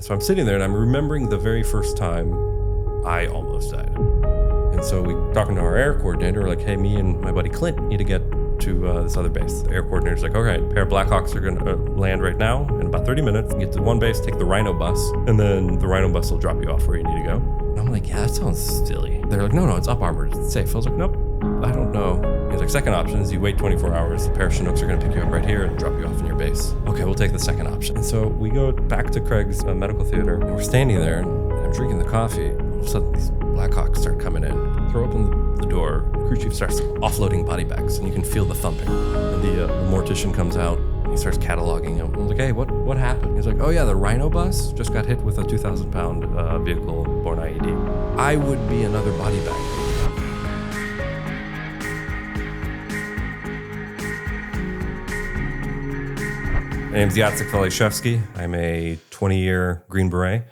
So I'm sitting there and I'm remembering the very first time I almost died. And so we talking to our air coordinator, we're like, hey, me and my buddy Clint need to get to this other base. The air coordinator's like, okay, a pair of Blackhawks are going to land right now in about 30 minutes. Get to one base, take the Rhino bus, and then the Rhino bus will drop you off where you need to go. And I'm like, yeah, that sounds silly. They're like, no, it's up armored, it's safe. I was like, nope, I don't know. He's like, second option is you wait 24 hours. A pair of Chinooks are going to pick you up right here and drop you off in your base. Okay, we'll take the second option. And so we go back to Craig's medical theater, and we're standing there, and I'm drinking the coffee. All of a sudden, these Blackhawks start coming in, throw open the door. The crew chief starts offloading body bags, and you can feel the thumping. And the mortician comes out, and he starts cataloging them. I was like, hey, what happened? He's like, oh yeah, the Rhino bus just got hit with a 2,000-pound vehicle-borne IED. I would be another body bag. My name's Jacek Waliszewski. I'm a 20-year Green Beret.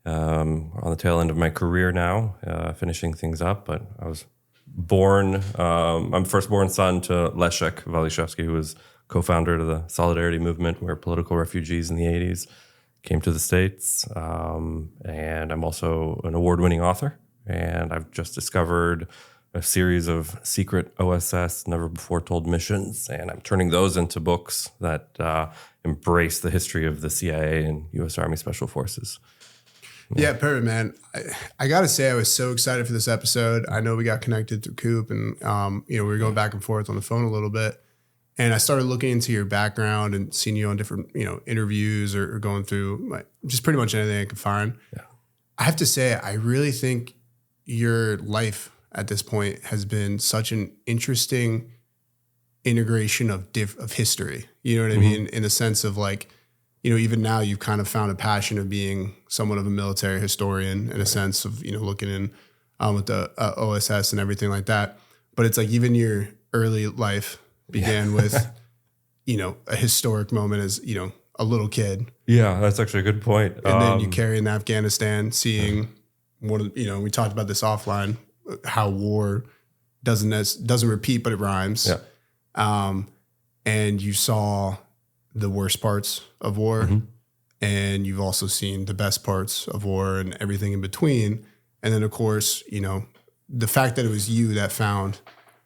On the tail end of my career now, finishing things up, but I was born, I'm firstborn son to Leszek Waliszewski, who was co-founder of the Solidarity Movement, where political refugees in the 80s came to the States. And I'm also an award-winning author, and I've just discovered a series of secret OSS, never-before-told missions, and I'm turning those into books that embrace the history of the CIA and U.S. Army Special Forces. Yeah, perfect, man. I got to say, I was so excited for this episode. I know we got connected through Coop, and we were going back and forth on the phone a little bit. And I started looking into your background and seeing you on different, interviews or going through just pretty much anything I could find. Yeah. I have to say, I really think your life at this point has been such an interesting integration of history. You know what I mean? In the sense of even now you've kind of found a passion of being somewhat of a military historian in a sense of, looking in with the OSS and everything like that. But it's like even your early life began with, a historic moment as, a little kid. Yeah, that's actually a good point. And then you carry in Afghanistan, seeing we talked about this offline, how war doesn't repeat, but it rhymes. Yeah. And you saw the worst parts of war, and you've also seen the best parts of war and everything in between. And then, of course, the fact that it was you that found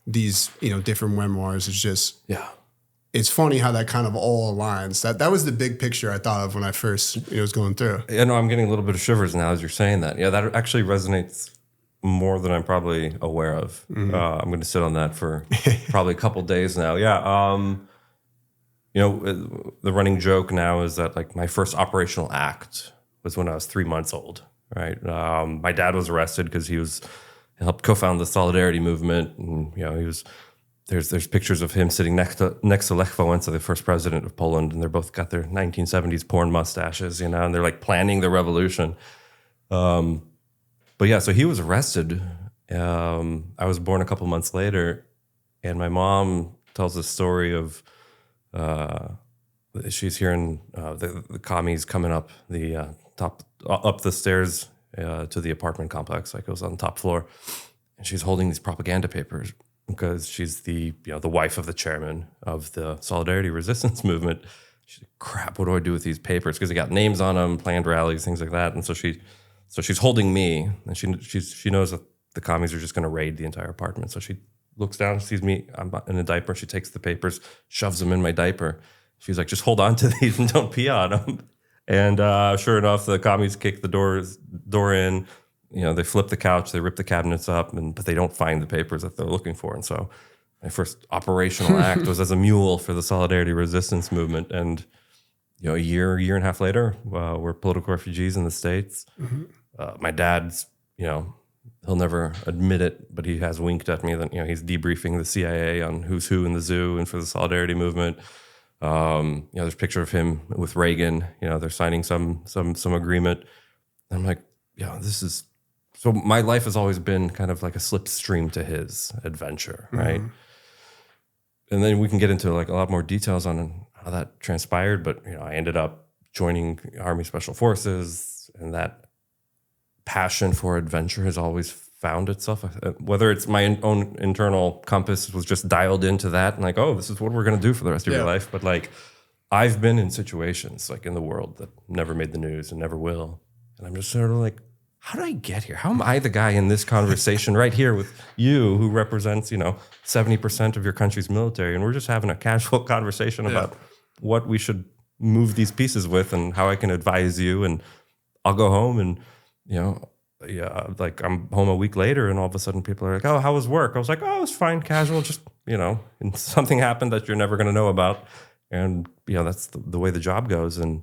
these, different memoirs is just, it's funny how that kind of all aligns. That was the big picture I thought of when I first was going through. Yeah, no, I'm getting a little bit of shivers now as you're saying that. Yeah, that actually resonates more than I'm probably aware of. I'm going to sit on that for probably a couple days now. Yeah. The running joke now is that my first operational act was when I was 3 months old, right? My dad was arrested because he helped co-found the Solidarity Movement, and there's pictures of him sitting next to Lech Wałęsa, the first president of Poland, and they're both got their 1970s porn mustaches, and they're planning the revolution. But yeah, so he was arrested. I was born a couple months later, and my mom tells the story of she's hearing the commies coming up the up the stairs to the apartment complex. It was on the top floor, and she's holding these propaganda papers because she's the wife of the chairman of the Solidarity Resistance Movement. She's like, crap, what do I do with these papers? Because they got names on them, planned rallies, things like that. And so she's holding me, and she knows that the commies are just going to raid the entire apartment. So she looks down, sees me, I'm in a diaper. She takes the papers, shoves them in my diaper. She's like, just hold on to these and don't pee on them. And sure enough, the commies kick the door in. They flip the couch, they rip the cabinets up, but they don't find the papers that they're looking for. And so my first operational act was as a mule for the Solidarity Resistance Movement. And a year and a half later, we're political refugees in the States. My dad's, he'll never admit it, but he has winked at me that he's debriefing the CIA on who's who in the zoo and for the Solidarity Movement. There's a picture of him with Reagan. They're signing some agreement. And I'm like, this is so. My life has always been kind of like a slipstream to his adventure, right? And then we can get into a lot more details on how that transpired. But I ended up joining Army Special Forces, and that passion for adventure has always found itself. Whether it's my own internal compass was just dialed into that and this is what we're going to do for the rest of your life. But I've been in situations like in the world that never made the news and never will. And I'm just sort of like, how did I get here? How am I the guy in this conversation right here with you who represents, 70% of your country's military? And we're just having a casual conversation about what we should move these pieces with and how I can advise you. And I'll go home and, like I'm home a week later and all of a sudden people are like, oh, how was work? I was like, oh, it was fine, casual, just, and something happened that you're never going to know about. And, that's the way the job goes. And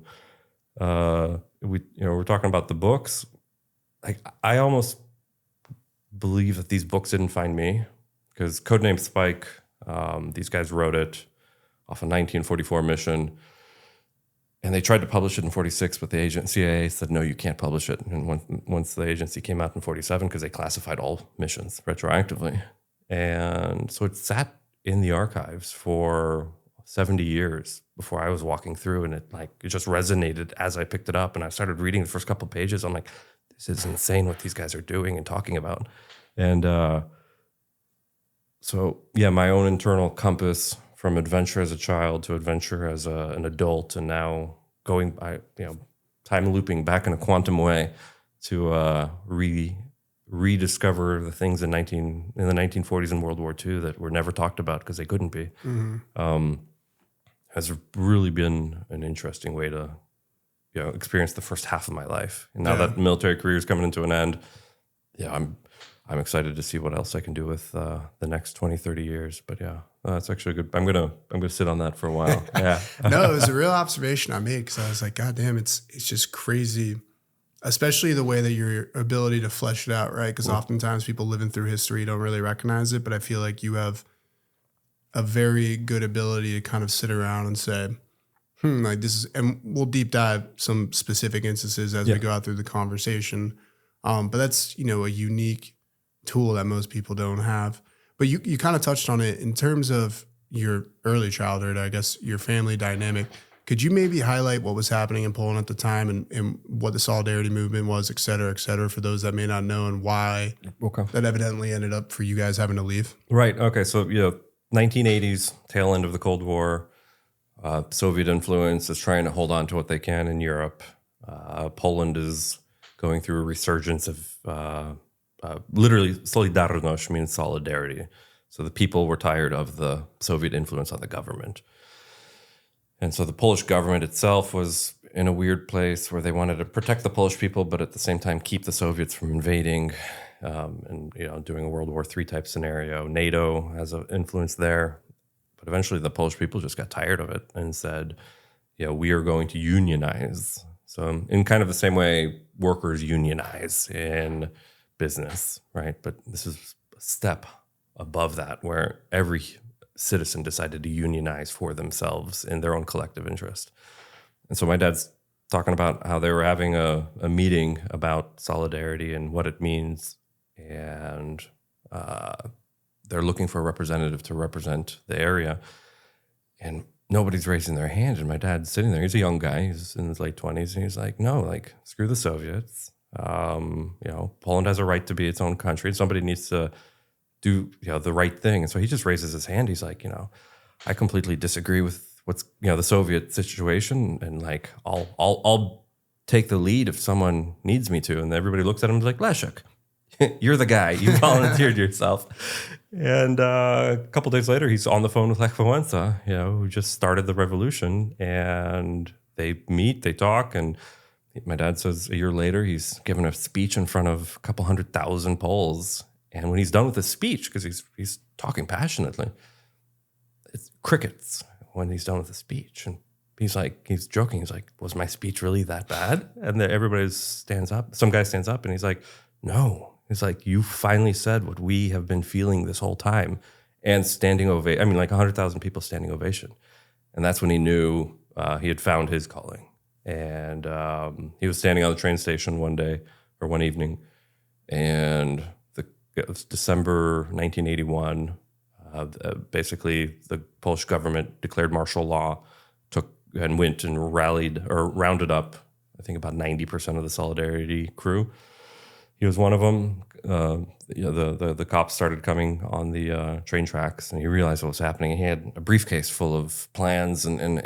we're talking about the books. Like, I almost believe that these books didn't find me because Codename Spike, these guys wrote it off a 1944 mission. And they tried to publish it in 46, but the CIA said, no, you can't publish it. And once the agency came out in 47, because they classified all missions retroactively. And so it sat in the archives for 70 years before I was walking through, and it just resonated as I picked it up. And I started reading the first couple of pages. I'm like, this is insane what these guys are doing and talking about. And my own internal compass from adventure as a child to adventure as an adult, and now going by, time looping back in a quantum way to rediscover the things in the 1940s and World War II that were never talked about because they couldn't be. Has really been an interesting way to experience the first half of my life. And now that military career is coming into an end, I'm excited to see what else I can do with the next 20, 30 years. But that's actually good. I'm gonna sit on that for a while. Yeah. No, it was a real observation I made because I was like, God damn, it's just crazy, especially the way that your ability to flesh it out, right? Because oftentimes people living through history don't really recognize it, but I feel like you have a very good ability to kind of sit around and say, like this is, and we'll deep dive some specific instances as we go out through the conversation. But that's, a unique tool that most people don't have. But you kind of touched on it in terms of your early childhood, I guess, your family dynamic. Could you maybe highlight what was happening in Poland at the time and what the Solidarity movement was, et cetera, for those that may not know, and why that evidently ended up for you guys having to leave? Right. Okay. So, 1980s, tail end of the Cold War, Soviet influence is trying to hold on to what they can in Europe. Poland is going through a resurgence of literally solidarność means solidarity. So the people were tired of the Soviet influence on the government. And so the Polish government itself was in a weird place where they wanted to protect the Polish people, but at the same time keep the Soviets from invading and doing a World War III type scenario. NATO has an influence there. But eventually the Polish people just got tired of it and said, we are going to unionize. So in kind of the same way workers unionize in business, right? But this is a step above that where every citizen decided to unionize for themselves in their own collective interest. And so my dad's talking about how they were having a meeting about solidarity and what it means. And they're looking for a representative to represent the area. And nobody's raising their hand. And my dad's sitting there. He's a young guy. He's in his late 20s. And he's like, no, screw the Soviets. Poland has a right to be its own country. Somebody needs to do the right thing. And so he just raises his hand. He's like, I completely disagree with what's the Soviet situation, and I'll take the lead if someone needs me to. And everybody looks at him and is like, Leszek, you're the guy. You volunteered yourself. And a couple days later, he's on the phone with Lech Wałęsa, who just started the revolution. And they meet, they talk, and my dad says a year later, he's given a speech in front of a couple 100,000 Poles. And when he's done with his speech, because he's talking passionately, it's crickets when he's done with the speech. And he's joking. He's like, was my speech really that bad? And then everybody stands up. Some guy stands up and he's like, no. He's like, you finally said what we have been feeling this whole time. And standing ovation. I mean, 100,000 people standing ovation. And that's when he knew he had found his calling. And he was standing on the train station one evening. And it was December 1981. Basically, the Polish government declared martial law, went and rounded up, I think, about 90% of the Solidarity crew. he was one of them. The cops started coming on the train tracks, and he realized what was happening. He had a briefcase full of plans and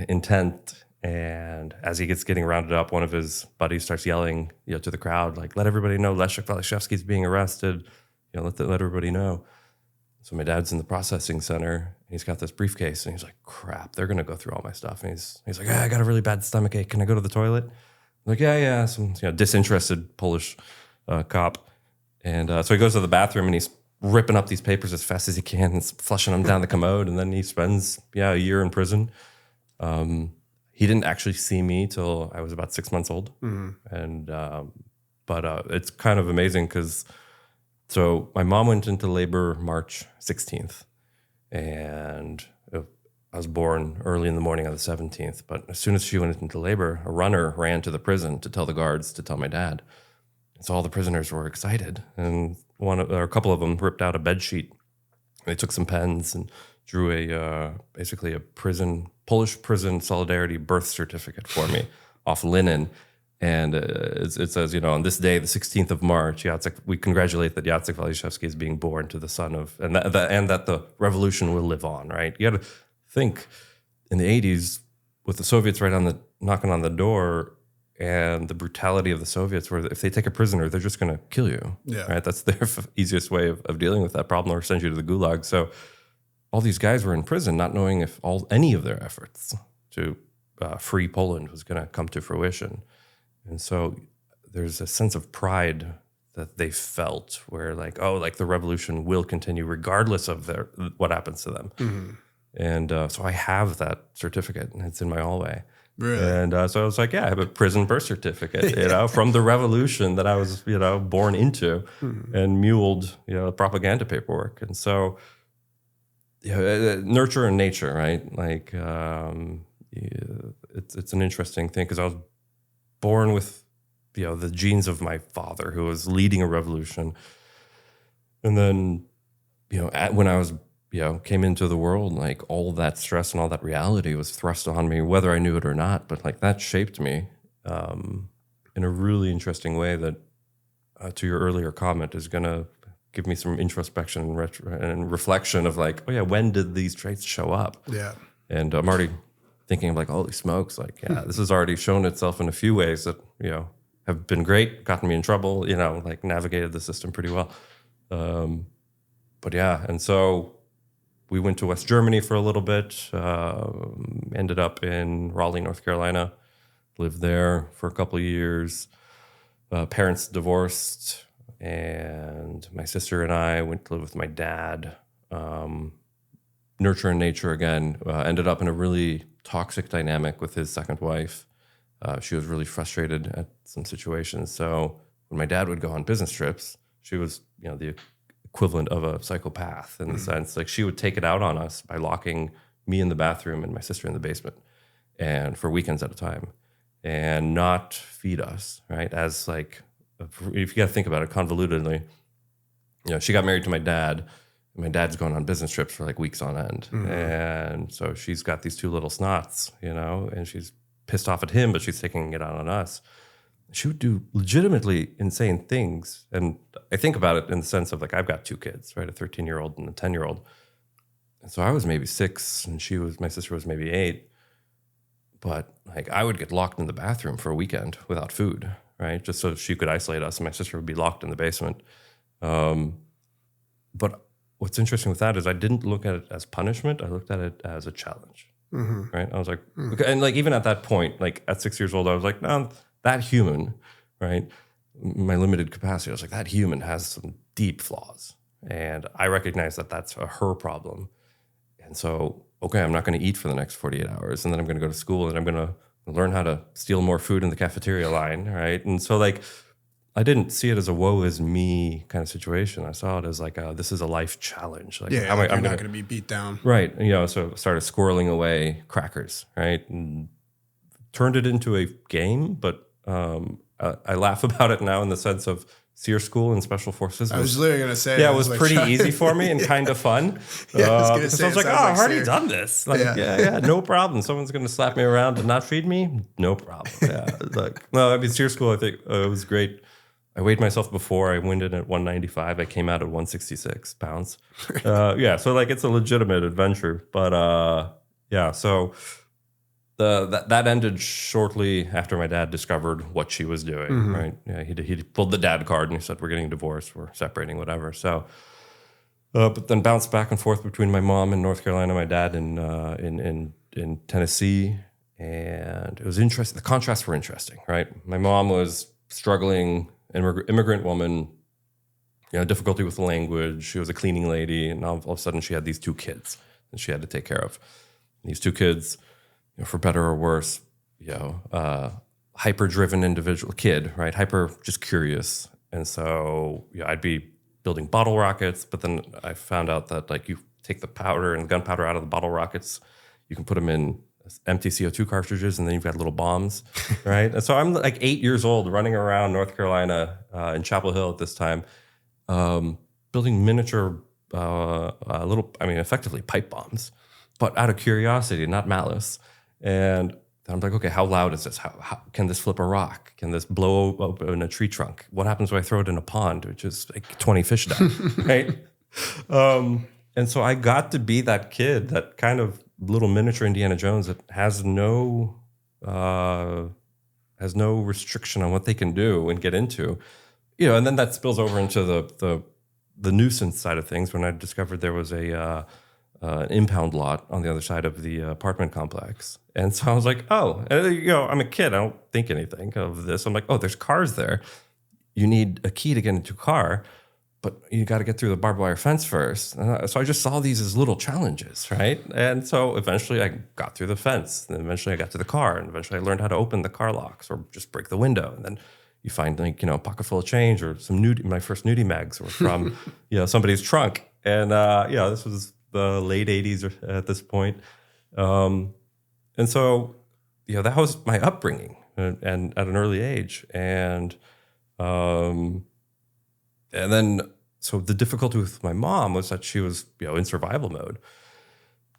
intent. And as he gets getting rounded up, one of his buddies starts yelling, to the crowd, like, "Let everybody know Leszek Waliszewski is being arrested. Let everybody know." So my dad's in the processing center, and he's got this briefcase, and he's like, "Crap, they're gonna go through all my stuff." And he's like, "I got a really bad stomach ache. Can I go to the toilet?" I'm like, yeah. Some disinterested Polish cop, and so he goes to the bathroom, and he's ripping up these papers as fast as he can and flushing them down the commode, and then he spends a year in prison. He didn't actually see me till I was about 6 months old. And but it's kind of amazing because so my mom went into labor March 16th, and I was born early in the morning on the 17th. But as soon as she went into labor, a runner ran to the prison to tell the guards to tell my dad. And so all the prisoners were excited, and a couple of them ripped out a bed sheet. They took some pens and drew basically a Polish prison solidarity birth certificate for me off linen. And it says, on this day, the 16th of March, Jacek, we congratulate that Jacek Waliszewski is being born to the son of, and that the revolution will live on, right? You got to think in the 80s with the Soviets knocking on the door, and the brutality of the Soviets, where if they take a prisoner, they're just going to kill you, right? That's their easiest way of dealing with that problem, or send you to the gulag. So all these guys were in prison, not knowing if any of their efforts to free Poland was going to come to fruition. And so there's a sense of pride that they felt, where the revolution will continue regardless of what happens to them. And so I have that certificate, and it's in my hallway. Really? And so I was like, I have a prison birth certificate, from the revolution that I was, born into, and muled, propaganda paperwork. And so, nurture and nature, right? It's an interesting thing, because I was born with, the genes of my father, who was leading a revolution. And then, when I was, came into the world, all that stress and all that reality was thrust on me, whether I knew it or not. But that shaped me in a really interesting way that, to your earlier comment, is going to give me some introspection and reflection of when did these traits show up? Yeah. And I'm already thinking of holy smokes, this has already shown itself in a few ways that, have been great, gotten me in trouble, navigated the system pretty well. But yeah, and so we went to West Germany for a little bit, ended up in Raleigh, North Carolina, lived there for a couple of years. Parents divorced, and my sister and I went to live with my dad. Nurture and nature again, ended up in a really toxic dynamic with his second wife. She was really frustrated at some situations. So when my dad would go on business trips, she was, the equivalent of a psychopath in the sense, she would take it out on us by locking me in the bathroom and my sister in the basement, and for weekends at a time, and not feed us, right? As if you got to think about it convolutedly, she got married to my dad. My dad's going on business trips for weeks on end. And so she's got these two little snots, and she's pissed off at him, but she's taking it out on us. She would do legitimately insane things. And I think about it in the sense of I've got two kids, right? A 13-year-old and a 10-year-old. And so I was maybe 6 and my sister was maybe 8. But I would get locked in the bathroom for a weekend without food, right? Just so she could isolate us, and my sister would be locked in the basement. But what's interesting with that is I didn't look at it as punishment. I looked at it as a challenge, right? I was like, okay, and even at that point, at 6 years old, I was like, no, that human, right? My limited capacity, I was like, that human has some deep flaws. And I recognize that that's her problem. And so, okay, I'm not going to eat for the next 48 hours. And then I'm going to go to school, and I'm going to learn how to steal more food in the cafeteria line, right? And so I didn't see it as a woe is me kind of situation. I saw it as this is a life challenge. I'm not going to be beat down. Right. So I started squirreling away crackers, right? And turned it into a game, but I laugh about it now in the sense of SEER school and special forces. I was literally going to say. Yeah, it was pretty easy for me and kind of fun. I was going to say. So I was like, I've already done this. No problem. Someone's going to slap me around and not feed me? No problem. Yeah. No, SEER school, I think it was great. I weighed myself before. I went in at 195. I came out at 166 pounds. So like it's a legitimate adventure. But so that ended shortly after my dad discovered what she was doing, right? Yeah, he pulled the dad card and he said, we're getting divorced, we're separating, whatever. So, but then bounced back and forth between my mom in North Carolina, my dad in Tennessee. And it was interesting. The contrasts were interesting, right? My mom was struggling, immigrant woman, difficulty with the language. She was a cleaning lady, and all of a sudden she had these 2 kids that she had to take care of. These 2 kids, for better or worse, hyper-driven individual kid, right? Hyper, just curious. And so I'd be building bottle rockets, but then I found out that like you take the powder and gunpowder out of the bottle rockets, you can put them in empty CO2 cartridges, and then you've got little bombs, right? And so I'm like 8 years old running around North Carolina in Chapel Hill at this time, building miniature, effectively pipe bombs, but out of curiosity, not malice. And I'm like, okay, how loud is this? How can this flip a rock? Can this blow open a tree trunk? What happens when I throw it in a pond, which is like 20 fish die, right? And so I got to be that kid, that kind of little miniature Indiana Jones that has no restriction on what they can do and get into, and then that spills over into the nuisance side of things when I discovered there was an impound lot on the other side of the apartment complex. And so I was like, oh, I'm a kid. I don't think anything of this. I'm like, oh, there's cars there. You need a key to get into a car, but you got to get through the barbed wire fence first. So I just saw these as little challenges, right? And so eventually I got through the fence. And eventually I got to the car. And eventually I learned how to open the car locks or just break the window. And then you find like, a pocket full of change or some my first nudie mags were from, somebody's trunk. And this was the late 80s at this point. And so, that was my upbringing and at an early age. And then, so the difficulty with my mom was that she was, in survival mode.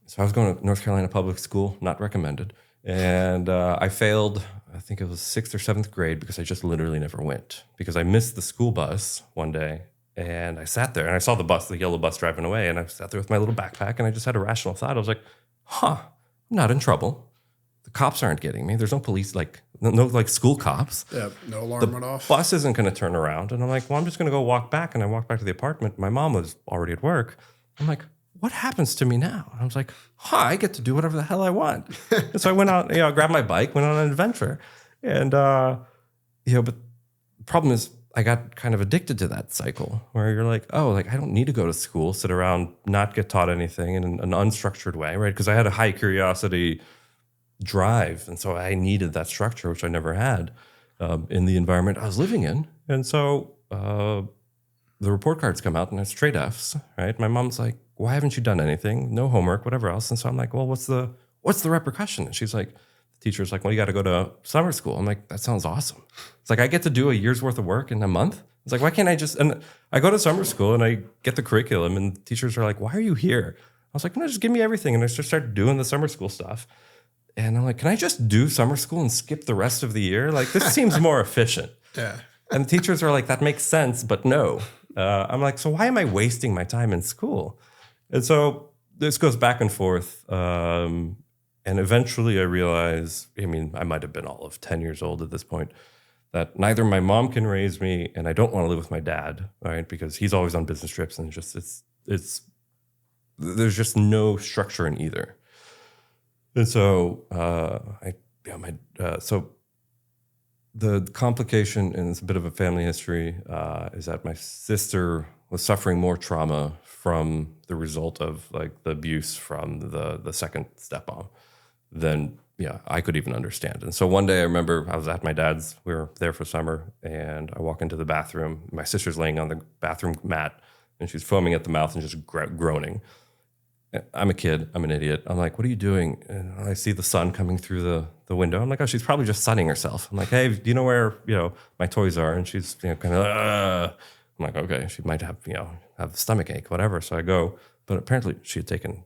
So I was going to North Carolina public school, not recommended. And I failed, I think it was 6th or 7th grade because I just literally never went. Because I missed the school bus one day. And I sat there and I saw the yellow bus driving away. And I sat there with my little backpack and I just had a rational thought. I was like, I'm not in trouble. The cops aren't getting me. There's no police, no school cops. Yeah, no alarm went off. The bus isn't going to turn around. And I'm like, well, I'm just going to go walk back. And I walked back to the apartment. My mom was already at work. I'm like, what happens to me now? And I was like, I get to do whatever the hell I want. And so I went out, grabbed my bike, went on an adventure. And, but the problem is I got kind of addicted to that cycle where you're like, I don't need to go to school, sit around, not get taught anything in an unstructured way, right? Because I had a high curiosity drive. And so I needed that structure, which I never had in the environment I was living in. And so the report cards come out and it's straight Fs, right? My mom's like, why haven't you done anything? No homework, whatever else. And so I'm like, well, what's the repercussion? And she's like, the teacher's like, well, you got to go to summer school. I'm like, that sounds awesome. It's like, I get to do a year's worth of work in a month. It's like, why can't I and I go to summer school and I get the curriculum and the teachers are like, why are you here? I was like, no, just give me everything. And I just started doing the summer school stuff. And I'm like, can I just do summer school and skip the rest of the year? Like, this seems more efficient. Yeah. And the teachers are like, that makes sense, but no. I'm like, so why am I wasting my time in school? And so this goes back and forth. And eventually I realized, I might have been all of 10 years old at this point, that neither my mom can raise me and I don't want to live with my dad, right? Because he's always on business trips and there's just no structure in either. And so so the complication, and it's a bit of a family history, is that my sister was suffering more trauma from the result of like the abuse from the second stepmom than I could even understand. And so one day I remember I was at my dad's, we were there for summer, and I walk into the bathroom. My sister's laying on the bathroom mat and she's foaming at the mouth and just groaning. I'm a kid. I'm an idiot. I'm like, what are you doing? And I see the sun coming through the window. I'm like, oh, she's probably just sunning herself. I'm like, hey, do you know where, my toys are? And she's kind of, I'm like, okay, she might have, have a stomach ache, whatever. So I go, but apparently she had taken,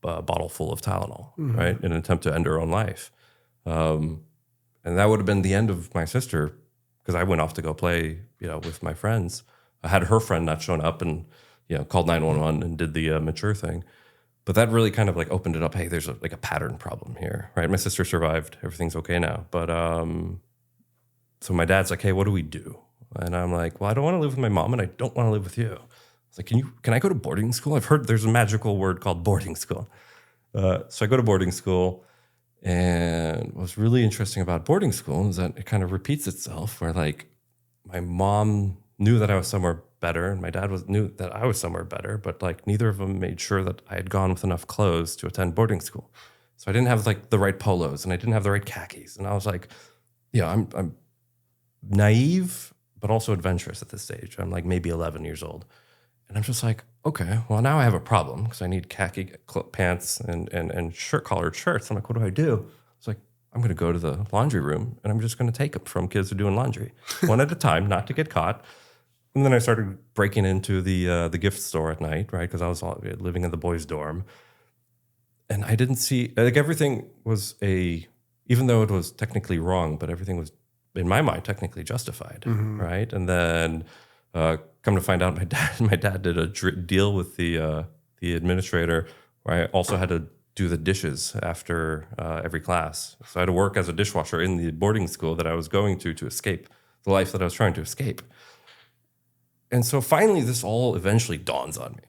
a bottle full of Tylenol, right? In an attempt to end her own life. And that would have been the end of my sister because I went off to go play, with my friends. I had her friend not shown up and, called 911 and did the mature thing. But that really kind of like opened it up. Hey, there's a pattern problem here, right? My sister survived. Everything's okay now. But so my dad's like, hey, what do we do? And I'm like, well, I don't want to live with my mom and I don't want to live with you. It's like, can I go to boarding school? I've heard there's a magical word called boarding school. So I go to boarding school. And what's really interesting about boarding school is that it kind of repeats itself, where like my mom knew that I was somewhere better and my dad knew that I was somewhere better, but like neither of them made sure that I had gone with enough clothes to attend boarding school. So I didn't have like the right polos and I didn't have the right khakis. And I was like, I'm naive, but also adventurous at this stage. I'm like maybe 11 years old. And I'm just like, okay, well, now I have a problem because I need khaki pants and collared shirts. I'm like, what do I do? It's like, I'm going to go to the laundry room and I'm just going to take them from kids who are doing laundry one at a time, not to get caught. And then I started breaking into the gift store at night, right? Because I was living in the boys' dorm. And I didn't see, like everything was even though it was technically wrong, but everything was, in my mind, technically justified, right? And then come to find out, my dad did a deal with the administrator where I also had to do the dishes after every class. So I had to work as a dishwasher in the boarding school that I was going to escape the life that I was trying to escape. And so finally, this all eventually dawns on me.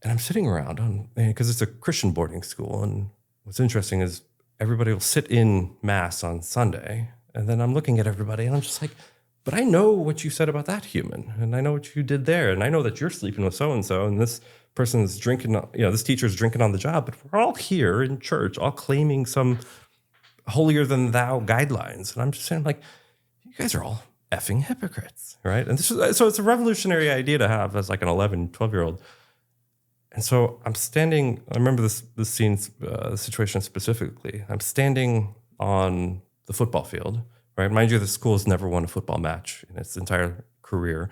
And I'm sitting around because it's a Christian boarding school. And what's interesting is everybody will sit in mass on Sunday. And then I'm looking at everybody and I'm just like, but I know what you said about that human. And I know what you did there. And I know that you're sleeping with so-and-so. And this person's drinking, this teacher's drinking on the job. But we're all here in church, all claiming some holier than thou guidelines. And I'm just saying, like, you guys are all effing hypocrites, right? And so it's a revolutionary idea to have as like an 11, 12-year-old. And so I'm standing, I remember this situation specifically. I'm standing on the football field, right? Mind you, the school has never won a football match in its entire career.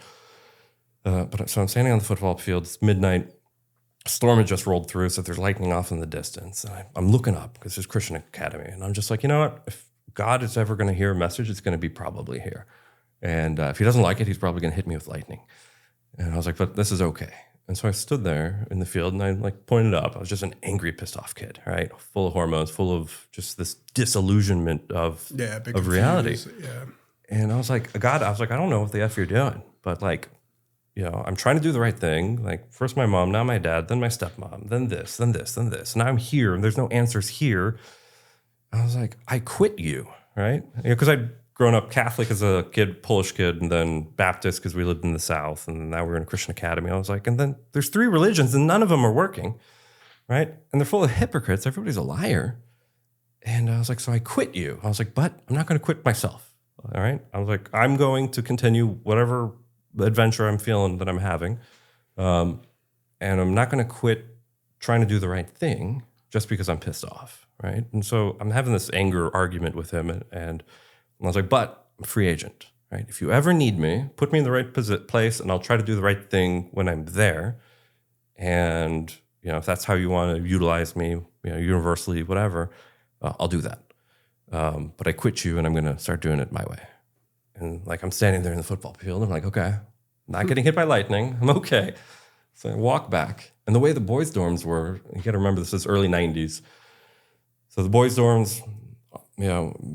So I'm standing on the football field, it's midnight, a storm had just rolled through, so there's lightning off in the distance. And I'm looking up because there's Christian Academy. And I'm just like, you know what? If God is ever going to hear a message, it's going to be probably here. And if he doesn't like it, he's probably going to hit me with lightning. And I was like, but this is okay. And so I stood there in the field and I like pointed up. I was just an angry, pissed off kid, right? Full of hormones, full of just this disillusionment of reality. Yeah. And I was like, God, I don't know what the F you're doing, but like, I'm trying to do the right thing. Like first my mom, now my dad, then my stepmom, then this, then this, then this. And now I'm here and there's no answers here. I was like, I quit you, right? Because I'd grown up Catholic as a kid, Polish kid, and then Baptist because we lived in the South, and now we're in a Christian academy. I was like, and then there's 3 religions, and none of them are working, right? And they're full of hypocrites. Everybody's a liar. And I was like, so I quit you. I was like, but I'm not going to quit myself, all right? I was like, I'm going to continue whatever adventure I'm feeling that I'm having, and I'm not going to quit trying to do the right thing just because I'm pissed off, right? And so I'm having this anger argument with him, and I was like, but I'm a free agent, right? If you ever need me, put me in the right place and I'll try to do the right thing when I'm there. And, if that's how you want to utilize me, universally, whatever, I'll do that. But I quit you and I'm going to start doing it my way. And like, I'm standing there in the football field. I'm like, okay, I'm not getting hit by lightning. I'm okay. So I walk back. And the way the boys' dorms were, you got to remember this is early 90s. So the boys' dorms,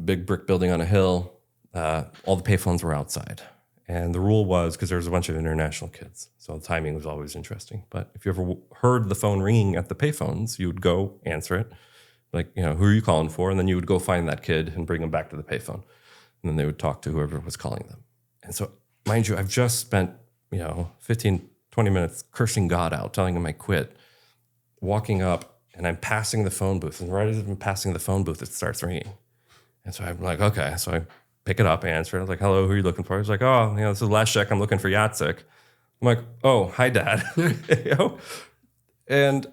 big brick building on a hill, all the payphones were outside. And the rule was, because there was a bunch of international kids, so the timing was always interesting. But if you ever heard the phone ringing at the payphones, you would go answer it. Like, who are you calling for? And then you would go find that kid and bring him back to the payphone. And then they would talk to whoever was calling them. And so, mind you, I've just spent, 15, 20 minutes cursing God out, telling him I quit, walking up, and I'm passing the phone booth. And right as I'm passing the phone booth, it starts ringing. And so I'm like, okay. So I pick it up, answer it. I was like, hello, who are you looking for? He's like, oh, this is the last check. I'm looking for Jacek. I'm like, oh, hi, Dad. And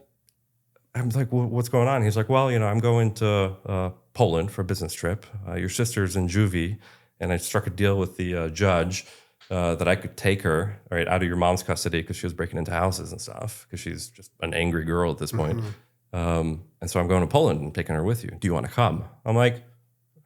I'm like, well, what's going on? He's like, well, I'm going to Poland for a business trip. Your sister's in juvie, and I struck a deal with the judge that I could take her out of your mom's custody because she was breaking into houses and stuff because she's just an angry girl at this point. And so I'm going to Poland and taking her with you. Do you want to come? I'm like,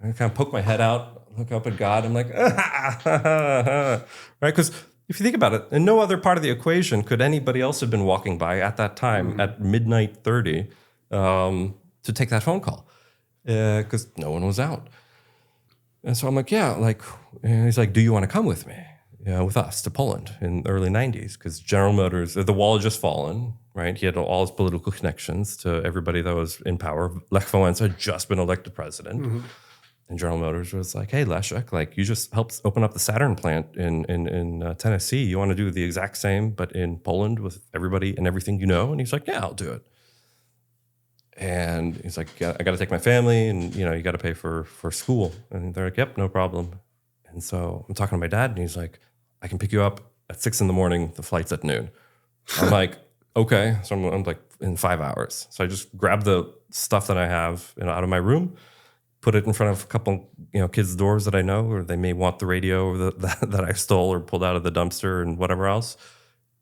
I kind of poke my head out, look up at God. I'm like, right? Because if you think about it, in no other part of the equation could anybody else have been walking by at that time at midnight 30 to take that phone call because no one was out. And so I'm like, yeah, like, and he's like, do you want to come with me? Yeah, with us to Poland in the early 90s because General Motors, the wall had just fallen, right? He had all his political connections to everybody that was in power. Lech Wałęsa had just been elected president. And General Motors was like, hey, Leszek, like you just helped open up the Saturn plant in Tennessee. You want to do the exact same, but in Poland with everybody and everything you know? And he's like, yeah, I'll do it. And he's like, I got to take my family and, you know, you got to pay for school. And they're like, yep, no problem. And so I'm talking to my dad and he's like, I can pick you up at 6 a.m. The flight's at noon. I'm like, okay. So I'm like in 5 hours. So I just grab the stuff that I have out of my room, put it in front of a couple, kids' doors that I know, or they may want the radio or that I stole or pulled out of the dumpster and whatever else.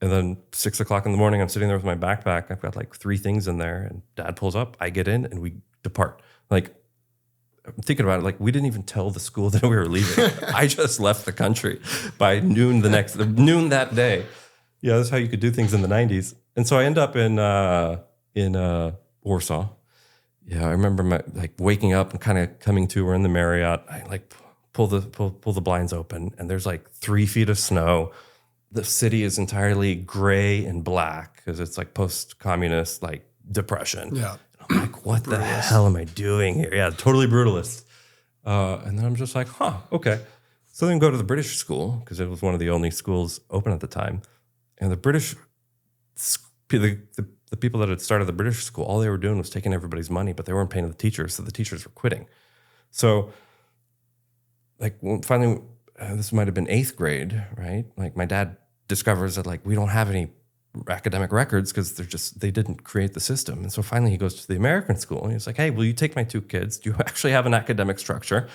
And then 6 o'clock in the morning, I'm sitting there with my backpack. I've got like 3 things in there and Dad pulls up, I get in and we depart. Like, I'm thinking about it, like we didn't even tell the school that we were leaving. I just left the country by noon that day. Yeah, that's how you could do things in the 90s. And so I end up in Warsaw. Yeah, I remember waking up and kind of coming to. We're in the Marriott. I like pull the blinds open, and there's like 3 feet of snow. The city is entirely gray and black because it's like post-communist like depression. Yeah. I'm like, what the hell am I doing here? Yeah, totally brutalist. And then I'm just like, okay. So then go to the British school because it was one of the only schools open at the time. And the British, the people that had started the British school, all they were doing was taking everybody's money, but they weren't paying the teachers, so the teachers were quitting. So, like, finally, this might have been 8th grade, right? Like, my dad discovers that, like, we don't have any academic records because they didn't create the system. And so finally he goes to the American school and he's like, hey, will you take my 2 kids? Do you actually have an academic structure?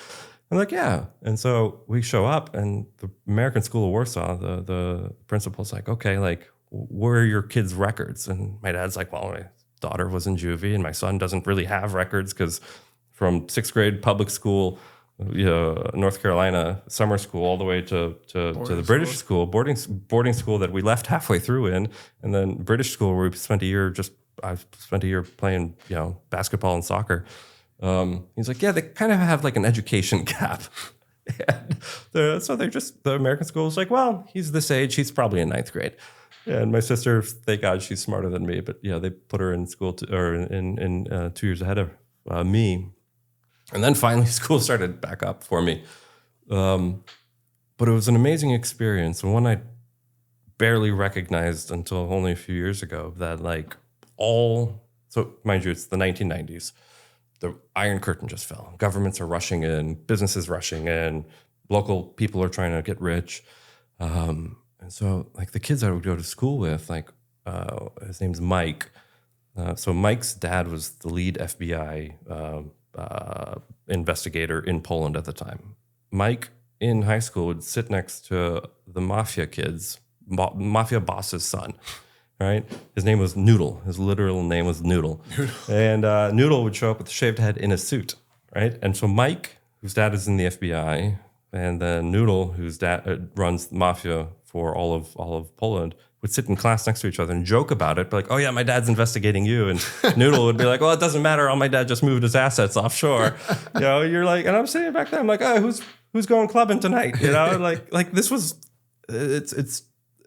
I'm like, yeah. And so we show up and the American School of Warsaw, the principal's like, okay, like, where are your kids' records? And my dad's like, well, my daughter was in juvie and my son doesn't really have records because from 6th grade public school, North Carolina summer school all the way to the British school, boarding school that we left halfway through in, and then British school where we spent a year I spent a year playing basketball and soccer. He's like, yeah, they kind of have like an education gap. So the American school was like, well, he's this age, he's probably in 9th grade. And my sister, thank God, she's smarter than me, but yeah, they put her in school in 2 years ahead of me. And then finally, school started back up for me. But it was an amazing experience, and one I barely recognized until only a few years ago, that so mind you, it's the 1990s. The Iron Curtain just fell. Governments are rushing in, businesses rushing in, local people are trying to get rich. And so like the kids I would go to school with, his name's Mike. So Mike's dad was the lead FBI investigator in Poland at the time. Mike in high school would sit next to the mafia mafia boss's son, right? His name was Noodle. His literal name was Noodle. And Noodle would show up with a shaved head in a suit, right? And so Mike, whose dad is in the FBI, and then Noodle, whose dad runs the mafia for all of Poland, would sit in class next to each other and joke about it. Be like, oh yeah, my dad's investigating you. And Noodle would be like, well, it doesn't matter. All my dad just moved his assets offshore. You're like, and I'm sitting back there. I'm like, oh, who's going clubbing tonight? Like this was, it's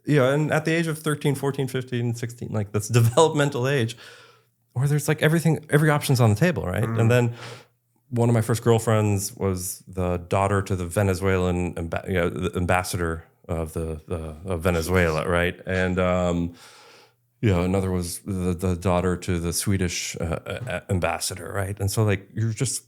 and at the age of 13, 14, 15, 16, like that's developmental age where there's like every option's on the table, right? Mm. And then one of my first girlfriends was the daughter to the Venezuelan ambassador of Venezuela, right? And another was the daughter to the Swedish ambassador, right? And so like you're just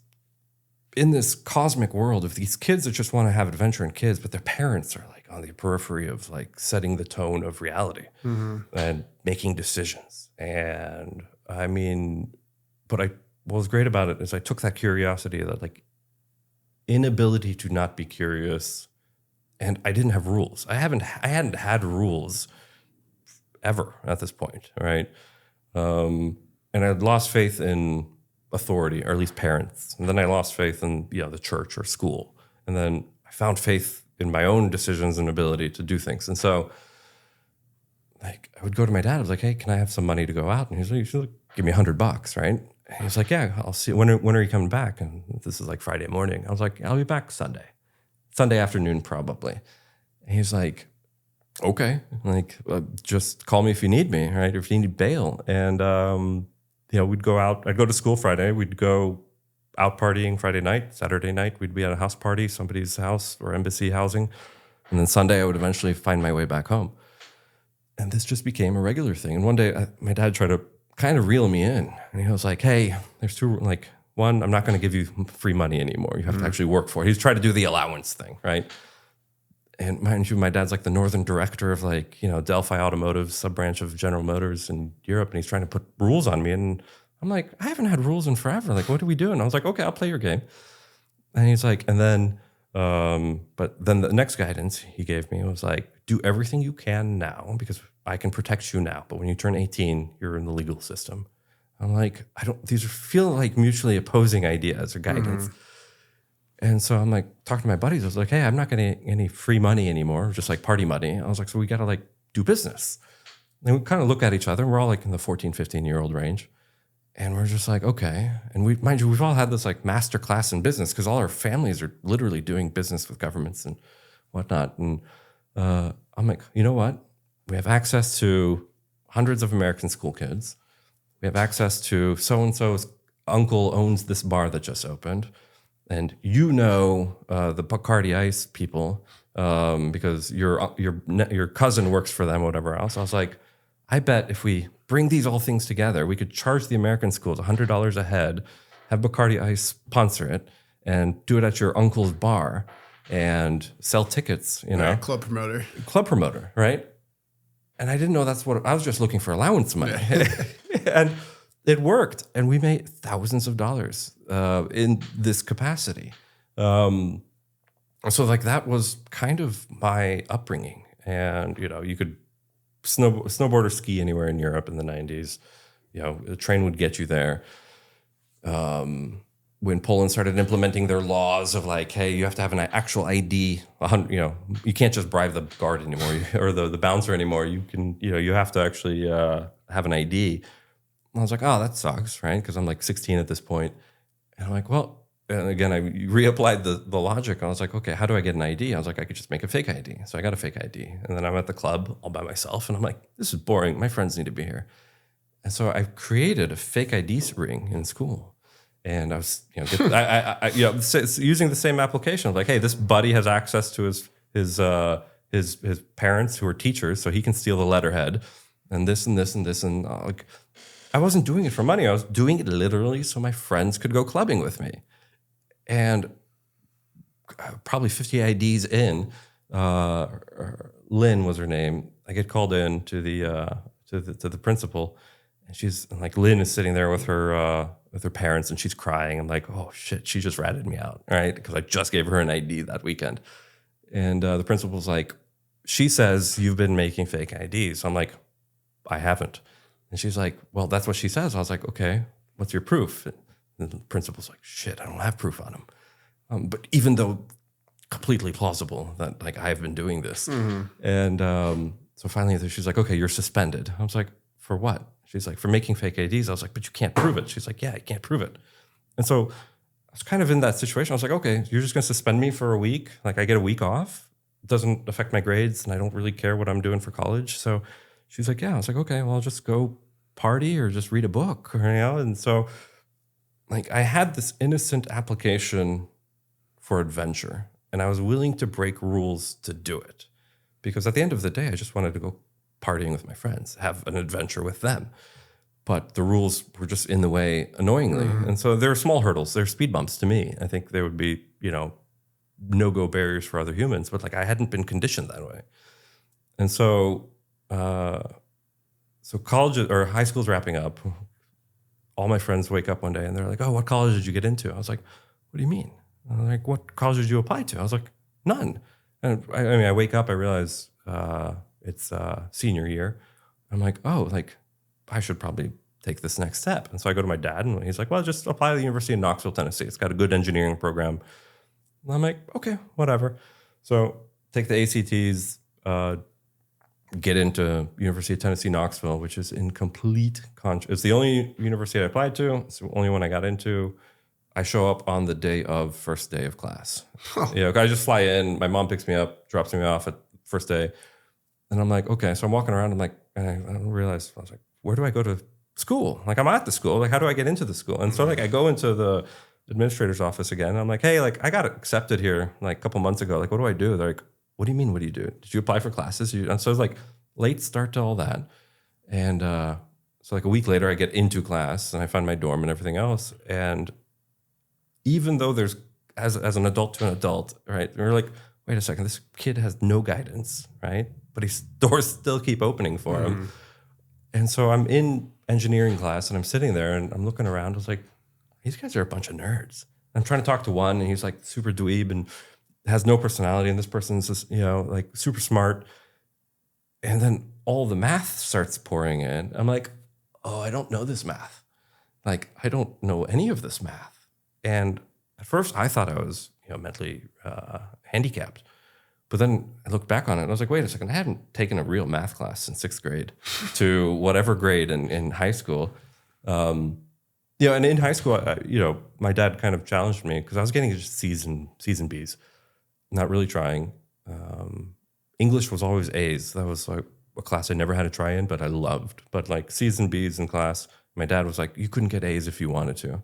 in this cosmic world of these kids that just want to have adventure and kids, but their parents are like on the periphery of like setting the tone of reality and making decisions. And I mean, what was great about it is I took that curiosity, that like inability to not be curious. And I didn't have rules. I hadn't had rules ever at this point, right? And I had lost faith in authority, or at least parents. And then I lost faith in the church or school. And then I found faith in my own decisions and ability to do things. And so like I would go to my dad. I was like, hey, can I have some money to go out? And he's like, you should give me $100, right? And he was like, yeah, I'll see. When are you coming back? And this is like Friday morning. I was like, I'll be back Sunday afternoon probably. And he's like, okay, like just call me if you need me, right? If you need bail. And we'd go out. I'd go to school Friday. We'd go out partying Friday night. Saturday night, we'd be at a house party, somebody's house or embassy housing. And then Sunday, I would eventually find my way back home. And this just became a regular thing. And one day, my dad tried to kind of reel me in. And he was like, hey, there's two, like, one, I'm not going to give you free money anymore. You have to actually work for it. He's trying to do the allowance thing, right? And mind you, my dad's like the northern director of like, Delphi Automotive, sub-branch of General Motors in Europe. And he's trying to put rules on me. And I'm like, I haven't had rules in forever. Like, what do we do? And I was like, okay, I'll play your game. And he's like, and then, but then the next guidance he gave me was like, do everything you can now because I can protect you now. But when you turn 18, you're in the legal system. I'm like, these feel like mutually opposing ideas or guidance. And so I'm like, talking to my buddies, I was like, hey, I'm not getting any free money anymore, just like party money. I was like, so we got to like do business. And we kind of look at each other and we're all like in the 14, 15-year-old range. And we're just like, okay. And mind you, we've all had this like master class in business because all our families are literally doing business with governments and whatnot. And I'm like, you know what? We have access to hundreds of American school kids. We have access to so-and-so's uncle owns this bar that just opened. And the Bacardi Ice people because your cousin works for them, whatever else. I was like, I bet if we bring these all things together, we could charge the American schools $100 a head, have Bacardi Ice sponsor it, and do it at your uncle's bar and sell tickets, Right, club promoter, right? And I didn't know that's what I was just looking for allowance money. And it worked. And we made thousands of dollars in this capacity. So like that was kind of my upbringing. And, you could snowboard or ski anywhere in Europe in the 90s. A train would get you there. When Poland started implementing their laws of like, hey, you have to have an actual ID, you can't just bribe the guard anymore or the bouncer anymore. You can, you have to actually have an ID. And I was like, oh, that sucks, right? Because I'm like 16 at this point. And I'm like, well, and again, I reapplied the logic. I was like, okay, how do I get an ID? I was like, I could just make a fake ID. So I got a fake ID. And then I'm at the club all by myself. And I'm like, this is boring. My friends need to be here. And so I created a fake ID ring in school. And I was, using the same application of like, hey, this buddy has access to his parents who are teachers, so he can steal the letterhead, and this and this and this, and like, I wasn't doing it for money. I was doing it literally so my friends could go clubbing with me. And probably 50 IDs in, Lynn was her name. I get called in to the principal, and she's like, Lynn is sitting there with her parents, and she's crying. I'm like, oh shit, she just ratted me out, right? Because I just gave her an ID that weekend. And the principal's like, she says you've been making fake IDs. So I'm like, I haven't. And she's like, well, that's what she says. I was like, okay, what's your proof? And the principal's like, shit, I don't have proof on him. But even though completely plausible that like I've been doing this. And so finally she's like, okay, you're suspended. I was like, for what? She's like, for making fake IDs. I was like, but you can't prove it. She's like, yeah, I can't prove it. And so I was kind of in that situation. I was like, okay, you're just going to suspend me for a week? Like I get a week off? It doesn't affect my grades and I don't really care what I'm doing for college. So she's like, yeah. I was like, okay, well, I'll just go party or just read a book, And so like I had this innocent application for adventure and I was willing to break rules to do it because at the end of the day, I just wanted to go partying with my friends, have an adventure with them. But the rules were just in the way annoyingly. And so there are small hurdles. They're speed bumps to me. I think there would be, no-go barriers for other humans, but like I hadn't been conditioned that way. And so college or high school's wrapping up. All my friends wake up one day and they're like, oh, what college did you get into? I was like, what do you mean? And they're like, what college did you apply to? I was like, none. And I wake up, I realize it's senior year. I'm like, oh, like I should probably take this next step. And so I go to my dad, and he's like, well, just apply to the University of Knoxville, Tennessee. It's got a good engineering program. And I'm like, okay, whatever. So take the ACTs, get into University of Tennessee, Knoxville, which is in complete it's the only university I applied to. It's the only one I got into. I show up on the day of first day of class. I just fly in. My mom picks me up, drops me off at first day. And I'm like, okay. So I'm walking around. I'm like, and I don't realize, I was like, where do I go to school? Like, I'm at the school. Like, how do I get into the school? And so like, I go into the administrator's office again. And I'm like, hey, like, I got accepted here like a couple months ago. Like, what do I do? They're like, what do you mean? What do you do? Did you apply for classes? And so it's like late start to all that. And so like a week later, I get into class and I find my dorm and everything else. And even though there's, as an adult to an adult, right? We're like, wait a second, this kid has no guidance, right? But doors still keep opening for him. And so I'm in engineering class and I'm sitting there and I'm looking around. I was like, these guys are a bunch of nerds. I'm trying to talk to one and he's like super dweeb and has no personality. And this person's just, like super smart. And then all the math starts pouring in. I'm like, oh, I don't know this math. Like, I don't know any of this math. And at first I thought I was, mentally handicapped. But then I looked back on it and I was like, wait a second, I hadn't taken a real math class in 6th grade to whatever grade in high school. And in high school, my dad kind of challenged me because I was getting just C's and B's, not really trying. English was always A's. That was like a class I never had to try in, but I loved. But like C's and B's in class, my dad was like, you couldn't get A's if you wanted to.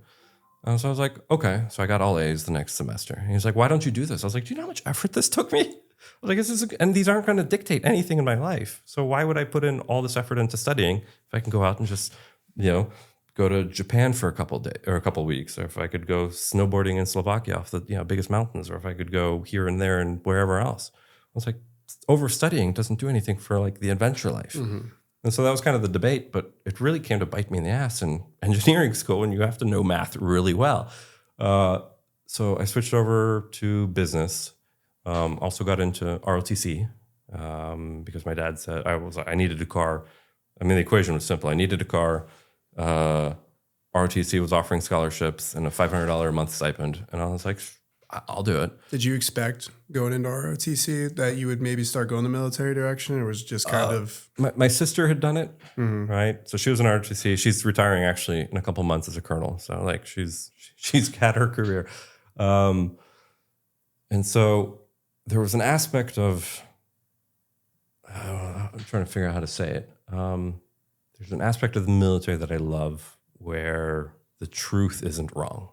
So I was like, okay. So I got all A's the next semester. And he's like, why don't you do this? I was like, do you know how much effort this took me? I was like, and these aren't going to dictate anything in my life. So why would I put in all this effort into studying if I can go out and just, go to Japan for a couple of days or a couple of weeks, or if I could go snowboarding in Slovakia off the biggest mountains, or if I could go here and there and wherever else. I was like, overstudying doesn't do anything for like the adventure life. And so that was kind of the debate, but it really came to bite me in the ass in engineering school when you have to know math really well. So I switched over to business. Also got into ROTC because my dad said I needed a car. I mean, the equation was simple. I needed a car. ROTC was offering scholarships and a $500 a month stipend. And I was like, I'll do it. Did you expect going into ROTC that you would maybe start going the military direction, or was it just kind of... My sister had done it, right? So she was in ROTC. She's retiring actually in a couple months as a colonel. So like she's had her career. And so there was an aspect of... I'm trying to figure out how to say it. There's an aspect of the military that I love where the truth isn't wrong.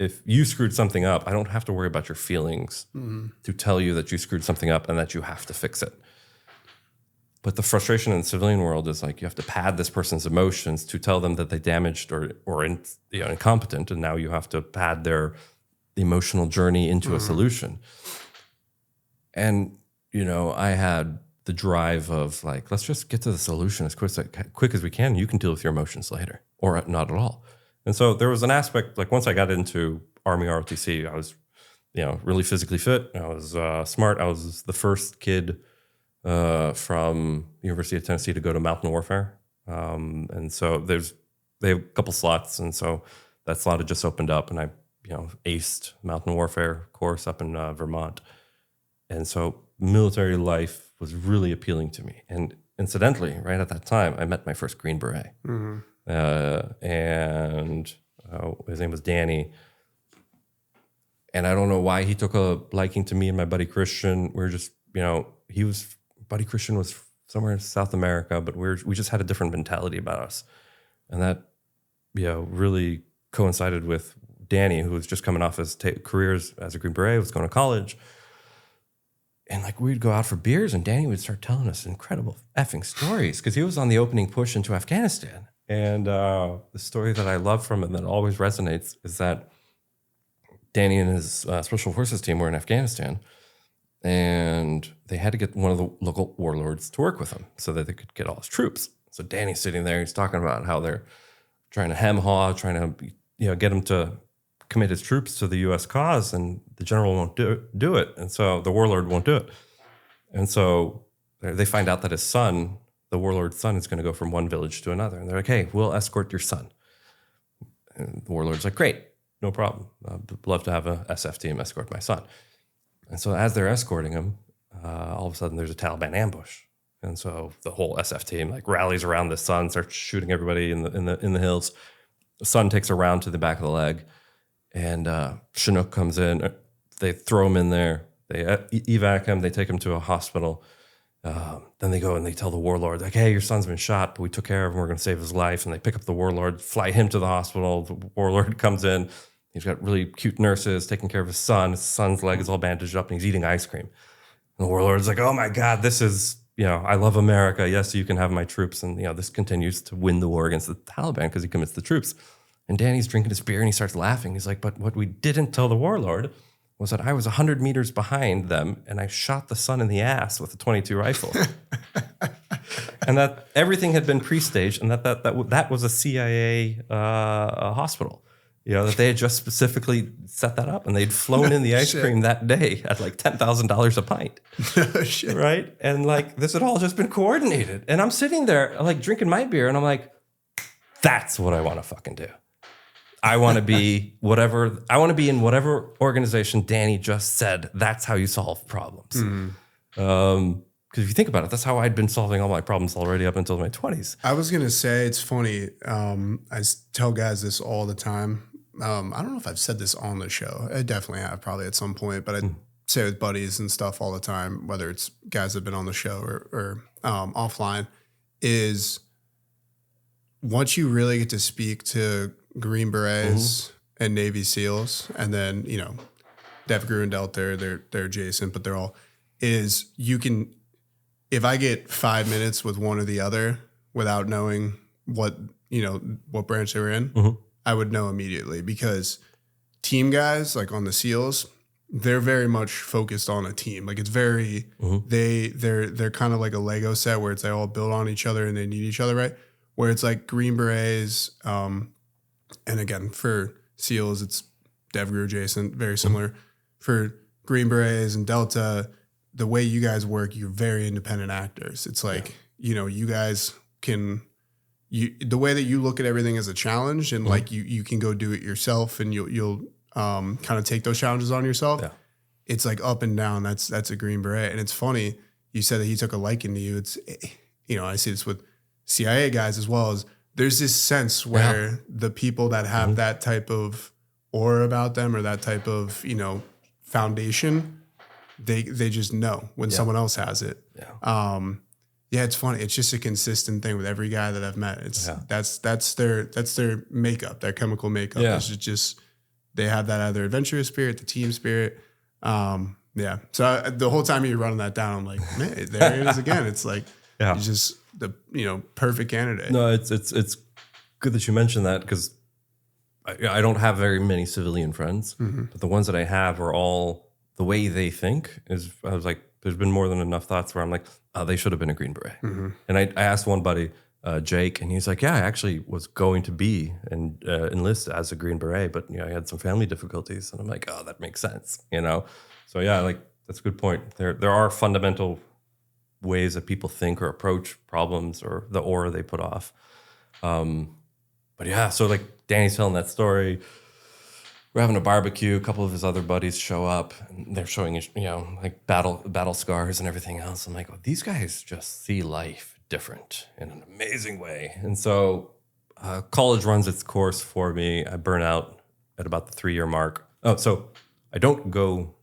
If you screwed something up, I don't have to worry about your feelings to tell you that you screwed something up and that you have to fix it. But the frustration in the civilian world is like you have to pad this person's emotions to tell them that they damaged or incompetent, and now you have to pad their emotional journey into a solution. And I had the drive of like, let's just get to the solution as quick as we can. You can deal with your emotions later, or not at all. And so there was an aspect, like once I got into Army ROTC, I was, really physically fit. I was smart. I was the first kid from the University of Tennessee to go to mountain warfare. And so they have a couple slots. And so that slot had just opened up and I, aced mountain warfare course up in Vermont. And so military life was really appealing to me. And incidentally, right at that time, I met my first Green Beret. And his name was Danny. And I don't know why he took a liking to me and my buddy Christian. We were just, buddy Christian was somewhere in South America, but we just had a different mentality about us. And that, really coincided with Danny, who was just coming off his careers as a Green Beret, was going to college. And like we'd go out for beers and Danny would start telling us incredible effing stories because he was on the opening push into Afghanistan. And the story that I love from it that always resonates is that Danny and his special forces team were in Afghanistan and they had to get one of the local warlords to work with them so that they could get all his troops. So Danny's sitting there, he's talking about how they're trying to hem-haw, trying to get him to commit his troops to the U.S. cause, and the general won't do it. And so the warlord won't do it. And so they find out that his son the warlord's son is going to go from one village to another. And they're like, hey, we'll escort your son. And the warlord's like, great, no problem. I'd love to have a SF team escort my son. And so as they're escorting him, all of a sudden there's a Taliban ambush. And so the whole SF team like rallies around the son, starts shooting everybody in the hills. The son takes a round to the back of the leg, and Chinook comes in. They throw him in there. They evac him. They take him to a hospital. Then they go and they tell the warlord, like, hey, your son's been shot, but we took care of him. We're going to save his life. And they pick up the warlord, fly him to the hospital. The warlord comes in. He's got really cute nurses taking care of his son. His son's leg is all bandaged up, and he's eating ice cream. And the warlord's like, oh, my God, this is... I love America. Yes, you can have my troops. And, this continues to win the war against the Taliban because he commits the troops. And Danny's drinking his beer and he starts laughing. He's like, but what we didn't tell the warlord was that I was 100 meters behind them and I shot the son in the ass with a .22 rifle. And that everything had been pre-staged and that was a CIA hospital. That they had just specifically set that up and they'd flown in the ice cream that day at like $10,000 a pint. Shit. Right? And like this had all just been coordinated. And I'm sitting there like drinking my beer and I'm like, that's what I want to fucking do. I want to be in whatever organization Danny just said. That's how you solve problems. Because if you think about it, that's how I'd been solving all my problems already up until my 20s. I was going to say, it's funny. I tell guys this all the time. I don't know if I've said this on the show. I definitely have, probably at some point, but I say it with buddies and stuff all the time, whether it's guys that have been on the show or offline, is once you really get to speak to Green Berets and Navy SEALs, and then, DEFGRU and Delta, they're adjacent, but they're all, is you can, if I get 5 minutes with one or the other without knowing what branch they were in, I would know immediately, because team guys like on the SEALs, they're very much focused on a team. Like it's very, they're kind of like a Lego set where it's they all build on each other and they need each other, right? Where it's like Green Berets, and again, for SEALs, it's DEVGRU adjacent, very similar. For Green Berets and Delta, the way you guys work, you're very independent actors. It's like, you guys can, the way that you look at everything as a challenge and like you can go do it yourself and you'll kind of take those challenges on yourself. Yeah. It's like up and down. That's a Green Beret. And it's funny, you said that he took a liking to you. It's, I see this with CIA guys as well, as there's this sense where the people that have that type of aura about them or that type of, foundation, they just know when someone else has it. Yeah. It's funny. It's just a consistent thing with every guy that I've met. It's that's their makeup, their chemical makeup. Yeah. It's just they have that either adventurous spirit, the team spirit. So the whole time you're running that down, I'm like, man, there it is again. It's like he's just the perfect candidate. No, it's good that you mentioned that, because I don't have very many civilian friends, but the ones that I have are all the way they think is. I was like, there's been more than enough thoughts where I'm like, oh, they should have been a Green Beret. And I asked one buddy, Jake, and he's like, yeah, I actually was going to be and enlist as a Green Beret, but I had some family difficulties. And I'm like, oh, that makes sense, So yeah, like that's a good point. There are fundamental ways that people think or approach problems or the aura they put off. But yeah, so like Danny's telling that story. We're having a barbecue. A couple of his other buddies show up, and they're showing, like battle scars and everything else. I'm like, well, these guys just see life different in an amazing way. And so college runs its course for me. I burn out at about the 3-year mark. Oh, so I don't go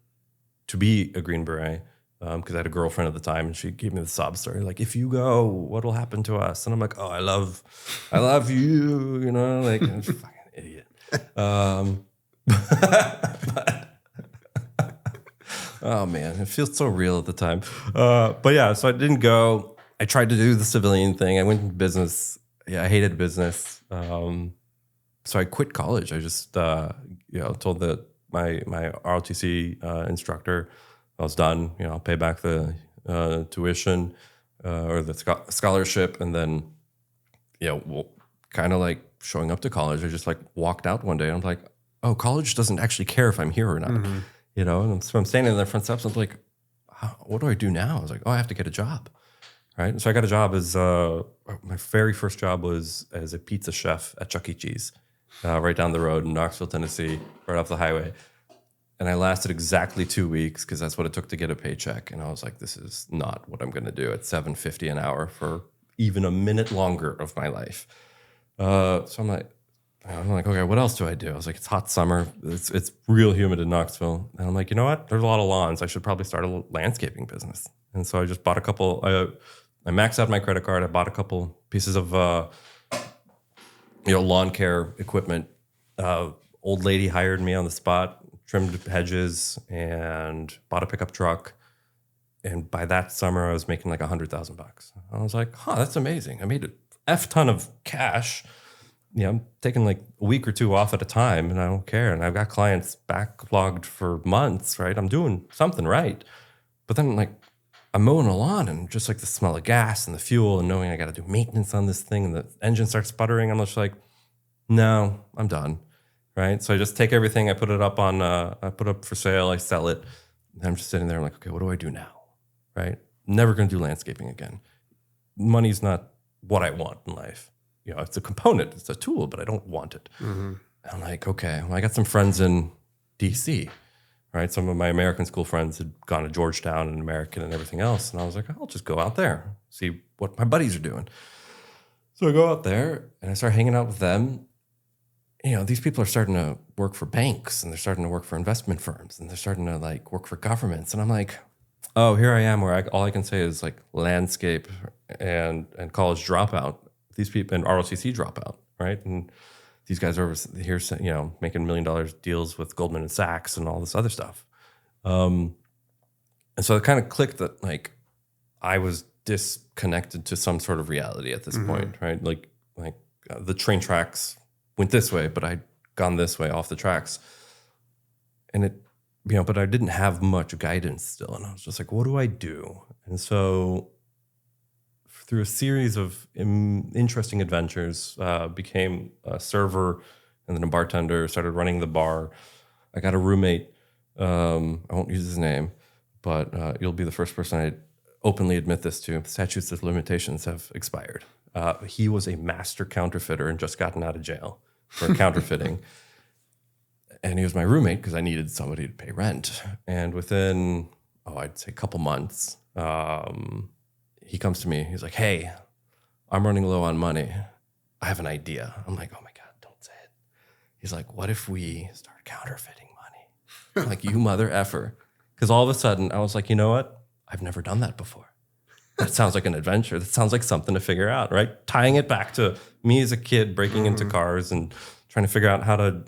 to be a Green Beret because I had a girlfriend at the time, and she gave me the sob story. Like, if you go, what will happen to us? And I'm like, oh, I love you, like, I'm just a fucking idiot. Oh man, it feels so real at the time. But yeah, so I didn't go. I tried to do the civilian thing. I went into business. Yeah, I hated business. So I quit college. I just told my ROTC instructor I was done. I'll pay back the tuition or the scholarship, and then kind of like showing up to college. I just like walked out one day, and I'm like, oh, college doesn't actually care if I'm here or not, And so I'm standing in the front steps. I'm like, what do I do now? I was like, oh, I have to get a job, right? So I got a job as my very first job was as a pizza chef at Chuck E. Cheese, right down the road in Knoxville, Tennessee, right off the highway. And I lasted exactly 2 weeks because that's what it took to get a paycheck. And I was like, this is not what I'm going to do at $7.50 an hour for even a minute longer of my life. So I'm like, okay, what else do I do? I was like, it's hot summer. It's real humid in Knoxville. And I'm like, you know what? There's a lot of lawns. I should probably start a landscaping business. And so I just bought a couple. I maxed out my credit card. I bought a couple pieces of lawn care equipment. Old lady hired me on the spot, trimmed hedges, and bought a pickup truck. And by that summer, I was making like $100,000. I was like, that's amazing. I made an F ton of cash. I'm taking like a week or two off at a time, and I don't care. And I've got clients backlogged for months, right? I'm doing something right. But then like I'm mowing a lawn, and just like the smell of gas and the fuel and knowing I got to do maintenance on this thing and the engine starts sputtering, I'm just like, no, I'm done. Right. So I just take everything, I put it up for sale, I sell it. And I'm just sitting there, I'm like, okay, what do I do now? Right. Never going to do landscaping again. Money's not what I want in life. It's a component, it's a tool, but I don't want it. Mm-hmm. And I'm like, okay, well, I got some friends in DC, right? Some of my American school friends had gone to Georgetown and American and everything else. And I was like, I'll just go out there, see what my buddies are doing. So I go out there and I start hanging out with them. These people are starting to work for banks, and they're starting to work for investment firms, and they're starting to like work for governments. And I'm like, oh, here I am where all I can say is like landscape and college dropout. These people and ROTC dropout, right? And these guys are over here, making $1 million deals with Goldman and Sachs and all this other stuff. And so it kind of clicked that like I was disconnected to some sort of reality at this point, right? Like the train tracks went this way, but I'd gone this way off the tracks. And it, but I didn't have much guidance still. And I was just like, what do I do? And so through a series of interesting adventures, became a server and then a bartender, started running the bar. I got a roommate. I won't use his name, but you'll be the first person I openly admit this to. Statutes of limitations have expired. He was a master counterfeiter and just gotten out of jail for counterfeiting. And he was my roommate because I needed somebody to pay rent. And within, I'd say a couple months, he comes to me. He's like, hey, I'm running low on money. I have an idea. I'm like, oh my God, don't say it. He's like, what if we start counterfeiting money? I'm like, you mother effer. Because all of a sudden I was like, you know what? I've never done that before. That sounds like an adventure. That sounds like something to figure out, right? Tying it back to me as a kid breaking into cars and trying to figure out how to,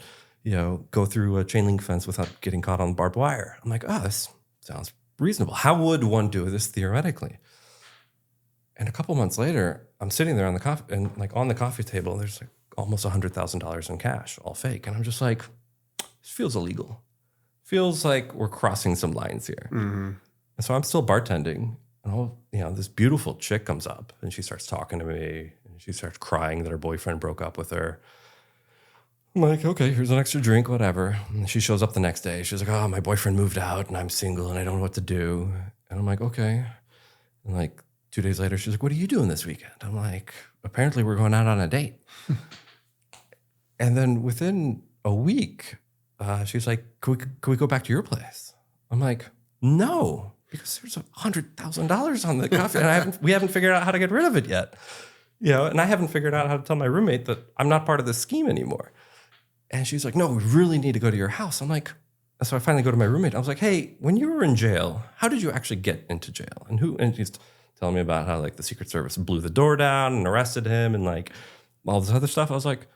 go through a chain link fence without getting caught on barbed wire. I'm like, this sounds reasonable. How would one do this theoretically? And a couple months later, I'm sitting there on the coffee table. There's like almost $100,000 in cash, all fake, and I'm just like, this feels illegal. Feels like we're crossing some lines here. Mm-hmm. And so I'm still bartending, and this beautiful chick comes up, and she starts talking to me, and she starts crying that her boyfriend broke up with her. I'm like, okay, here's an extra drink, whatever. And she shows up the next day. She's like, my boyfriend moved out, and I'm single, and I don't know what to do. And I'm like, okay. And like 2 days later, she's like, what are you doing this weekend? I'm like, apparently we're going out on a date. And then within a week, she's like, can we go back to your place? I'm like, no, because there's $100,000 on the coffee, and we haven't figured out how to get rid of it yet. And I haven't figured out how to tell my roommate that I'm not part of this scheme anymore. And she's like, no, we really need to go to your house. I'm like, so I finally go to my roommate. I was like, hey, when you were in jail, how did you actually get into jail? And she's telling me about how like the Secret Service blew the door down and arrested him and like all this other stuff. I was like,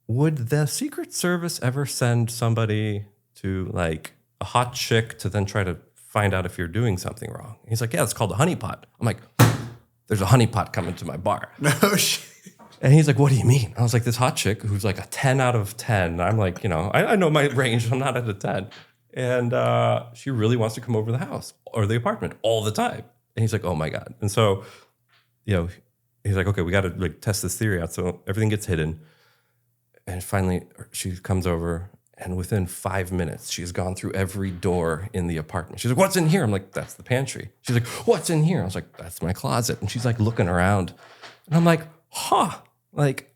would the Secret Service ever send somebody to like a hot chick to then try to find out if you're doing something wrong? He's like, yeah, it's called a honeypot. I'm like, there's a honeypot coming to my bar. No shit. And he's like, what do you mean? I was like, this hot chick who's like a 10 out of 10. I'm like, I know my range. I'm not at a 10. And she really wants to come over to the house or the apartment all the time. And he's like, oh my God. And so, he's like, okay, we got to like test this theory out. So everything gets hidden. And finally she comes over And within 5 minutes, she's gone through every door in the apartment. She's like, what's in here? I'm like, that's the pantry. She's like, what's in here? I was like, that's my closet. And she's like looking around. And I'm like, like,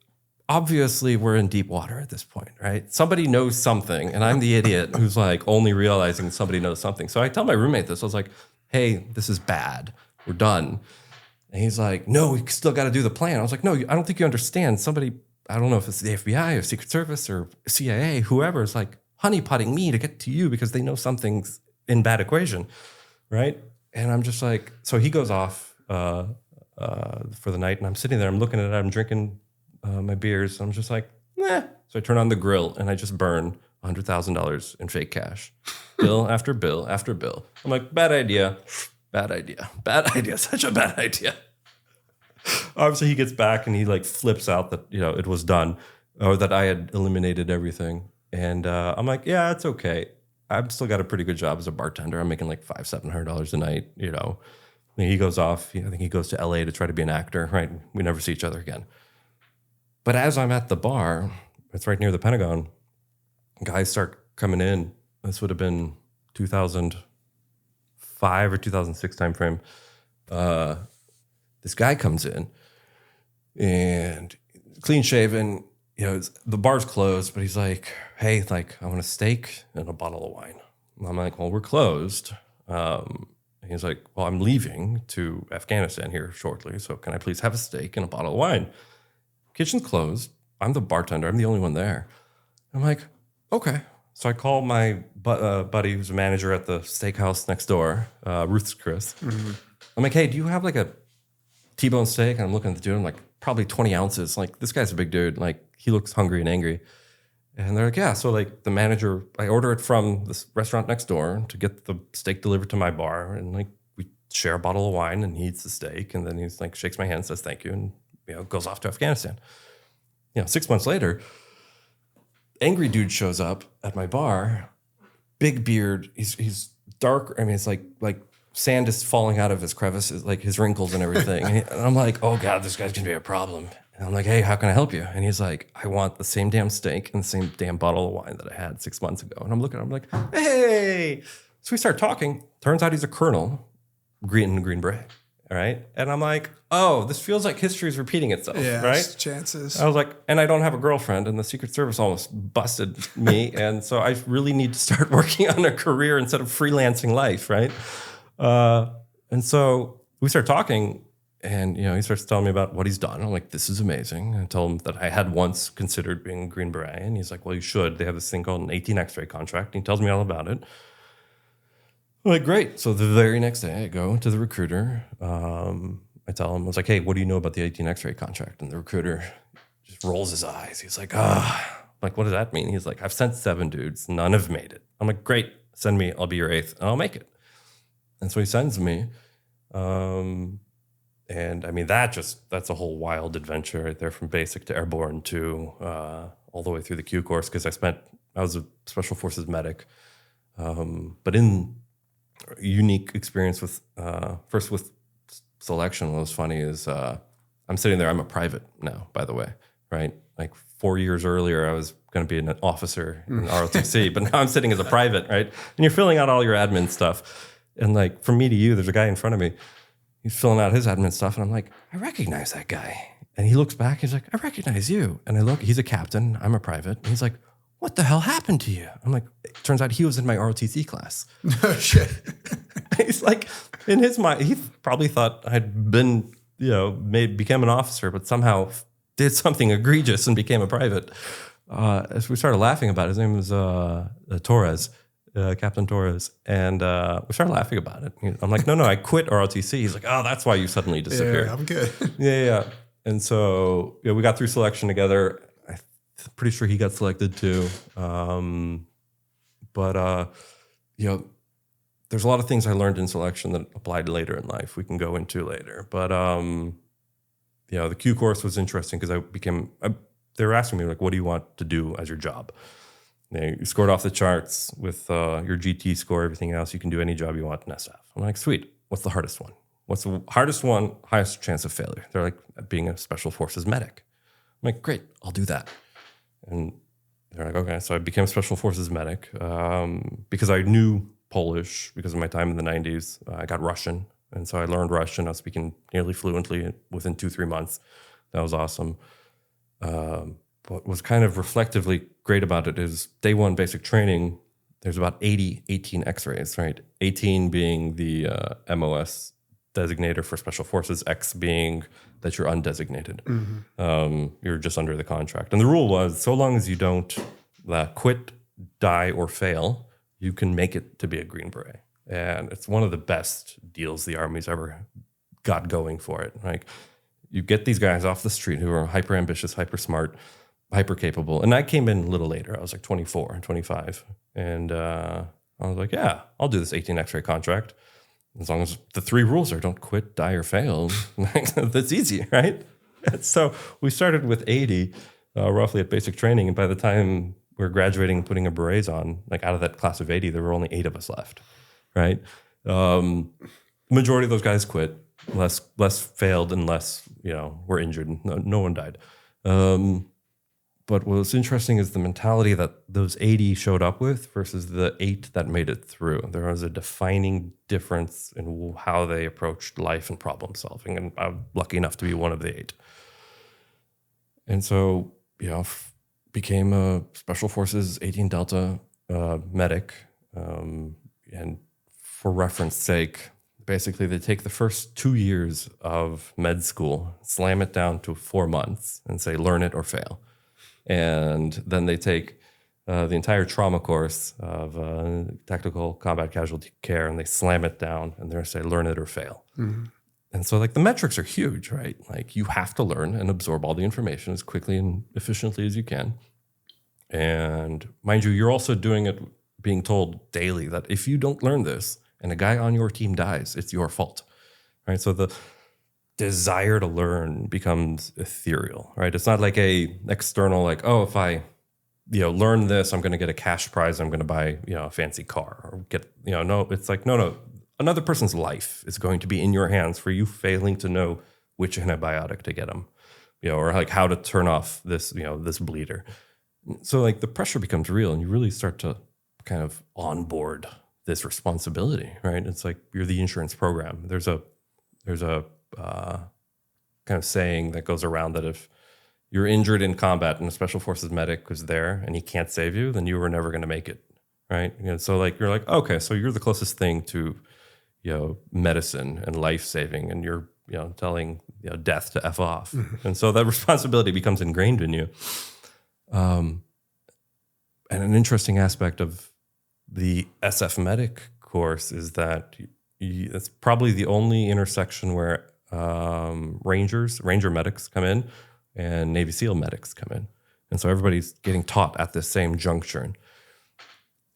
obviously we're in deep water at this point, right? Somebody knows something. And I'm the idiot who's like only realizing somebody knows something. So I tell my roommate this. I was like, hey, this is bad. We're done. And he's like, no, we still got to do the plan. I was like, no, I don't think you understand. Somebody, I don't know if it's the FBI or Secret Service or CIA, whoever is like honeypotting me to get to you because they know something's in bad equation, right? And I'm just like, so he goes off for the night, and I'm sitting there, I'm looking at it, I'm drinking my beers. I'm just like, So I turn on the grill, and I just burn $100,000 in fake cash, bill after bill after bill. I'm like, bad idea, such a bad idea. Obviously, he gets back and he like flips out that it was done, or that I had eliminated everything. And I'm like, yeah, it's okay. I've still got a pretty good job as a bartender. I'm making like $500-700 a night. And he goes off. I think he goes to LA to try to be an actor. Right? We never see each other again. But as I'm at the bar, it's right near the Pentagon. Guys start coming in. This would have been 2005 or 2006 timeframe. This guy comes in and clean shaven, the bar's closed, but he's like, hey, like, I want a steak and a bottle of wine. And I'm like, well, we're closed. And he's like, well, I'm leaving to Afghanistan here shortly. So can I please have a steak and a bottle of wine? Kitchen's closed. I'm the bartender. I'm the only one there. I'm like, okay. So I call my buddy who's a manager at the steakhouse next door, Ruth's Chris. Mm-hmm. I'm like, hey, do you have like a T-bone steak? And I'm looking at the dude, I'm like, probably 20 ounces. Like, this guy's a big dude. Like, he looks hungry and angry. And they're like, yeah. So like the manager, I order it from this restaurant next door to get the steak delivered to my bar. And like, we share a bottle of wine, and he eats the steak. And then he's like, shakes my hand, says thank you, and goes off to Afghanistan. 6 months later, angry dude shows up at my bar, big beard. He's dark. I mean, it's like sand is falling out of his crevices, like his wrinkles and everything. And I'm like, oh God, this guy's gonna be a problem. And I'm like, hey, how can I help you? And he's like, I want the same damn steak and the same damn bottle of wine that I had 6 months ago. And I'm looking, I'm like, hey. So we start talking. Turns out he's a colonel, Green Beret. All right. And I'm like, oh, this feels like history is repeating itself, right? Chances. I was like, and I don't have a girlfriend, and the Secret Service almost busted me. And so I really need to start working on a career instead of freelancing life, right? And so we start talking, and he starts telling me about what he's done. I'm like, this is amazing. I told him that I had once considered being a Green Beret, and he's like, well, you should. They have this thing called an 18 X-ray contract. And he tells me all about it. I'm like, great. So the very next day, I go to the recruiter. I tell him, I was like, hey, what do you know about the 18 X-ray contract? And the recruiter just rolls his eyes. He's like, like, what does that mean? He's like, I've sent 7 dudes. None have made it. I'm like, great. Send me. I'll be your 8th, and I'll make it. And so he sends me. And I mean, that's a whole wild adventure right there, from basic to airborne to all the way through the Q course, because I was a Special Forces medic. But in a unique experience with, first with selection, what was funny is I'm sitting there, I'm a private now, by the way, right? Like 4 years earlier, I was going to be an officer in ROTC, but now I'm sitting as a private, right? And you're filling out all your admin stuff. And like, from me to you, there's a guy in front of me. He's filling out his admin stuff. And I'm like, I recognize that guy. And he looks back. He's like, I recognize you. And I look, he's a captain. I'm a private. And he's like, what the hell happened to you? I'm like, it turns out he was in my ROTC class. No shit. He's like, in his mind, he probably thought I'd been, became an officer, but somehow did something egregious and became a private. As we started laughing about it, his name was Torres. Captain Torres, and we started laughing about it. I'm like, no, I quit ROTC. He's like, oh, that's why you suddenly disappeared. Yeah, I'm good. Yeah. And so we got through selection together. I'm pretty sure he got selected too. But there's a lot of things I learned in selection that applied later in life. We can go into later. But the Q course was interesting because they were asking me, like, what do you want to do as your job? You scored off the charts with your GT score, everything else. You can do any job you want in SF. I'm like, sweet. What's the hardest one? What's the hardest one? Highest chance of failure. They're like, being a Special Forces medic. I'm like, great, I'll do that. And they're like, okay. So I became a Special Forces medic because I knew Polish because of my time in the 90s. I got Russian. And so I learned Russian. I was speaking nearly fluently within 2-3 months. That was awesome. What was kind of reflectively great about it is day one basic training, there's about 18 x-rays, right? 18 being the MOS designator for Special Forces, X being that you're undesignated. You're just under the contract. And the rule was, so long as you don't quit, die, or fail, you can make it to be a Green Beret. And it's one of the best deals the Army's ever got going for it. Like, you get these guys off the street who are hyper ambitious, hyper smart, hyper capable. And I came in a little later. I was like 24, 25. And I was like, yeah, I'll do this 18 x-ray contract. As long as the 3 rules are don't quit, die, or fail. That's easy, right? And so we started with 80 roughly at basic training. And by the time we were graduating and putting our berets on, like out of that class of 80, there were only 8 of us left, right? Majority of those guys quit. Less failed and less, were injured. No one died. But what's interesting is the mentality that those 80 showed up with versus the 8 that made it through. There was a defining difference in how they approached life and problem solving. And I'm lucky enough to be one of the 8. And so, became a Special Forces 18 Delta medic. And for reference sake, basically, they take the first 2 years of med school, slam it down to 4 months, and say, learn it or fail. And then they take the entire trauma course of tactical combat casualty care, and they slam it down, and they say, learn it or fail. And so, the metrics are huge, right? Like, you have to learn and absorb all the information as quickly and efficiently as you can. And mind you, you're also doing it being told daily that if you don't learn this, and a guy on your team dies, it's your fault, right? So the desire to learn becomes ethereal, right? It's not like a external, if I, learn this, I'm going to get a cash prize. I'm going to buy, a fancy car or get, no, it's like, no. Another person's life is going to be in your hands for you failing to know which antibiotic to get them, or like how to turn off this, this bleeder. So the pressure becomes real and you really start to kind of onboard this responsibility, right? It's like you're the insurance program. There's a kind of saying that goes around that if you're injured in combat and a Special Forces medic was there and he can't save you, then you were never going to make it, right? So you're like, okay, so you're the closest thing to, medicine and life saving, and you're, telling death to F off. And so that responsibility becomes ingrained in you. And an interesting aspect of the SF medic course is that it's probably the only intersection where Ranger medics come in and Navy SEAL medics come in. And so everybody's getting taught at this same juncture.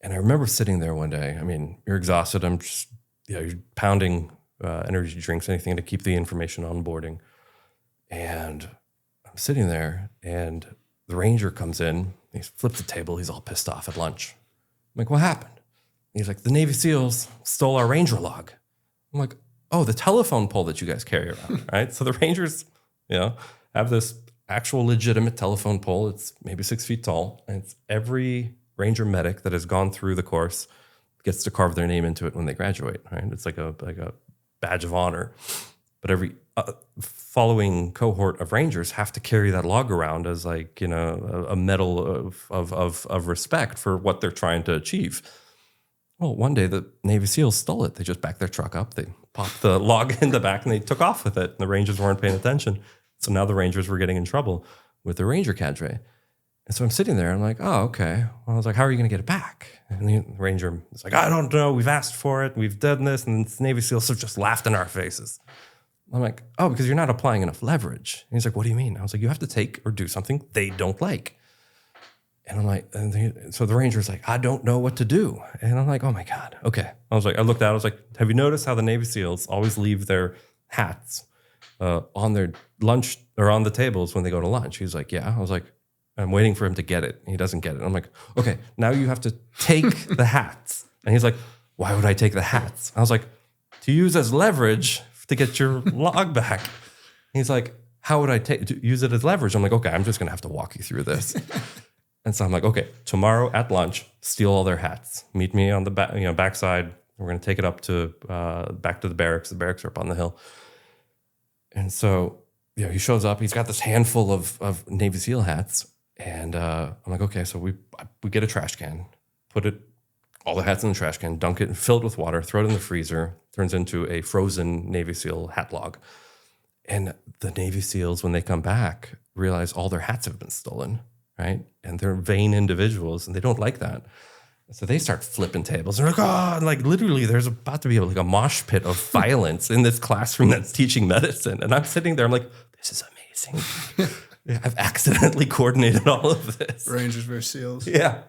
And I remember sitting there one day. I mean, you're exhausted. I'm just, you're pounding energy drinks, anything to keep the information onboarding. And I'm sitting there and the Ranger comes in. He flips the table. He's all pissed off at lunch. I'm like, what happened? He's like, the Navy SEALs stole our Ranger log. I'm like, oh, the telephone pole that you guys carry around, right? So the Rangers, have this actual legitimate telephone pole. It's maybe 6 feet tall. And it's every Ranger medic that has gone through the course gets to carve their name into it when they graduate, right? It's like a badge of honor. But every following cohort of Rangers have to carry that log around as a medal of respect for what they're trying to achieve. Well, one day the Navy SEALs stole it. They just backed their truck up. They popped the log in the back and they took off with it. And the Rangers weren't paying attention. So now the Rangers were getting in trouble with the Ranger cadre. And so I'm sitting there. I'm like, oh, okay. Well, I was like, how are you going to get it back? And the Ranger was like, I don't know. We've asked for it. We've done this. And the Navy SEALs have just laughed in our faces. I'm like, oh, because you're not applying enough leverage. And he's like, what do you mean? I was like, you have to take or do something they don't like. And I'm like, so the Ranger's like, I don't know what to do. And I'm like, oh my God. Okay. I looked out, I was like, have you noticed how the Navy SEALs always leave their hats on their lunch or on the tables when they go to lunch? He's like, yeah. I was like, I'm waiting for him to get it. He doesn't get it. I'm like, okay, now you have to take the hats. And he's like, why would I take the hats? I was like, to use as leverage to get your log back. And he's like, how would I use it as leverage? I'm like, okay, I'm just going to have to walk you through this. And so I'm like, okay, tomorrow at lunch, steal all their hats. Meet me on the backside. We're going to take it up to back to the barracks. The barracks are up on the hill. And so, he shows up. He's got this handful of Navy SEAL hats. And I'm like, okay, so we get a trash can, all the hats in the trash can, dunk it, fill it with water, throw it in the freezer, turns into a frozen Navy SEAL hat log. And the Navy SEALs, when they come back, realize all their hats have been stolen. Right? And they're vain individuals and they don't like that. So they start flipping tables. They're like, oh, and like literally there's about to be like a mosh pit of violence in this classroom that's teaching medicine. And I'm sitting there, I'm like, this is amazing. I've accidentally coordinated all of this. Rangers versus SEALs. Yeah.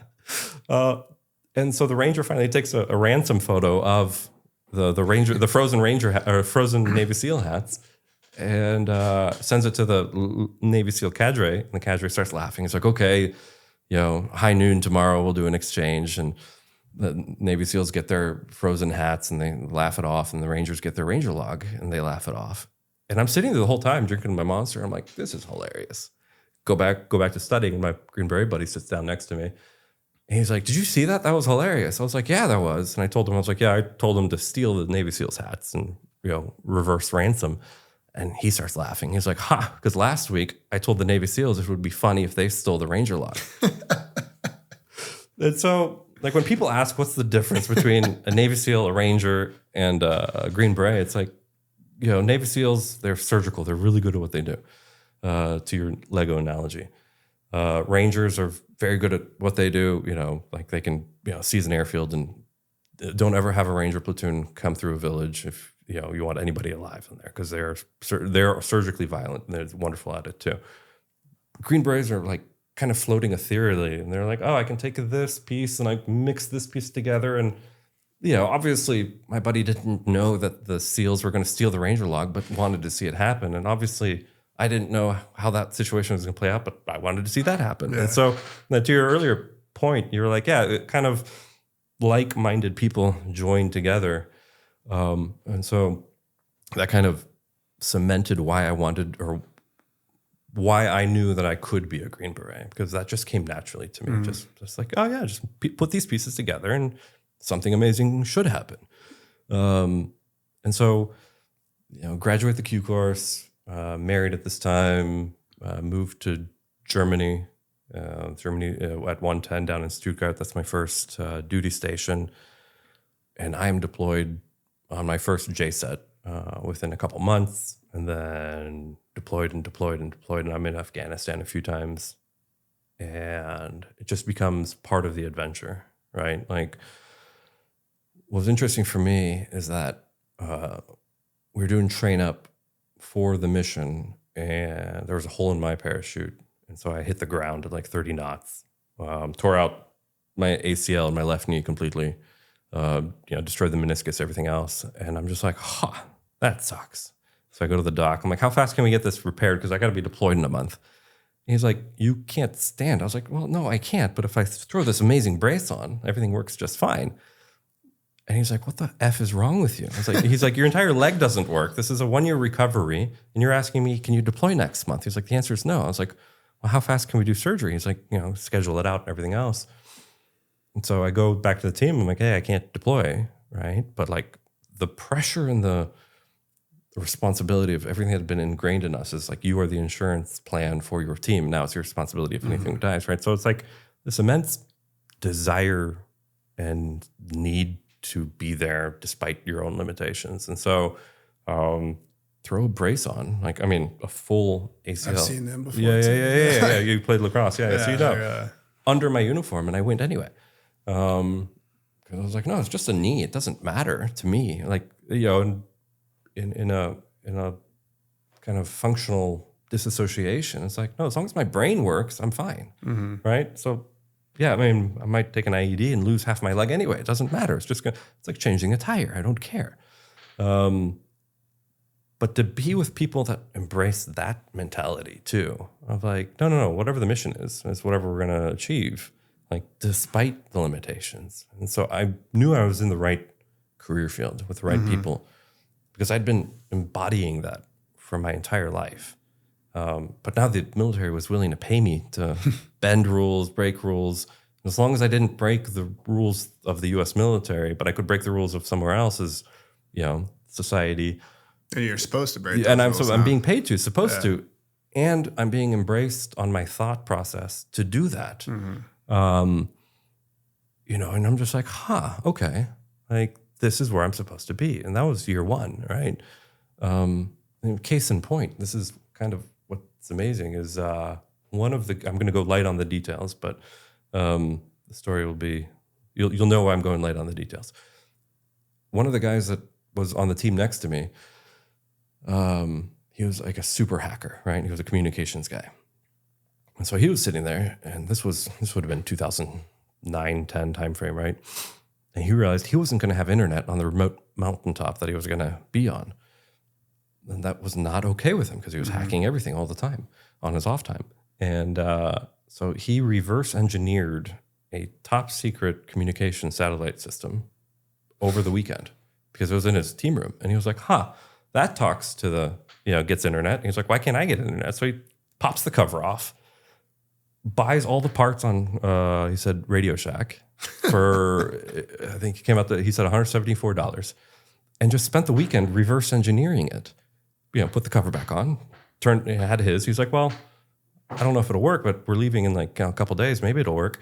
And so the ranger finally takes a ransom photo of the ranger, the frozen ranger or frozen Navy SEAL hats. And sends it to the Navy SEAL cadre, and the cadre starts laughing. It's like, okay, high noon tomorrow, we'll do an exchange. And the Navy SEALs get their frozen hats, and they laugh it off, and the Rangers get their Ranger log, and they laugh it off. And I'm sitting there the whole time drinking my Monster. I'm like, this is hilarious. Go back to studying, and my Green Beret buddy sits down next to me. And he's like, did you see that? That was hilarious. I was like, yeah, that was. And I told him, I told him to steal the Navy SEALs hats and, reverse ransom. And he starts laughing. He's like, because last week I told the Navy SEALs it would be funny if they stole the Ranger log. And so, like, when people ask what's the difference between a Navy SEAL, a Ranger, and a Green Beret, it's like, Navy SEALs, they're surgical. They're really good at what they do, to your Lego analogy. Rangers are very good at what they do. Like they can, seize an airfield, and don't ever have a Ranger platoon come through a village if you want anybody alive in there, because they're surgically violent and they're wonderful at it too. Green Berets are like kind of floating ethereally, and they're like, oh, I can take this piece and I mix this piece together. And obviously my buddy didn't know that the SEALs were going to steal the Ranger log, but wanted to see it happen. And obviously I didn't know how that situation was going to play out, but I wanted to see that happen. Yeah. And so to your earlier point, you were like, yeah, it kind of like-minded people joined together. And so that kind of cemented why I wanted, or why I knew that I could be a Green Beret, because that just came naturally to me. Just like, oh yeah, just put these pieces together and something amazing should happen. And so, graduate the Q course, married at this time, moved to Germany, at 110 down in Stuttgart. That's my first duty station. And I am deployed on my first JSET within a couple months, and then deployed. And I'm in Afghanistan a few times. And it just becomes part of the adventure, right? Like, what was interesting for me is that we were doing train up for the mission, and there was a hole in my parachute. And so I hit the ground at like 30 knots, tore out my ACL in my left knee completely, destroyed the meniscus, everything else. And I'm just like, that sucks. So I go to the doc. I'm like, how fast can we get this repaired? Because I got to be deployed in a month. And he's like, you can't stand. I was like, well, no, I can't. But if I throw this amazing brace on, everything works just fine. And he's like, what the F is wrong with you? I was like, he's like, your entire leg doesn't work. This is a 1-year recovery. And you're asking me, can you deploy next month? He's like, the answer is no. I was like, well, how fast can we do surgery? He's like, schedule it out and everything else. And so I go back to the team. I'm like, hey, I can't deploy, right? But like the pressure and the responsibility of everything that had been ingrained in us is like, you are the insurance plan for your team. Now it's your responsibility if anything dies, right? So it's like this immense desire and need to be there despite your own limitations. And so throw a brace on, like, I mean, a full ACL. I've seen them before. Yeah. You played lacrosse. Yeah, so you know. Under my uniform, and I went anyway. Because I was like, no, it's just a knee. It doesn't matter to me. Like, in a kind of functional disassociation, it's like, no, as long as my brain works, I'm fine, right? So, yeah, I mean, I might take an IED and lose half my leg anyway. It doesn't matter. It's just it's like changing a tire. I don't care. But to be with people that embrace that mentality too, of like, no, whatever the mission is whatever we're going to achieve, like despite the limitations. And so I knew I was in the right career field with the right people, because I'd been embodying that for my entire life. But now the military was willing to pay me to bend rules, break rules. As long as I didn't break the rules of the U.S. military, but I could break the rules of somewhere else's, society. And you're supposed to break. And I'm being paid to, supposed to, and I'm being embraced on my thought process to do that. And I'm just like, okay, like this is where I'm supposed to be, and that was year one, right? Case in point, this is kind of what's amazing is one of the. I'm going to go light on the details, but. The story will be, you'll know why I'm going light on the details. One of the guys that was on the team next to me, he was like a super hacker, right? He was a communications guy. And so he was sitting there, and this would have been 2009, 10 timeframe, right? And he realized he wasn't going to have internet on the remote mountaintop that he was going to be on. And that was not okay with him because he was hacking everything all the time on his off time. And, so he reverse engineered a top secret communication satellite system over the weekend because it was in his team room. And he was like, that talks to the, gets internet. And he's like, why can't I get internet? So he pops the cover off, buys all the parts on, he said, Radio Shack for, I think he came out he said $174 and just spent the weekend reverse engineering it. Put the cover back on, had his. He's like, well, I don't know if it'll work, but we're leaving in like a couple days. Maybe it'll work.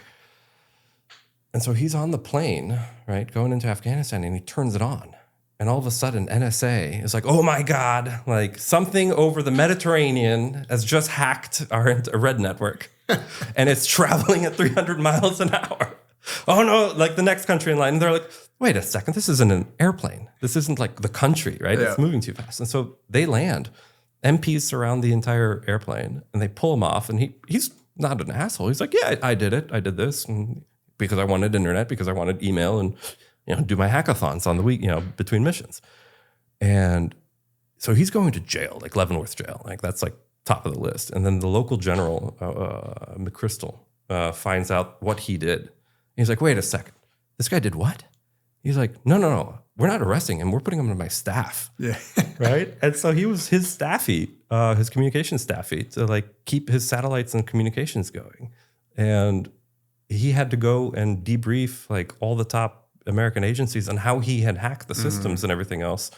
And so he's on the plane, right, going into Afghanistan, and he turns it on. And all of a sudden, NSA is like, oh my God, like something over the Mediterranean has just hacked our red network. And it's traveling at 300 miles an hour. Oh no, like the next country in line. And they're like, wait a second, this isn't an airplane. This isn't like the country, right? Yeah. It's moving too fast. And so they land. MPs surround the entire airplane and they pull him off, and he's not an asshole. He's like, yeah, I did it. I did this because I wanted internet, because I wanted email and do my hackathons on the week, between missions. And so he's going to jail, like Leavenworth jail. Like that's like top of the list. And then the local general, McChrystal, finds out what he did. And he's like, wait a second, this guy did what? He's like, no. We're not arresting him. We're putting him on my staff. Yeah. Right? And so he was his staffy, his communications staffy to like keep his satellites and communications going. And he had to go and debrief like all the top American agencies on how he had hacked the systems and everything else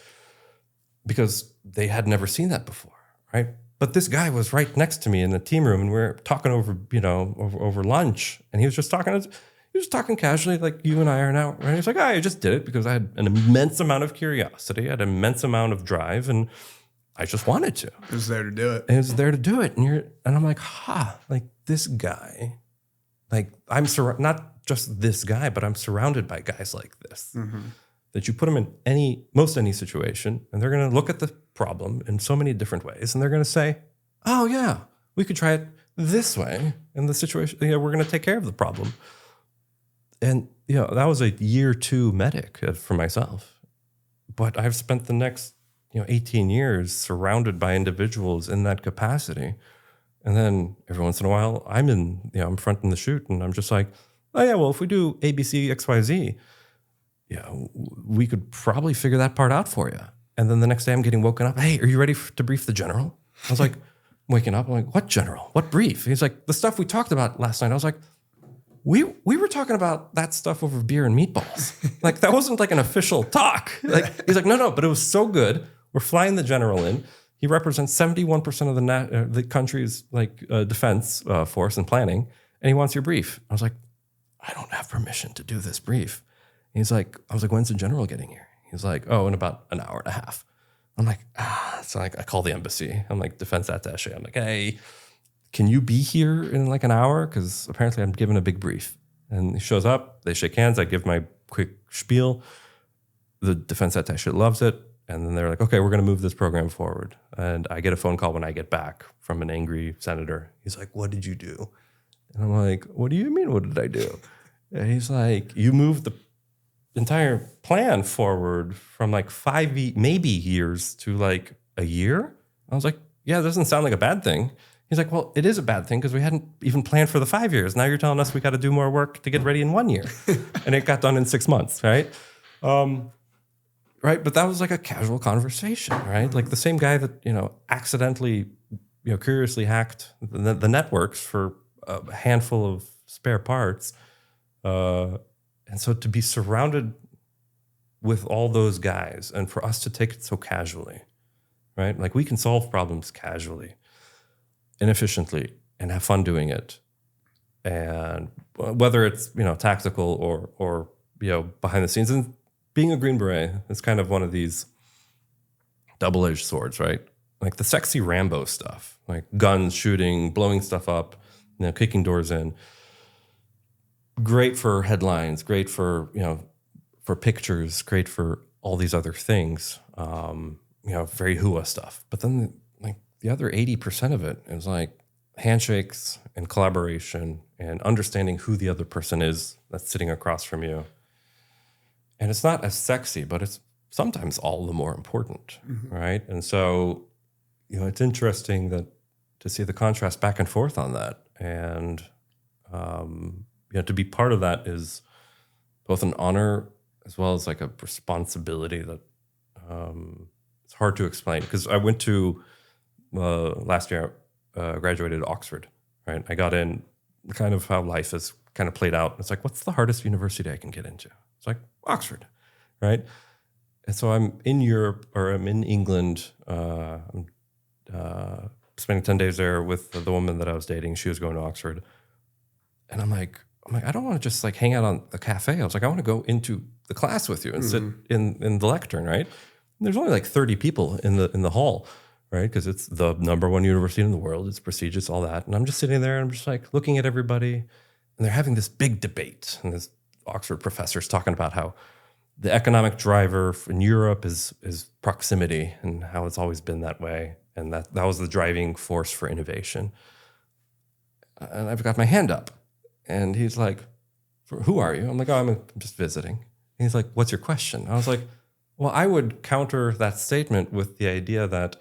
because they had never seen that before, right? But this guy was right next to me in the team room, and we were talking over, over lunch, and he was just talking casually like you and I are now, right? He's like, I just did it because I had an immense amount of curiosity, I had an immense amount of drive, and I just wanted to. It was there to do it. And it was there to do it. And I'm like, like this guy, like I'm not just this guy, but I'm surrounded by guys like this. That you put them in most any situation, and they're going to look at the problem in so many different ways, and they're going to say, oh yeah, we could try it this way in the situation. We're going to take care of the problem. And, that was a year 2 medic for myself. But I've spent the next, 18 years surrounded by individuals in that capacity. And then every once in a while, I'm fronting the shoot, and I'm just like, oh yeah, well, if we do A, B, C, X, Y, Z, we could probably figure that part out for you. And then the next day I'm getting woken up. Hey, are you ready to brief the general? I was like, waking up, I'm like, what general? What brief? He's like, the stuff we talked about last night. I was like, we were talking about that stuff over beer and meatballs. Like that wasn't like an official talk. Like he's like, no, but it was so good. We're flying the general in. He represents 71% of the country's defense force and planning, and he wants your brief. I was like, I don't have permission to do this brief. I was like, when's the general getting here? He's like, oh, in about an hour and a half. I'm like, so I call the embassy. I'm like, defense attaché. I'm like, hey, can you be here in like an hour? Because apparently I'm given a big brief. And he shows up, they shake hands, I give my quick spiel. The defense attaché loves it. And then they're like, okay, we're going to move this program forward. And I get a phone call when I get back from an angry senator. He's like, what did you do? And I'm like, what do you mean, what did I do? And he's like, you moved the entire plan forward from like 5 maybe years to like a year. I was like, yeah, it doesn't sound like a bad thing. He's like, well, it is a bad thing because we hadn't even planned for the 5 years. Now you're telling us we got to do more work to get ready in 1 year. And it got done in 6 months, right? Right, but that was like a casual conversation, right? Like the same guy that, accidentally, curiously hacked the networks for a handful of spare parts. And so to be surrounded with all those guys and for us to take it so casually, right? Like we can solve problems casually and efficiently and have fun doing it. And whether it's, tactical or behind the scenes. And being a Green Beret is kind of one of these double-edged swords, right? Like the sexy Rambo stuff, like guns, shooting, blowing stuff up, kicking doors in. Great for headlines, great for, for pictures, great for all these other things, very hua stuff. But then like the other 80% of it is like handshakes and collaboration and understanding who the other person is that's sitting across from you. And it's not as sexy, but it's sometimes all the more important, right? And so, it's interesting to see the contrast back and forth on that. And, to be part of that is both an honor as well as like a responsibility that it's hard to explain. Because I went to, last year, graduated Oxford, right? I got in kind of how life is kind of played out. It's like, what's the hardest university I can get into? It's like Oxford, right? And so I'm in Europe or I'm in England. I'm spending 10 days there with the woman that I was dating. She was going to Oxford. And I'm like, I don't want to just like hang out on the cafe. I was like, I want to go into the class with you and sit in the lectern, right? And there's only like 30 people in the hall, right? Because it's the #1 university in the world. It's prestigious, all that. And I'm just sitting there and I'm just like looking at everybody. And they're having this big debate. And this Oxford professor's talking about how the economic driver in Europe is proximity and how it's always been that way. And that was the driving force for innovation. And I've got my hand up. And he's like, who are you? I'm like, I'm just visiting. And he's like, what's your question? I was like, well, I would counter that statement with the idea that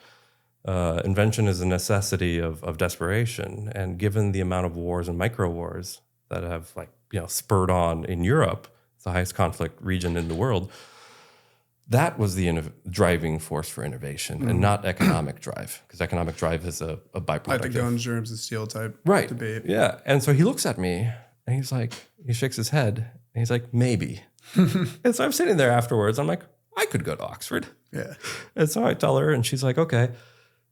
invention is a necessity of desperation. And given the amount of wars and micro wars that have spurred on in Europe, it's the highest conflict region in the world, that was the driving force for innovation and not economic drive, because economic drive is a byproduct. Like the guns, germs, and steel type debate. Yeah. And so he looks at me and he's like, he shakes his head and he's like, maybe. And so I'm sitting there afterwards. I'm like, I could go to Oxford. Yeah. And so I tell her and she's like, okay,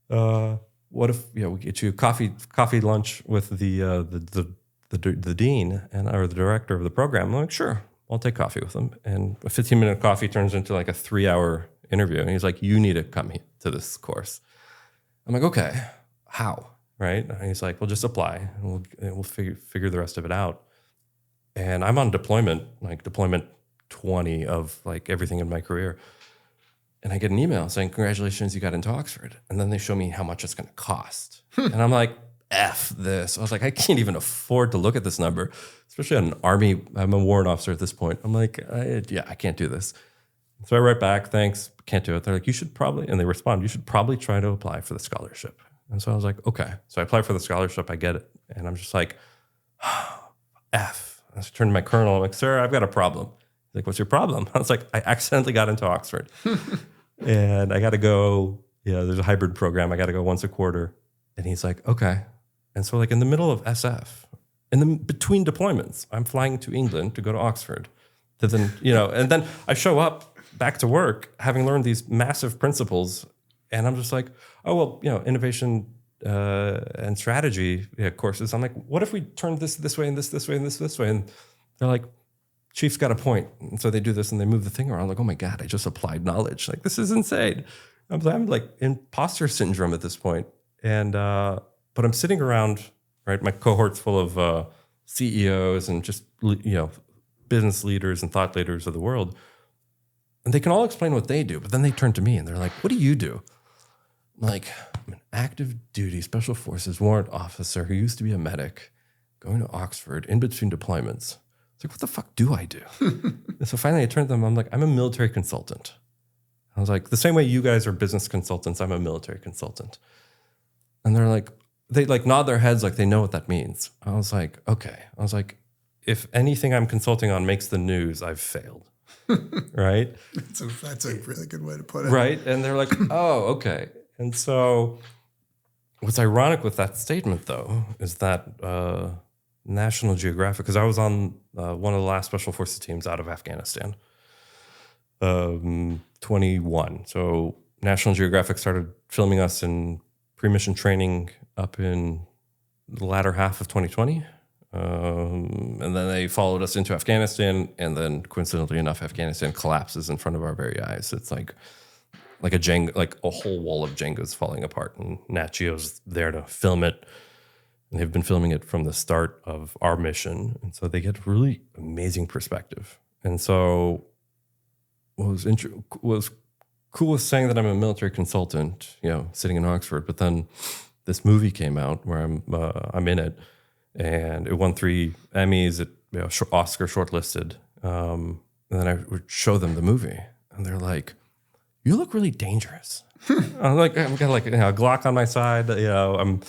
what if we get you coffee lunch with the dean or the director of the program? I'm like, sure. I'll take coffee with him. And a 15-minute coffee turns into like a 3-hour interview. And he's like, you need to come to this course. I'm like, okay, how? Right? And he's like, well, just apply and we'll figure the rest of it out. And I'm on deployment 20 of like everything in my career. And I get an email saying, congratulations, you got into Oxford. And then they show me how much it's going to cost. And I'm like, F this. I was like, I can't even afford to look at this number, especially on an army. I'm a warrant officer at this point. I'm like, I can't do this. So I write back, thanks, can't do it. They're like, you should probably, and they respond, you should probably try to apply for the scholarship. And so I was like, okay. So I apply for the scholarship, I get it. And I'm just like, F. I turned to my colonel, I'm like, sir, I've got a problem. He's like, what's your problem? I was like, I accidentally got into Oxford. And I got to go, there's a hybrid program. I got to go once a quarter. And he's like, okay. And so like in the middle of SF, between deployments, I'm flying to England to go to Oxford. To then, and then I show up back to work having learned these massive principles. And I'm just like, oh, well, innovation and strategy courses. I'm like, what if we turn this way and this way and this way? And they're like, Chief's got a point. And so they do this and they move the thing around. I'm like, oh my God, I just applied knowledge. Like, this is insane. I'm like imposter syndrome at this point. And, but I'm sitting around, right? My cohort's full of CEOs and just, business leaders and thought leaders of the world. And they can all explain what they do, but then they turn to me and they're like, what do you do? I'm like, I'm an active duty special forces warrant officer who used to be a medic going to Oxford in between deployments. It's like, what the fuck do I do? And so finally I turned to them, I'm like, I'm a military consultant. I was like, the same way you guys are business consultants, I'm a military consultant. And they're like, they like nod their heads like they know what that means. I was like, okay. I was like, if anything I'm consulting on makes the news, I've failed. Right? That's a really good way to put it. Right? And they're like, oh, okay. And so, what's ironic with that statement, though, is that National Geographic, because I was on one of the last Special Forces teams out of Afghanistan, 21. So National Geographic started filming us in pre-mission training up in the latter half of 2020. And then they followed us into Afghanistan, and then coincidentally enough, Afghanistan collapses in front of our very eyes. It's like a Jenga, like a whole wall of Jengas falling apart, and Nat Geo's there to film it. And they've been filming it from the start of our mission, and so they get really amazing perspective. And so, what was cool was saying that I'm a military consultant, sitting in Oxford. But then this movie came out where I'm in it. And it won 3 Emmys, Oscar shortlisted. And then I would show them the movie, and they're like, "You look really dangerous." I'm like, I've got a Glock on my side. I'm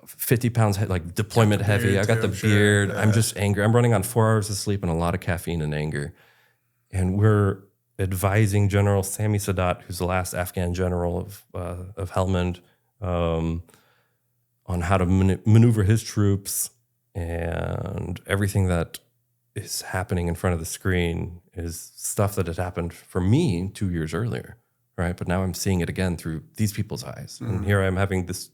50 pounds like deployment heavy. I got the beard. Yeah. I'm just angry. I'm running on 4 hours of sleep and a lot of caffeine and anger. And we're advising General Sami Sadat, who's the last Afghan general of Helmand, on how to maneuver his troops, and everything that is happening in front of the screen is stuff that had happened for me 2 years earlier, right? But now I'm seeing it again through these people's eyes. Mm-hmm. And here I am having this,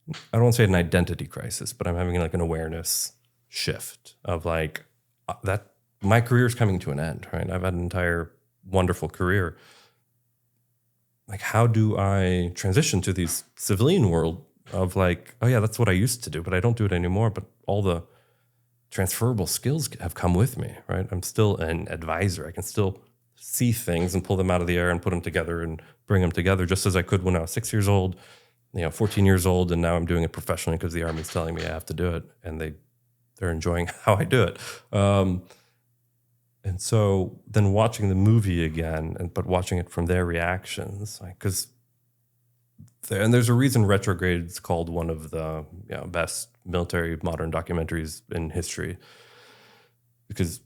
I don't want to say an identity crisis, but I'm having like an awareness shift of like that my career is coming to an end, right? I've had an entire wonderful career. Like, how do I transition to these civilian world of like, oh yeah, that's what I used to do, but I don't do it anymore. But all the transferable skills have come with me, right? I'm still an advisor. I can still see things and pull them out of the air and put them together and bring them together, just as I could when I was 6 years old, 14 years old, and now I'm doing it professionally because the Army's telling me I have to do it, and they're enjoying how I do it. And so then watching the movie again, but watching it from their reactions, because and there's a reason Retrograde is called one of the best military modern documentaries in history, because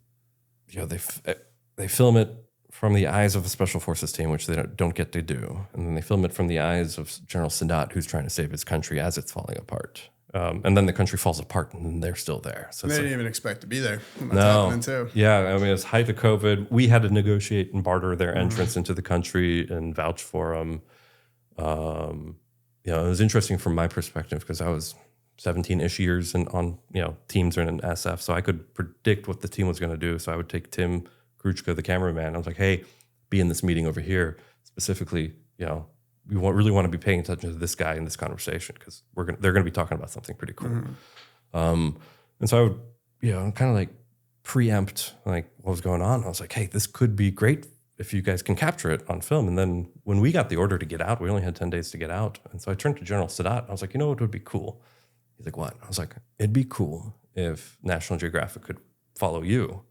they film it from the eyes of a special forces team, which they don't get to do, and then they film it from the eyes of General Sadat, who's trying to save his country as it's falling apart, and then the country falls apart, and they're still there. So they didn't even expect to be there. That's happening too. Yeah, I mean, it's height of COVID. We had to negotiate and barter their entrance into the country and vouch for them. It was interesting from my perspective because I was 17-ish years and on teams or in an SF, so I could predict what the team was going to do. So I would take Tim Gruchka, the cameraman. I was like, "Hey, be in this meeting over here specifically. We really want to be paying attention to this guy in this conversation because they're going to be talking about something pretty cool." Mm-hmm. And so I would kind of like preempt like what was going on. I was like, "Hey, this could be great if you guys can capture it on film." And then when we got the order to get out, we only had 10 days to get out. And so I turned to General Sadat. I was like, "You know what would be cool?" He's like, "What?" I was like, "It'd be cool if National Geographic could follow you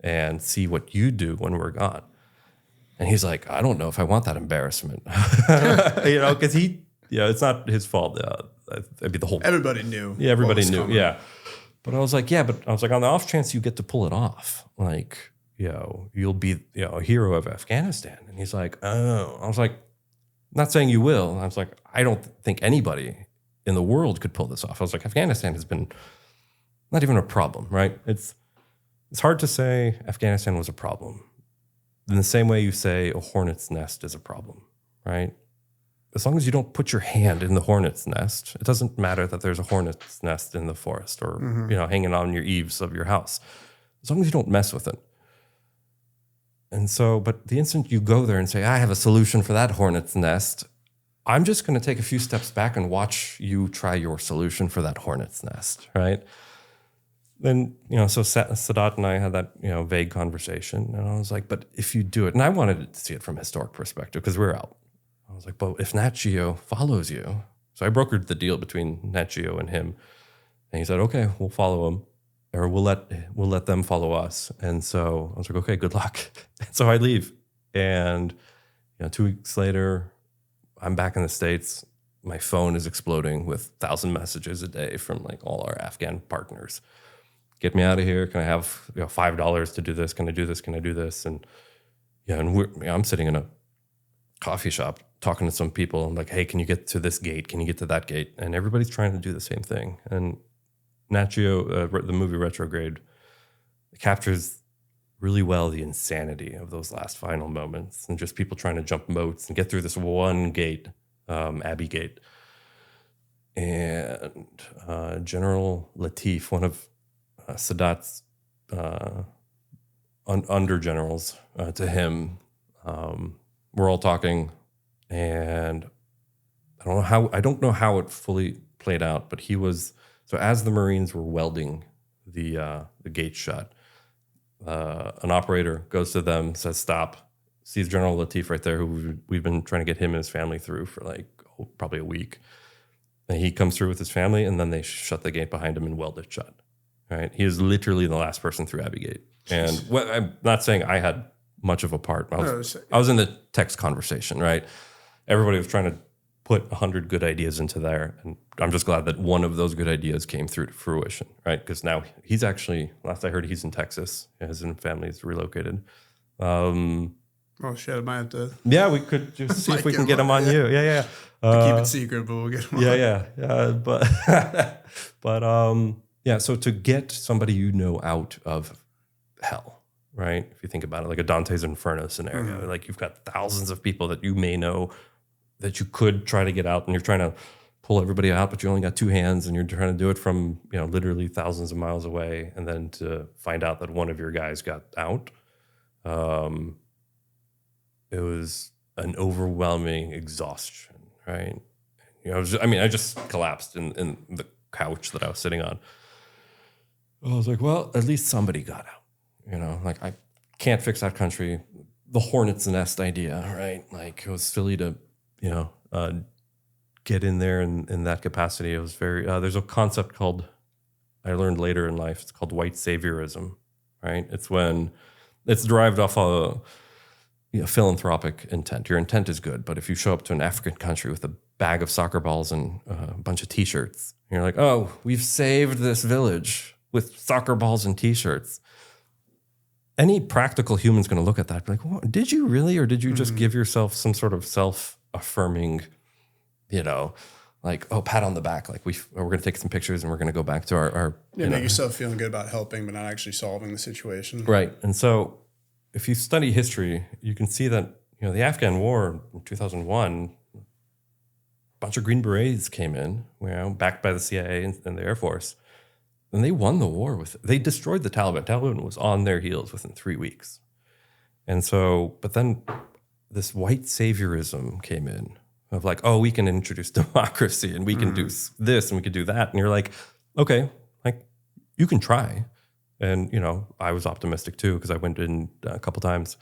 and see what you do when we're gone." And he's like, "I don't know if I want that embarrassment." Because it's not his fault. I mean, the whole... Everybody knew. Yeah, everybody knew. Coming. Yeah. But I was like, on the off chance you get to pull it off, like, you'll be a hero of Afghanistan. And he's like, "Oh." I was like, "Not saying you will." I was like, "I don't think anybody in the world could pull this off." I was like, Afghanistan has been not even a problem, right? It's hard to say Afghanistan was a problem in the same way you say a hornet's nest is a problem, right? As long as you don't put your hand in the hornet's nest, it doesn't matter that there's a hornet's nest in the forest or hanging on your eaves of your house. As long as you don't mess with it. And so, but the instant you go there and say, "I have a solution for that hornet's nest," I'm just going to take a few steps back and watch you try your solution for that hornet's nest, right? Then, so Sadat and I had that, vague conversation. And I was like, "But if you do it," and I wanted to see it from a historic perspective because we're out. I was like, "But if Nat Geo follows you," so I brokered the deal between Nat Geo and him. And he said, "Okay, we'll follow him. Or we'll let them follow us." And so I was like, "Okay, good luck." So I leave. And 2 weeks later, I'm back in the States. My phone is exploding with 1,000 messages a day from like all our Afghan partners. "Get me out of here. Can I have $5 to do this? Can I do this? Can I do this?" And I'm sitting in a coffee shop talking to some people. I'm like, hey, can you get to this gate? Can you get to that gate? And everybody's trying to do the same thing. And Nat Geo, the movie Retrograde, captures really well the insanity of those last final moments and just people trying to jump moats and get through this one gate, Abbey Gate. And General Latif, one of Sadat's under generals to him, we're all talking, and I don't know how it fully played out, but he was, so as the Marines were welding the gate shut, an operator goes to them, says stop, sees General Latif right there, who we've been trying to get him and his family through for like probably a week. And he comes through with his family, and then they shut the gate behind him and weld it shut. Right? He is literally the last person through Abbey Gate. And I'm not saying I had much of a part. I was in the text conversation, right? Everybody was trying to put 100 good ideas into there. And I'm just glad that one of those good ideas came through to fruition, right? Because now he's actually, last I heard, he's in Texas. His family is relocated. Oh, shit, I might have to. Yeah, we could just see if we can get him on you. Yeah. Keep it secret, but we'll get him on. Yeah. But so to get somebody out of hell, right? If you think about it, like a Dante's Inferno scenario, like you've got thousands of people that you may know that you could try to get out, and you're trying to pull everybody out, but you only got two hands, and you're trying to do it from literally thousands of miles away, and then to find out that one of your guys got out, it was an overwhelming exhaustion, right? I just collapsed in the couch that I was sitting on. I was like, well, at least somebody got out. Like I can't fix that country. The hornet's nest idea, right? Like it was silly to, get in there in that capacity. It was very, there's a concept called, I learned later in life, it's called white saviorism, right? It's when it's derived off a philanthropic intent. Your intent is good, but if you show up to an African country with a bag of soccer balls and a bunch of T-shirts, and you're like, oh, we've saved this village with soccer balls and T-shirts. Any practical human's going to look at that and be like, well, did you really, or did you just give yourself some sort of self-affirming, like, oh, pat on the back, like we're going to take some pictures and we're going to go back to our make yourself feeling good about helping, but not actually solving the situation. Right. And so if you study history, you can see that, the Afghan war in 2001, a bunch of Green Berets came in, backed by the CIA and the Air Force, and they won the war they destroyed the Taliban. Taliban was on their heels within 3 weeks. And so, but then this white saviorism came in of like, oh, we can introduce democracy and we can do this and we can do that. And you're like, okay, like you can try. And, I was optimistic too, because I went in a couple times.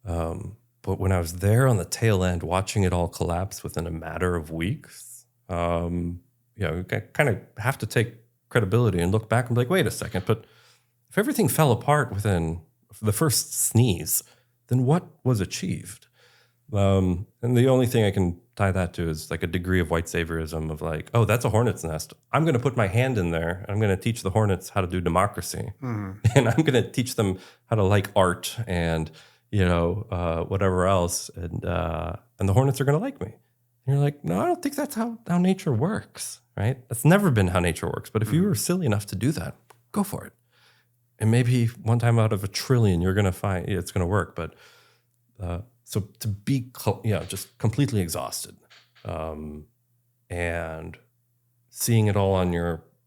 But when I was there on the tail end, watching it all collapse within a matter of weeks, you kind of have to take credibility and look back and be like, wait a second, but if everything fell apart within the first sneeze, then what was achieved? And the only thing I can tie that to is like a degree of white saviorism of like, oh, that's a hornet's nest. I'm going to put my hand in there. I'm going to teach the hornets how to do democracy. And I'm going to teach them how to like art and, whatever else. And the hornets are going to like me. And you're like, no, I don't think that's how nature works, right? That's never been how nature works. But if you were silly enough to do that, go for it. And maybe one time out of a trillion, you're going to find it's going to work. But so to be, just completely exhausted and seeing it all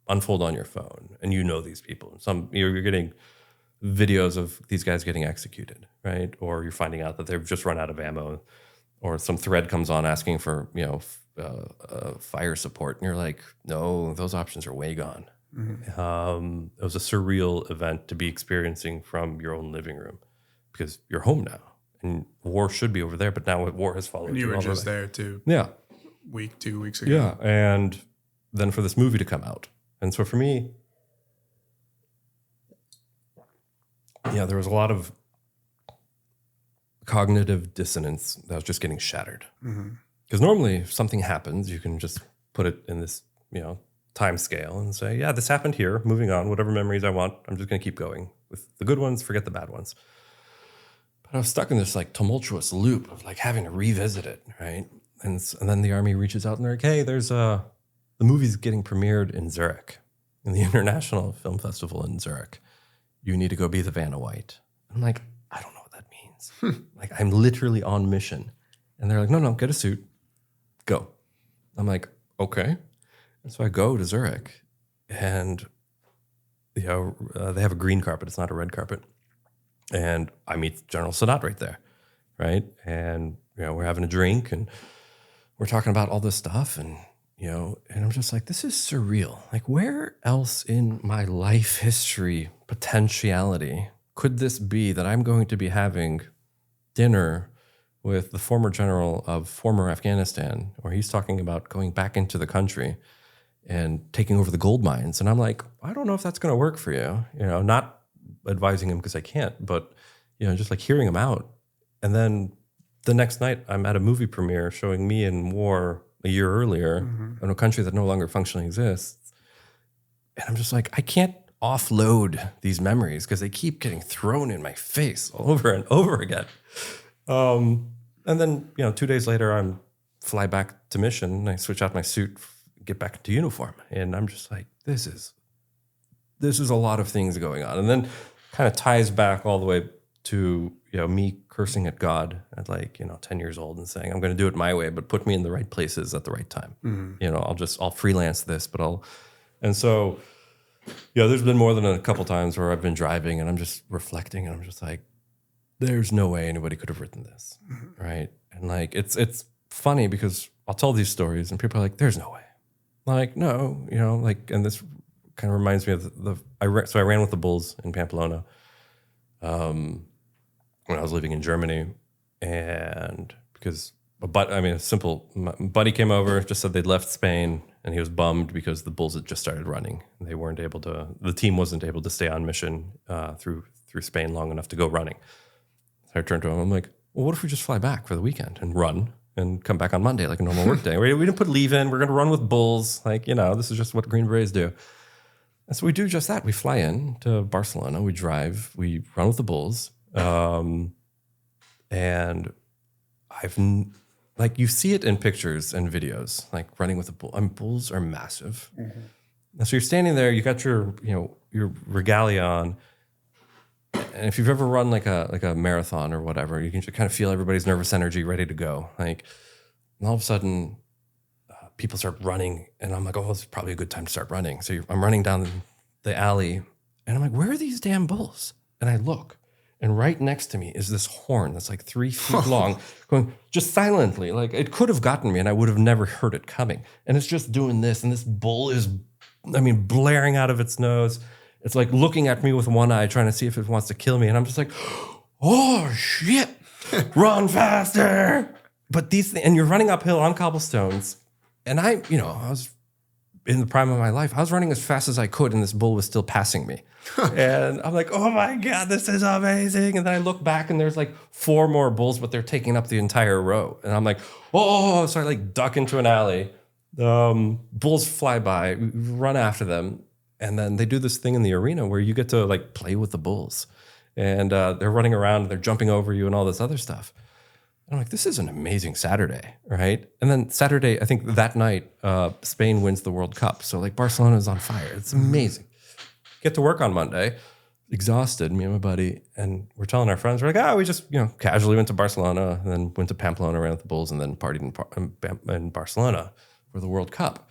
unfold on your phone, and these people. You're getting videos of these guys getting executed, right? Or you're finding out that they've just run out of ammo, or some thread comes on asking for fire support, and you're like, no, those options are way gone. It was a surreal event to be experiencing from your own living room, because you're home now. And war should be over there, but now war has followed. And you were just there too. Yeah. 2 weeks ago. Yeah. And then for this movie to come out. And so for me, there was a lot of cognitive dissonance that was just getting shattered. Because normally if something happens, you can just put it in this, time scale and say, yeah, this happened here, moving on, whatever memories I want, I'm just going to keep going. With the good ones, forget the bad ones. But I was stuck in this like tumultuous loop of like having to revisit it, right? And then the Army reaches out and they're like, hey, the movie's getting premiered in Zurich, in the International Film Festival in Zurich. You need to go be the Vanna White. I'm like, I don't know what that means. Like, I'm literally on mission. And they're like, no, get a suit. Go. I'm like, okay. And so I go to Zurich, and they have a green carpet. It's not a red carpet. And I meet General Sadat right there, right? And we're having a drink, and we're talking about all this stuff, and and I'm just like, this is surreal. Like, where else in my life history potentiality could this be that I'm going to be having dinner with the former general of former Afghanistan, where he's talking about going back into the country and taking over the gold mines. And I'm like, I don't know if that's going to work for you. Not advising him because I can't, but, just like hearing him out. And then the next night I'm at a movie premiere showing me in war a year earlier in a country that no longer functionally exists. And I'm just like, I can't offload these memories because they keep getting thrown in my face over and over again. And then, 2 days later, I'm fly back to mission, and I switch out my suit, get back into uniform. And I'm just like, this is a lot of things going on. And then kind of ties back all the way to, me cursing at God at 10 years old and saying, I'm going to do it my way, but put me in the right places at the right time. I'll freelance this, and so, there's been more than a couple times where I've been driving and I'm just reflecting and I'm just like, there's no way anybody could have written this, right? And it's funny because I'll tell these stories and people are like, there's no way. Like, no, and this kind of reminds me of I ran with the Bulls in Pamplona when I was living in Germany, and because my buddy came over, just said they'd left Spain, and he was bummed because the Bulls had just started running. And the team wasn't able to stay on mission through Spain long enough to go running. I turned to him, I'm like, well, what if we just fly back for the weekend and run and come back on Monday like a normal work day? We didn't put leave in. We're going to run with Bulls. This is just what Green Berets do. And so we do just that. We fly in to Barcelona. We drive. We run with the Bulls. And you see it in pictures and videos, like running with the Bull. Bulls are massive. Mm-hmm. And so you're standing there. You got your regalia on. And if you've ever run like a marathon or whatever, you can just kind of feel everybody's nervous energy ready to go. And all of a sudden, people start running, and I'm like, oh, this is probably a good time to start running. So I'm running down the alley, and I'm like, where are these damn bulls? And I look, and right next to me is this horn that's like 3 feet long, going just silently. Like, it could have gotten me, and I would have never heard it coming. And it's just doing this, and this bull is, blaring out of its nose. It's like looking at me with one eye, trying to see if it wants to kill me. And I'm just like, oh, shit, run faster. But and you're running uphill on cobblestones. And I was in the prime of my life. I was running as fast as I could, and this bull was still passing me. And I'm like, oh my God, this is amazing. And then I look back, and there's like 4 more bulls, but they're taking up the entire row. And I'm like, oh, so I duck into an alley. Bulls fly by, we run after them. And then they do this thing in the arena where you get to play with the bulls, and they're running around and they're jumping over you and all this other stuff. And I'm like, this is an amazing Saturday, right? And then Saturday, I think that night, Spain wins the World Cup. So Barcelona is on fire. It's amazing. Get to work on Monday, exhausted, me and my buddy, and we're telling our friends, we're like, we just casually went to Barcelona, and then went to Pamplona, ran with the Bulls, and then partied in Barcelona for the World Cup.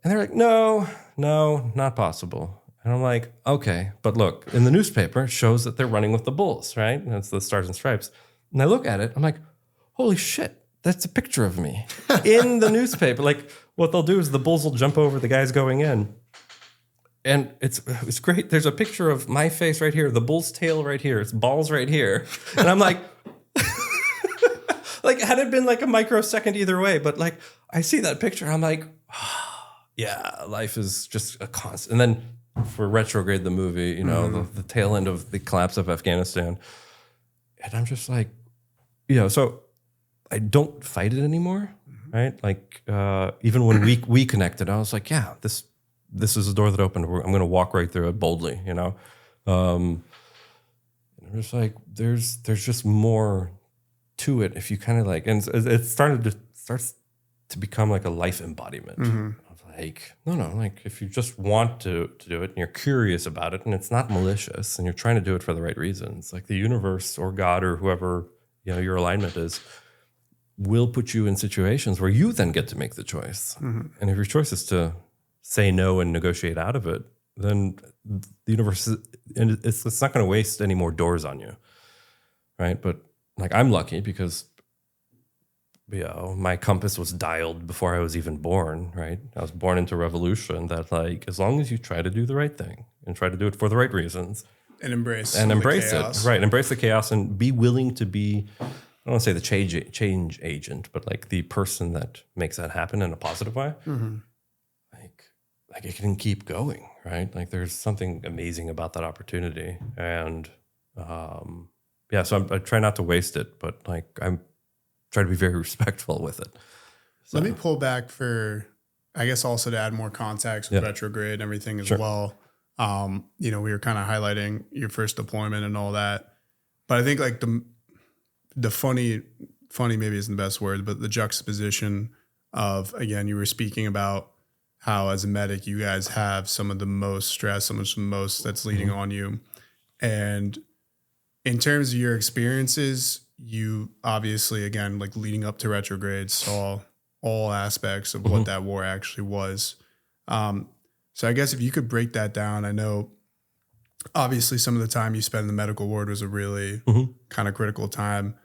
And they're like, no, not possible. And I'm like, okay, but look, in the newspaper, it shows that they're running with the Bulls, right? And it's the Stars and Stripes. And I look at it, I'm like, holy shit, that's a picture of me in the newspaper. What they'll do is the Bulls will jump over the guys going in. And it's great. There's a picture of my face right here, the bull's tail right here, its balls right here. And I'm like, had it been a microsecond either way, but I see that picture, I'm like, yeah, life is just a constant. And then for Retrograde, the movie, the tail end of the collapse of Afghanistan. And I'm just like, so I don't fight it anymore, right? Even when we connected, I was like, yeah, this is a door that opened. I'm going to walk right through it boldly, I'm just like, there's just more to it if you kind of like, and it starts to become like a life embodiment of like, no, like if you just want to do it and you're curious about it and it's not malicious and you're trying to do it for the right reasons, like the universe or God or whoever, your alignment is, will put you in situations where you then get to make the choice. And if your choice is to say no and negotiate out of it, then the universe it's not going to waste any more doors on you, right? But like I'm lucky because my compass was dialed before I was even born, right? I was born into revolution that like as long as you try to do the right thing and try to do it for the right reasons and embrace it, right? Embrace the chaos and be willing to be, I don't want to say the change agent, but like the person that makes that happen in a positive way. Like it can keep going, right? Like there's something amazing about that opportunity. And so I try not to waste it, but like I'm trying to be very respectful with it. So. Let me pull back for, I guess also to add more context with Retrograde and everything as well. We were kind of highlighting your first deployment and all that, but I think like the funny maybe isn't the best word, but the juxtaposition of, again, you were speaking about how as a medic, you guys have some of the most stress, some of the most that's leading on you. And in terms of your experiences, you obviously, again, like leading up to Retrograde, saw all aspects of what that war actually was. So I guess if you could break that down, I know obviously some of the time you spent in the medical ward was a really kind of critical time.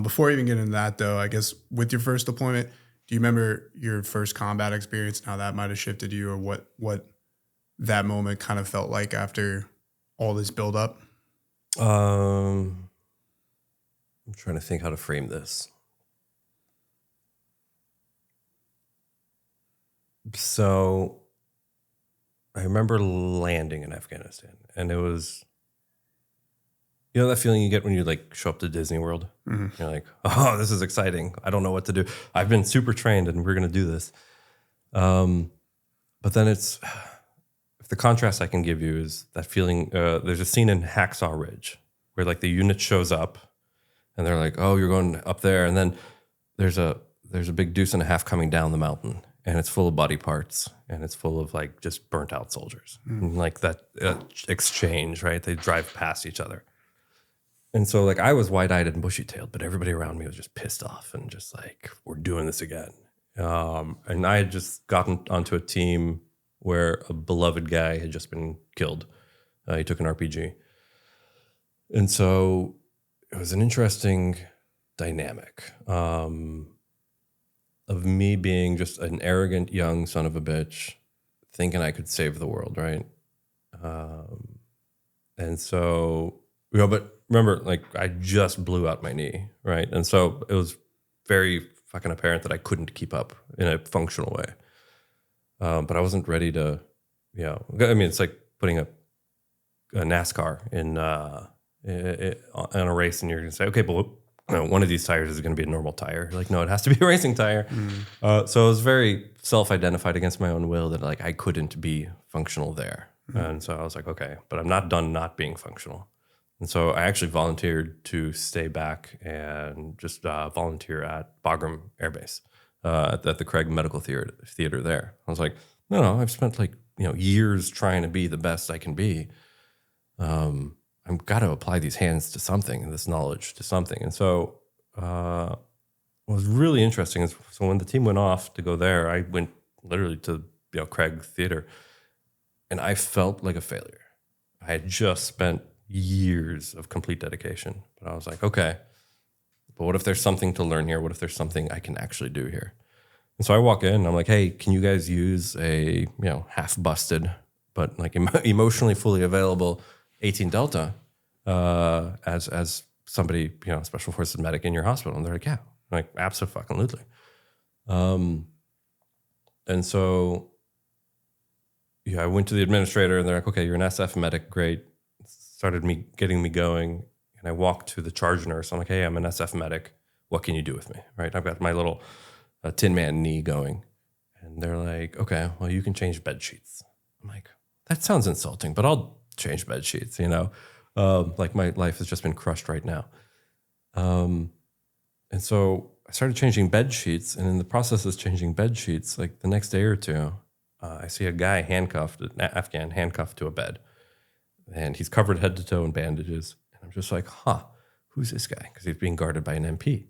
Before even getting into that though, I guess with your first deployment, do you remember your first combat experience and how that might have shifted you, or what that moment kind of felt like after all this build up? I'm trying to think how to frame this. So I remember landing in Afghanistan, and it was, that feeling you get when you like show up to Disney World. You're like, oh, this is exciting. I don't know what to do. I've been super trained and we're going to do this. But then if the contrast I can give you is that feeling, there's a scene in Hacksaw Ridge where like the unit shows up and they're like, oh, you're going up there. And then there's a big deuce and a half coming down the mountain, and it's full of body parts and it's full of like just burnt out soldiers. And like that exchange, right? They drive past each other. And so like I was wide-eyed and bushy-tailed, but everybody around me was just pissed off and just like, we're doing this again. And I had just gotten onto a team where a beloved guy had just been killed. He took an RPG. And so it was an interesting dynamic of me being just an arrogant young son of a bitch, thinking I could save the world, right? And so, but remember, like I just blew out my knee, right? And so it was very fucking apparent that I couldn't keep up in a functional way. But I wasn't ready to, I mean, it's like putting a NASCAR in a race, and you're going to say, okay, but one of these tires is going to be a normal tire. Like, no, it has to be a racing tire. So I was very self-identified against my own will that like I couldn't be functional there. And so I was like, okay, but I'm not done not being functional. And so I actually volunteered to stay back and just volunteer at Bagram Air Base at the Craig Medical Theater there. I was like, no, I've spent like years trying to be the best I can be. I've got to apply these hands to something and this knowledge to something. And so what was really interesting is, so when the team went off to go there, I went literally to Craig Theater, and I felt like a failure. I had just spent years of complete dedication, but I was like, okay, but what if there's something to learn here? What if there's something I can actually do here? And so I walk in and I'm like, hey, can you guys use a half busted but like emotionally fully available 18 Delta as somebody, special forces medic in your hospital? And they're like, yeah. I'm like, absolutely. And so I went to the administrator and they're like, okay, you're an SF medic, great. Started getting me going, and I walked to the charge nurse. I'm like, hey, I'm an SF medic. What can you do with me? Right? I've got my little Tin Man knee going. And they're like, okay, well, you can change bed sheets. I'm like, that sounds insulting, but I'll change bed sheets, Like my life has just been crushed right now. And so I started changing bed sheets, and in the process of changing bed sheets, like the next day or two, I see a guy handcuffed, an Afghan handcuffed to a bed, and he's covered head to toe in bandages. And I'm just like, who's this guy? Because he's being guarded by an MP.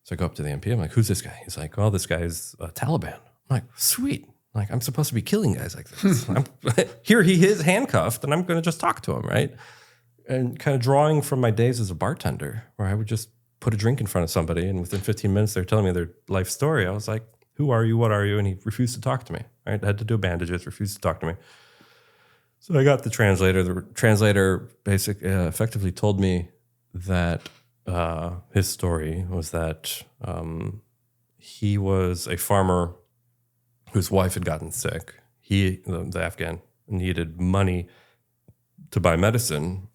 So I go up to the MP. I'm like, who's this guy? He's like, well, this guy's Taliban. I'm like, sweet. Like, I'm supposed to be killing guys like this. Here he is handcuffed, and I'm going to just talk to him, right? And kind of drawing from my days as a bartender, where I would just put a drink in front of somebody, and within 15 minutes, they're telling me their life story. I was like, who are you? What are you? And he refused to talk to me, right? I had to do bandages, refused to talk to me. So I got the translator. The translator effectively told me that his story was that he was a farmer whose wife had gotten sick. He, the Afghan, needed money to buy medicine.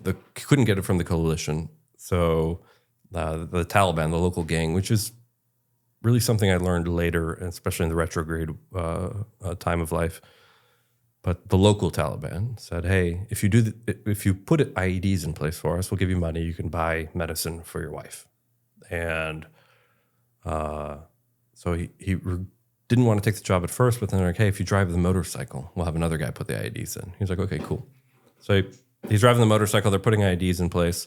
He couldn't get it from the coalition. So the Taliban, the local gang, which is really something I learned later, especially in the retrograde time of life. But the local Taliban said, "Hey, if you put IEDs in place for us, we'll give you money. You can buy medicine for your wife." And so he didn't want to take the job at first, but then they're like, "Hey, if you drive the motorcycle, we'll have another guy put the IEDs in." He's like, "Okay, cool." So he's driving the motorcycle. They're putting IEDs in place.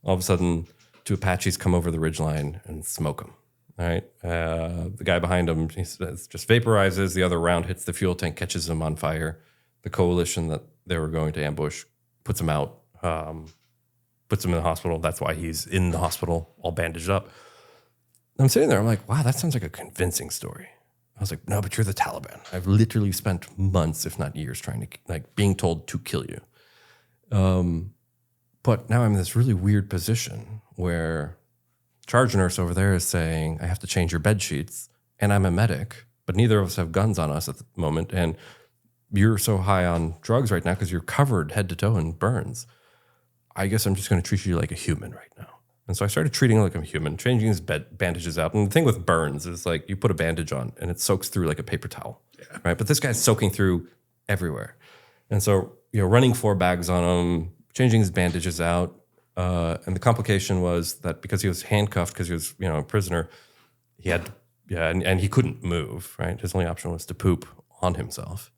All of a sudden, two Apaches come over the ridgeline and smoke him. All right. The guy behind him, he says, just vaporizes. The other round hits the fuel tank, catches him on fire. The coalition that they were going to ambush puts him out, puts him in the hospital. That's why he's in the hospital, all bandaged up. I'm sitting there. I'm like, wow, that sounds like a convincing story. I was like, no, but you're the Taliban. I've literally spent months, if not years, trying to, being told to kill you. But now I'm in this really weird position where charge nurse over there is saying, I have to change your bed sheets, and I'm a medic, but neither of us have guns on us at the moment, and you're so high on drugs right now because you're covered head to toe in burns. I guess I'm just going to treat you like a human right now. And so I started treating him like a human, changing his bandages out. And the thing with burns is like you put a bandage on and it soaks through like a paper towel, right? But this guy's soaking through everywhere. And so, running 4 bags on him, changing his bandages out. And the complication was that because he was handcuffed, because he was, a prisoner, he had, and he couldn't move, right? His only option was to poop on himself.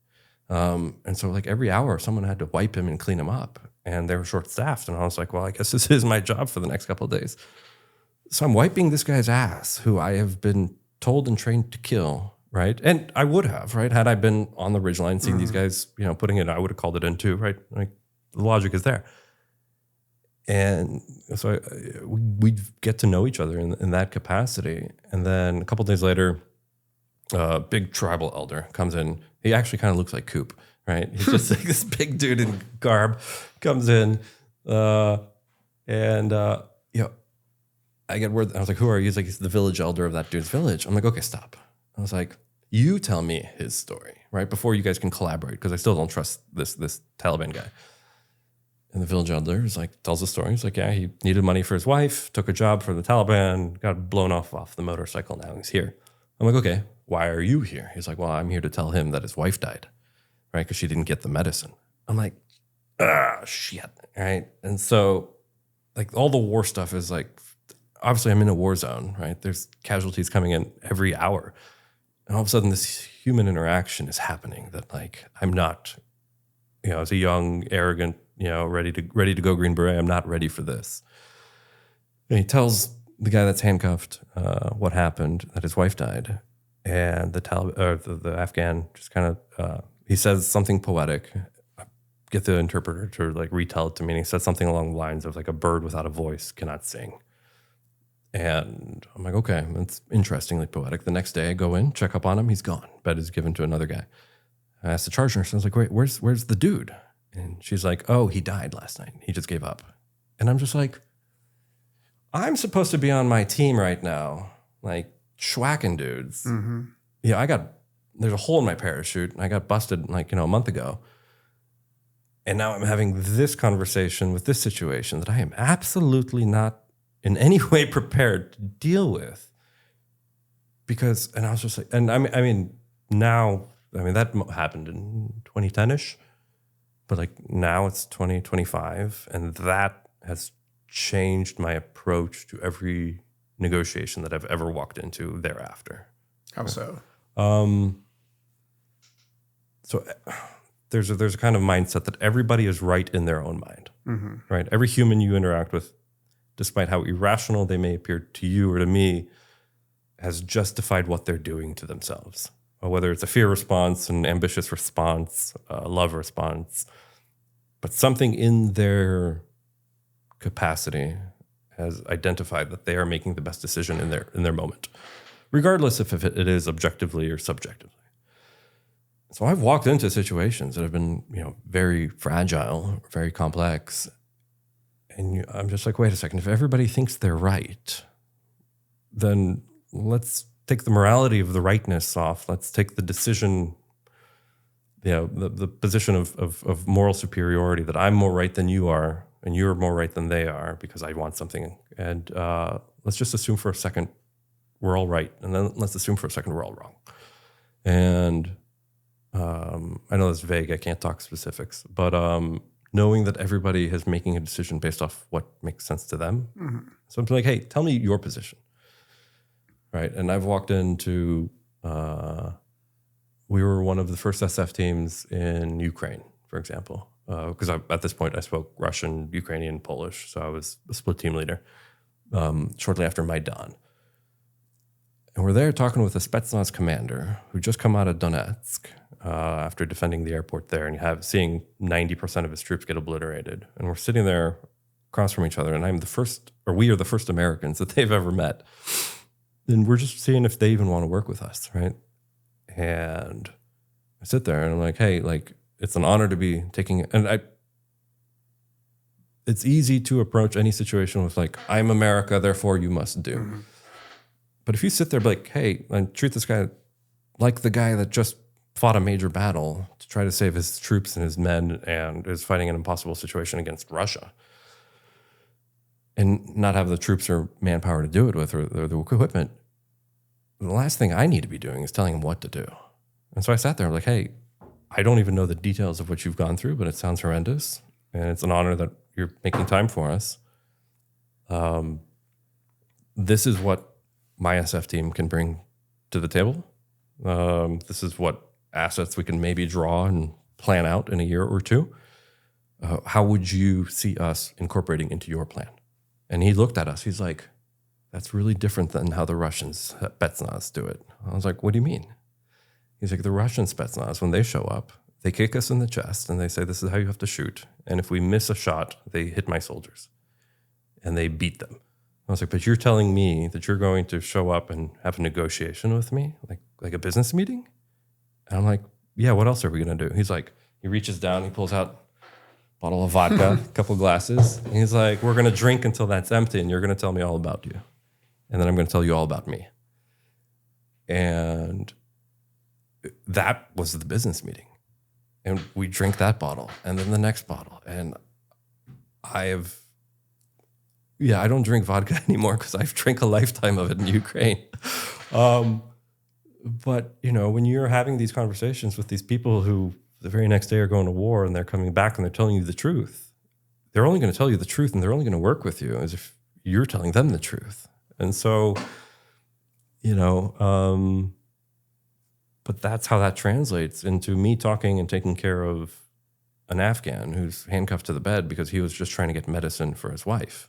And so like every hour someone had to wipe him and clean him up, and they were short staffed. And I was like, well, I guess this is my job for the next couple of days. So I'm wiping this guy's ass who I have been told and trained to kill. Right. And I would have, right. Had I been on the ridgeline, seeing these guys, putting it, I would have called it in too. Right. Like the logic is there. And so we get to know each other in that capacity. And then a couple of days later, a big tribal elder comes in. He actually kind of looks like Coop, right? He's just like this big dude in garb comes in. I get word. I was like, who are you? He's like, he's the village elder of that dude's village. I'm like, okay, stop. I was like, you tell me his story, right? Before you guys can collaborate, because I still don't trust this Taliban guy. And the village elder is like, tells the story. He's like, yeah, he needed money for his wife, took a job for the Taliban, got blown off the motorcycle. Now he's here. I'm like, okay, why are you here? He's like, well, I'm here to tell him that his wife died, right? Because she didn't get the medicine. I'm like, shit, right? And so, like, all the war stuff is like, obviously I'm in a war zone, right? There's casualties coming in every hour. And all of a sudden this human interaction is happening that, like, I'm not, as a young, arrogant, ready to go Green Beret, I'm not ready for this. And he tells the guy that's handcuffed what happened, that his wife died. And the Afghan just kind of, he says something poetic. I get the interpreter to like retell it to me. And he said something along the lines of like, a bird without a voice cannot sing. And I'm like, okay, that's interestingly poetic. The next day I go in, check up on him. He's gone. Bed is given to another guy. I asked the charge nurse, I was like, wait, where's the dude? And she's like, oh, he died last night. He just gave up. And I'm just like, I'm supposed to be on my team right now, like schwacking dudes. Mm-hmm. There's a hole in my parachute. And I got busted like, a month ago. And now I'm having this conversation with this situation that I am absolutely not in any way prepared to deal with. And I was just like, and I mean, that happened in 2010-ish. But like now it's 2025, and that has changed my approach to every negotiation that I've ever walked into thereafter. How so? So there's a kind of mindset that everybody is right in their own mind, right? Every human you interact with, despite how irrational they may appear to you or to me, has justified what they're doing to themselves. Whether it's a fear response, an ambitious response, a love response, but something in their capacity has identified that they are making the best decision in their moment, regardless if it is objectively or subjectively. So I've walked into situations that have been, very fragile, very complex, and I'm just like, wait a second, if everybody thinks they're right, then let's take the morality of the rightness off. Let's take the decision, the position of moral superiority, that I'm more right than you are, and you're more right than they are because I want something. And let's just assume for a second we're all right, and then let's assume for a second we're all wrong. And I know that's vague. I can't talk specifics, but knowing that everybody is making a decision based off what makes sense to them. So I'm like, hey, tell me your position. Right. And I've walked into, we were one of the first SF teams in Ukraine, for example, because at this point I spoke Russian, Ukrainian, Polish. So I was a split team leader shortly after Maidan. And we're there talking with a Spetsnaz commander who just come out of Donetsk after defending the airport there, and seeing 90% of his troops get obliterated. And we're sitting there across from each other, and we are the first Americans that they've ever met. And we're just seeing if they even want to work with us, right? And I sit there and I'm like, hey, like, it's an honor to be taking, it's easy to approach any situation with like, I'm America, therefore you must do. But if you sit there like, hey, and treat this guy like the guy that just fought a major battle to try to save his troops and his men and is fighting an impossible situation against Russia, and not have the troops or manpower to do it with, or the equipment, the last thing I need to be doing is telling him what to do. And so I sat there, I'm like, hey, I don't even know the details of what you've gone through, but it sounds horrendous. And it's an honor that you're making time for us. This is what my SF team can bring to the table. This is what assets we can maybe draw and plan out in a year or two. How would you see us incorporating into your plan? And he looked at us. He's like, that's really different than how the Russians Spetsnaz do it. I was like, what do you mean? He's like, the Russian Spetsnaz, when they show up, they kick us in the chest and they say, this is how you have to shoot. And if we miss a shot, they hit my soldiers and they beat them. I was like, but you're telling me that you're going to show up and have a negotiation with me, like a business meeting? And I'm like, yeah, what else are we going to do? He's like, he reaches down, he pulls out a bottle of vodka, a couple glasses. And he's like, we're going to drink until that's empty, and you're going to tell me all about you. And then I'm going to tell you all about me. And that was the business meeting. And we drink that bottle, and then the next bottle. And I don't drink vodka anymore because I've drank a lifetime of it in Ukraine. But, when you're having these conversations with these people who the very next day are going to war and they're coming back and they're telling you the truth, they're only going to tell you the truth and they're only going to work with you as if you're telling them the truth. And so, but that's how that translates into me talking and taking care of an Afghan who's handcuffed to the bed because he was just trying to get medicine for his wife.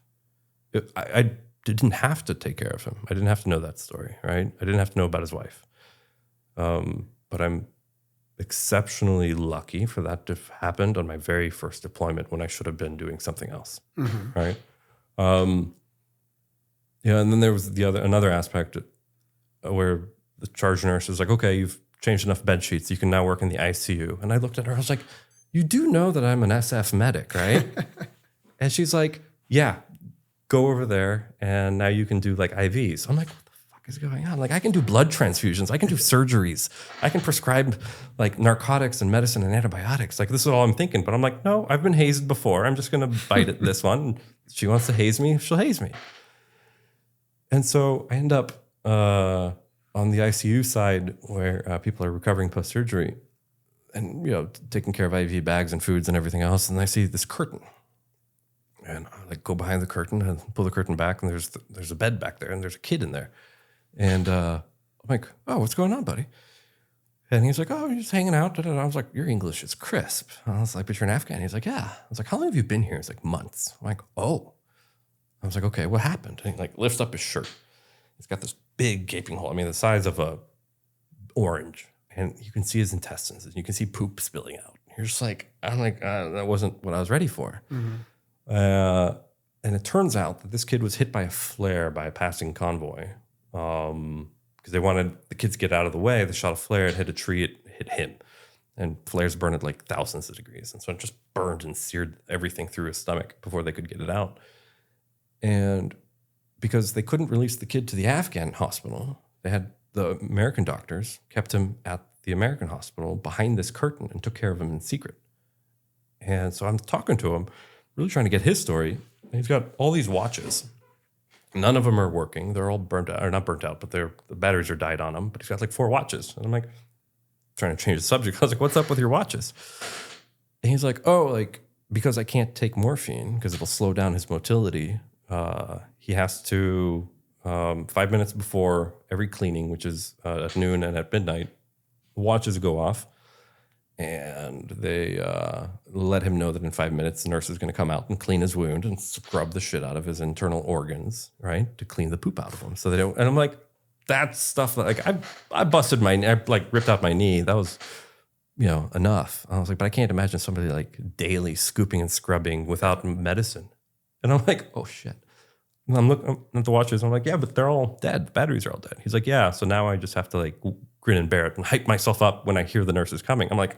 I didn't have to take care of him. I didn't have to know that story, right? I didn't have to know about his wife. But I'm exceptionally lucky for that to have happened on my very first deployment when I should have been doing something else, right? And then there was another aspect where the charge nurse was like, okay, you've changed enough bed sheets. You can now work in the ICU. And I looked at her, I was like, you do know that I'm an SF medic, right? And she's like, yeah, go over there and now you can do like IVs. I'm like, what the fuck is going on? Like, I can do blood transfusions. I can do surgeries. I can prescribe like narcotics and medicine and antibiotics. Like, this is all I'm thinking. But I'm like, no, I've been hazed before. I'm just going to bite at this one. She wants to haze me. She'll haze me. And so I end up on the ICU side where people are recovering post-surgery. and, taking care of IV bags and foods and everything else. And I see this curtain. And I like go behind the curtain and pull the curtain back, and there's a bed back there, and there's a kid in there. And I'm like, oh, what's going on, buddy? And he's like, oh, you're just hanging out. I was like, your English is crisp. I was like, but you're an Afghan. He's like, yeah. I was like, how long have you been here? He's like, months. I'm like, oh. I was like, okay, what happened? And he like lifts up his shirt. He's got this big gaping hole. I mean, the size of a orange. And you can see his intestines, and you can see poop spilling out. You're just like, I'm like, that wasn't what I was ready for. And it turns out that this kid was hit by a flare by a passing convoy. Because they wanted the kids to get out of the way. They shot a flare, it hit a tree, it hit him. And flares burn at like thousands of degrees. And so it just burned and seared everything through his stomach before they could get it out. And because they couldn't release the kid to the Afghan hospital, they had the American doctors kept him at the American hospital behind this curtain and took care of him in secret. And so I'm talking to him, really trying to get his story. And he's got all these watches. None of them are working. They're all burnt out, or not burnt out, but the batteries are died on them. But he's got like 4 watches. And I'm like, trying to change the subject. I was like, what's up with your watches? And he's like, oh, like, because I can't take morphine because it'll slow down his motility. He has to, 5 minutes before every cleaning, which is at noon and at midnight, watches go off. And they let him know that in 5 minutes, the nurse is going to come out and clean his wound and scrub the shit out of his internal organs, right? To clean the poop out of him. So they don't, and I'm like, that's stuff that, like, I busted I like ripped out my knee. That was, enough. I was like, but I can't imagine somebody like daily scooping and scrubbing without medicine. And I'm like, oh shit. And I'm looking at the watches. I'm like, yeah, but they're all dead. The batteries are all dead. He's like, yeah. So now I just have to like grin and bear it and hype myself up when I hear the nurses coming. I'm like,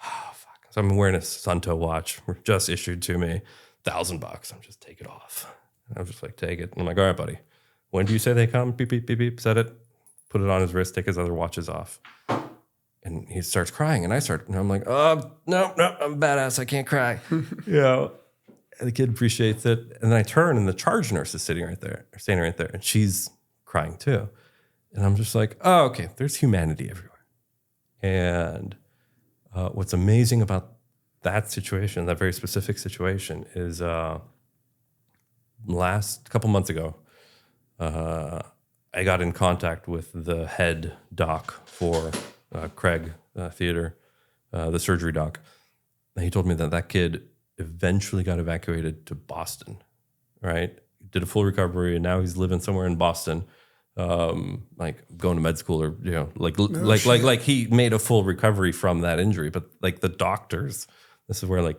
oh, fuck. So I'm wearing a Sunto watch just issued to me, $1,000. I'm just take it off. And I'm just like, take it. And I'm like, all right, buddy. When do you say they come? Beep, beep, beep, beep. Set it. Put it on his wrist. Take his other watches off. And he starts crying. And I'm like, oh, no, I'm badass. I can't cry. And the kid appreciates it. And then I turn and the charge nurse is standing right there. And she's crying too. And I'm just like, oh, okay, there's humanity everywhere. And what's amazing about that situation, that very specific situation, is last couple months ago, I got in contact with the head doc for Craig Theater, the surgery doc. And he told me that kid eventually got evacuated to Boston, right? Did a full recovery, and now he's living somewhere in Boston, like going to med school, or like he made a full recovery from that injury. But like the doctors, this is where like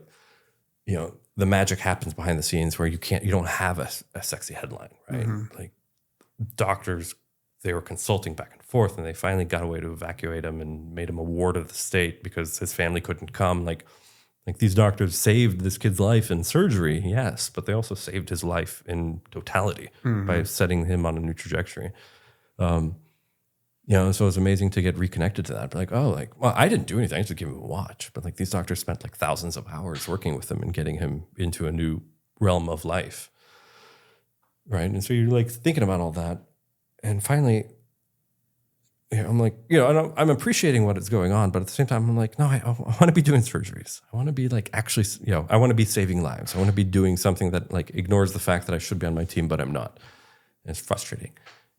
the magic happens behind the scenes, where you don't have a sexy headline, right? Mm-hmm. Like doctors, they were consulting back and forth, and they finally got a way to evacuate him and made him a ward of the state because his family couldn't come. Like these doctors saved this kid's life in surgery, yes, but they also saved his life in totality by setting him on a new trajectory. So it was amazing to get reconnected to that. But like, well, I didn't do anything. I just gave him a watch. But like these doctors spent like thousands of hours working with him and getting him into a new realm of life. Right. And so you're like thinking about all that. And finally, I'm like, I'm appreciating what is going on, but at the same time, I'm like, no, I want to be doing surgeries. I want to be like actually, I want to be saving lives. I want to be doing something that like ignores the fact that I should be on my team, but I'm not. And it's frustrating.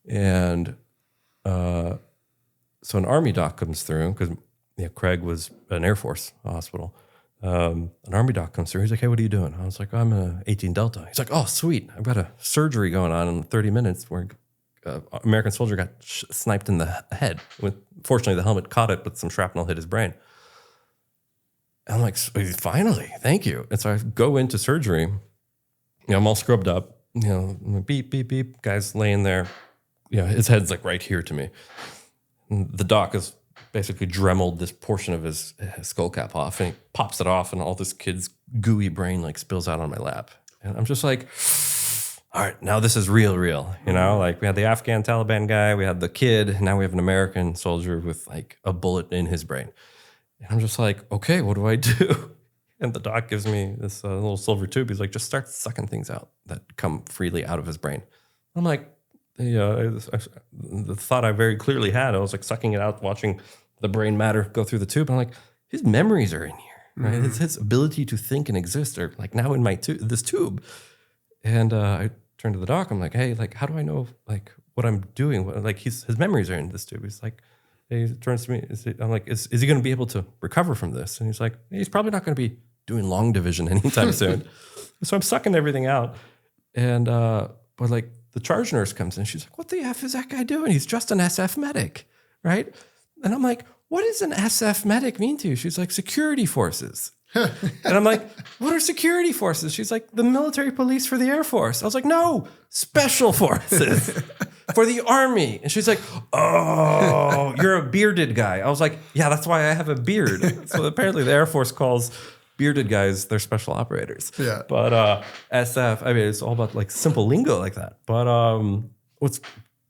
And so an Army doc comes through because Craig was an Air Force hospital. An Army doc comes through. He's like, hey, what are you doing? I was like, I'm a 18 Delta. He's like, oh, sweet. I've got a surgery going on in 30 minutes where American soldier got sniped in the head. Fortunately, the helmet caught it, but some shrapnel hit his brain. And I'm like, finally, thank you. And so I go into surgery. I'm all scrubbed up. Beep, beep, beep. Guy's laying there. His head's like right here to me. And the doc has basically dremeled this portion of his skull cap off, and he pops it off, and all this kid's gooey brain like spills out on my lap. And I'm just like, all right, now this is real. Like we had the Afghan Taliban guy, we had the kid, now we have an American soldier with like a bullet in his brain. And I'm just like, okay, what do I do? And the doc gives me this little silver tube. He's like, just start sucking things out that come freely out of his brain. I'm like, the thought I very clearly had, I was like sucking it out, watching the brain matter go through the tube. And I'm like, his memories are in here, right? Mm-hmm. His ability to think and exist are like now in my this tube. And I turned to the doc. I'm like, hey, like, how do I know like what I'm doing? Like his memories are in this tube. He's like, he turns to me. I'm like, is he going to be able to recover from this? And he's like, he's probably not going to be doing long division anytime soon. So I'm sucking everything out. And, but like the charge nurse comes in. She's like, what the F is that guy doing? He's just an SF medic, right? And I'm like, what does an SF medic mean to you? She's like, security forces. And I'm like, what are security forces? She's like, the military police for the Air Force. I was like, no, special forces for the Army. And she's like, oh, you're a bearded guy. I was like, yeah, that's why I have a beard. So apparently the Air Force calls bearded guys their special operators. Yeah. But SF, I mean, it's all about like simple lingo like that. But what's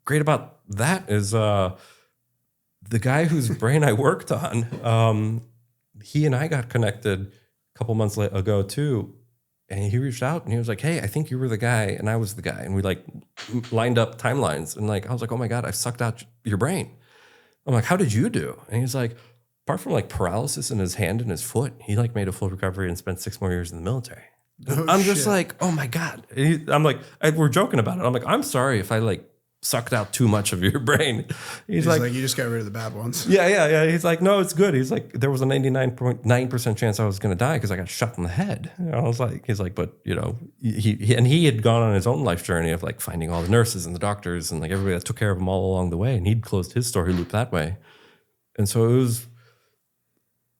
great about that is the guy whose brain I worked on, he and I got connected a couple months ago too. And he reached out and he was like, hey, I think you were the guy and I was the guy. And we like lined up timelines. And like, I was like, oh my God, I sucked out your brain. I'm like, how did you do? And he's like, apart from like paralysis in his hand and his foot, he like made a full recovery and spent 6 more years in the military. I'm just like, oh my God. I'm like, we're joking about it. I'm like, I'm sorry if I like sucked out too much of your brain. He's like, you just got rid of the bad ones. Yeah. He's like, no, it's good. He's like, there was a 99.9% chance I was going to die because I got shot in the head. And I was like, he's like, but you know, he had gone on his own life journey of like finding all the nurses and the doctors and like everybody that took care of him all along the way. And he'd closed his story loop that way. And so it was,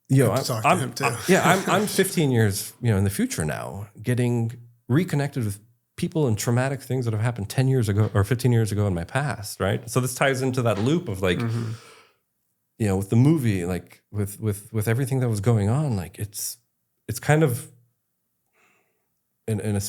you know, I'm 15 years, you know, in the future now, getting reconnected with people and traumatic things that have happened 10 years ago or 15 years ago in my past, right? So this ties into that loop of like, you know, with the movie, like with everything that was going on, like it's kind of in a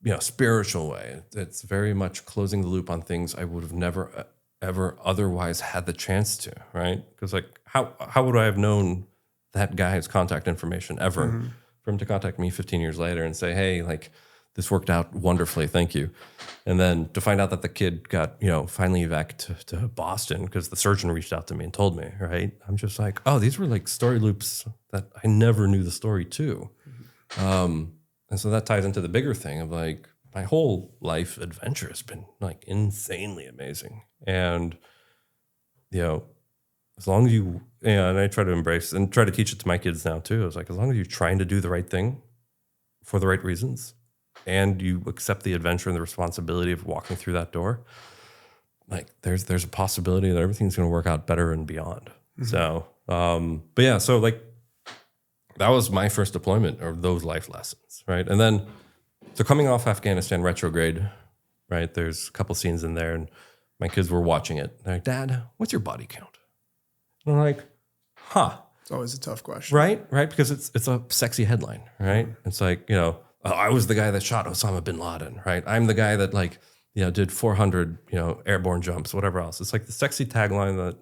you know spiritual way. It's very much closing the loop on things I would have never ever otherwise had the chance to, right? Because like how would I have known that guy's contact information ever for him to contact me 15 years later and say, hey, like, this worked out wonderfully, thank you. And then to find out that the kid got, you know, finally evac to Boston because the surgeon reached out to me and told me, right? I'm just like, oh, these were like story loops that I never knew the story to. And so that ties into the bigger thing of like, my whole life adventure has been like insanely amazing. And, you know, as long as you, and I try to embrace and try to teach it to my kids now too. It's like, as long as you're trying to do the right thing for the right reasons, and you accept the adventure and the responsibility of walking through that door, like there's a possibility that everything's going to work out better and beyond. So, but yeah, so like that was my first deployment of those life lessons, right? And then, so coming off Afghanistan Retrograde, right? There's a couple scenes in there, and my kids were watching it. They're like, Dad, what's your body count? And I'm like, huh. It's always a tough question. Right? Because it's a sexy headline, right? It's like, you know, oh, I was the guy that shot Osama bin Laden, right? I'm the guy that like, you know, did 400, you know, airborne jumps, whatever else. It's like the sexy tagline that,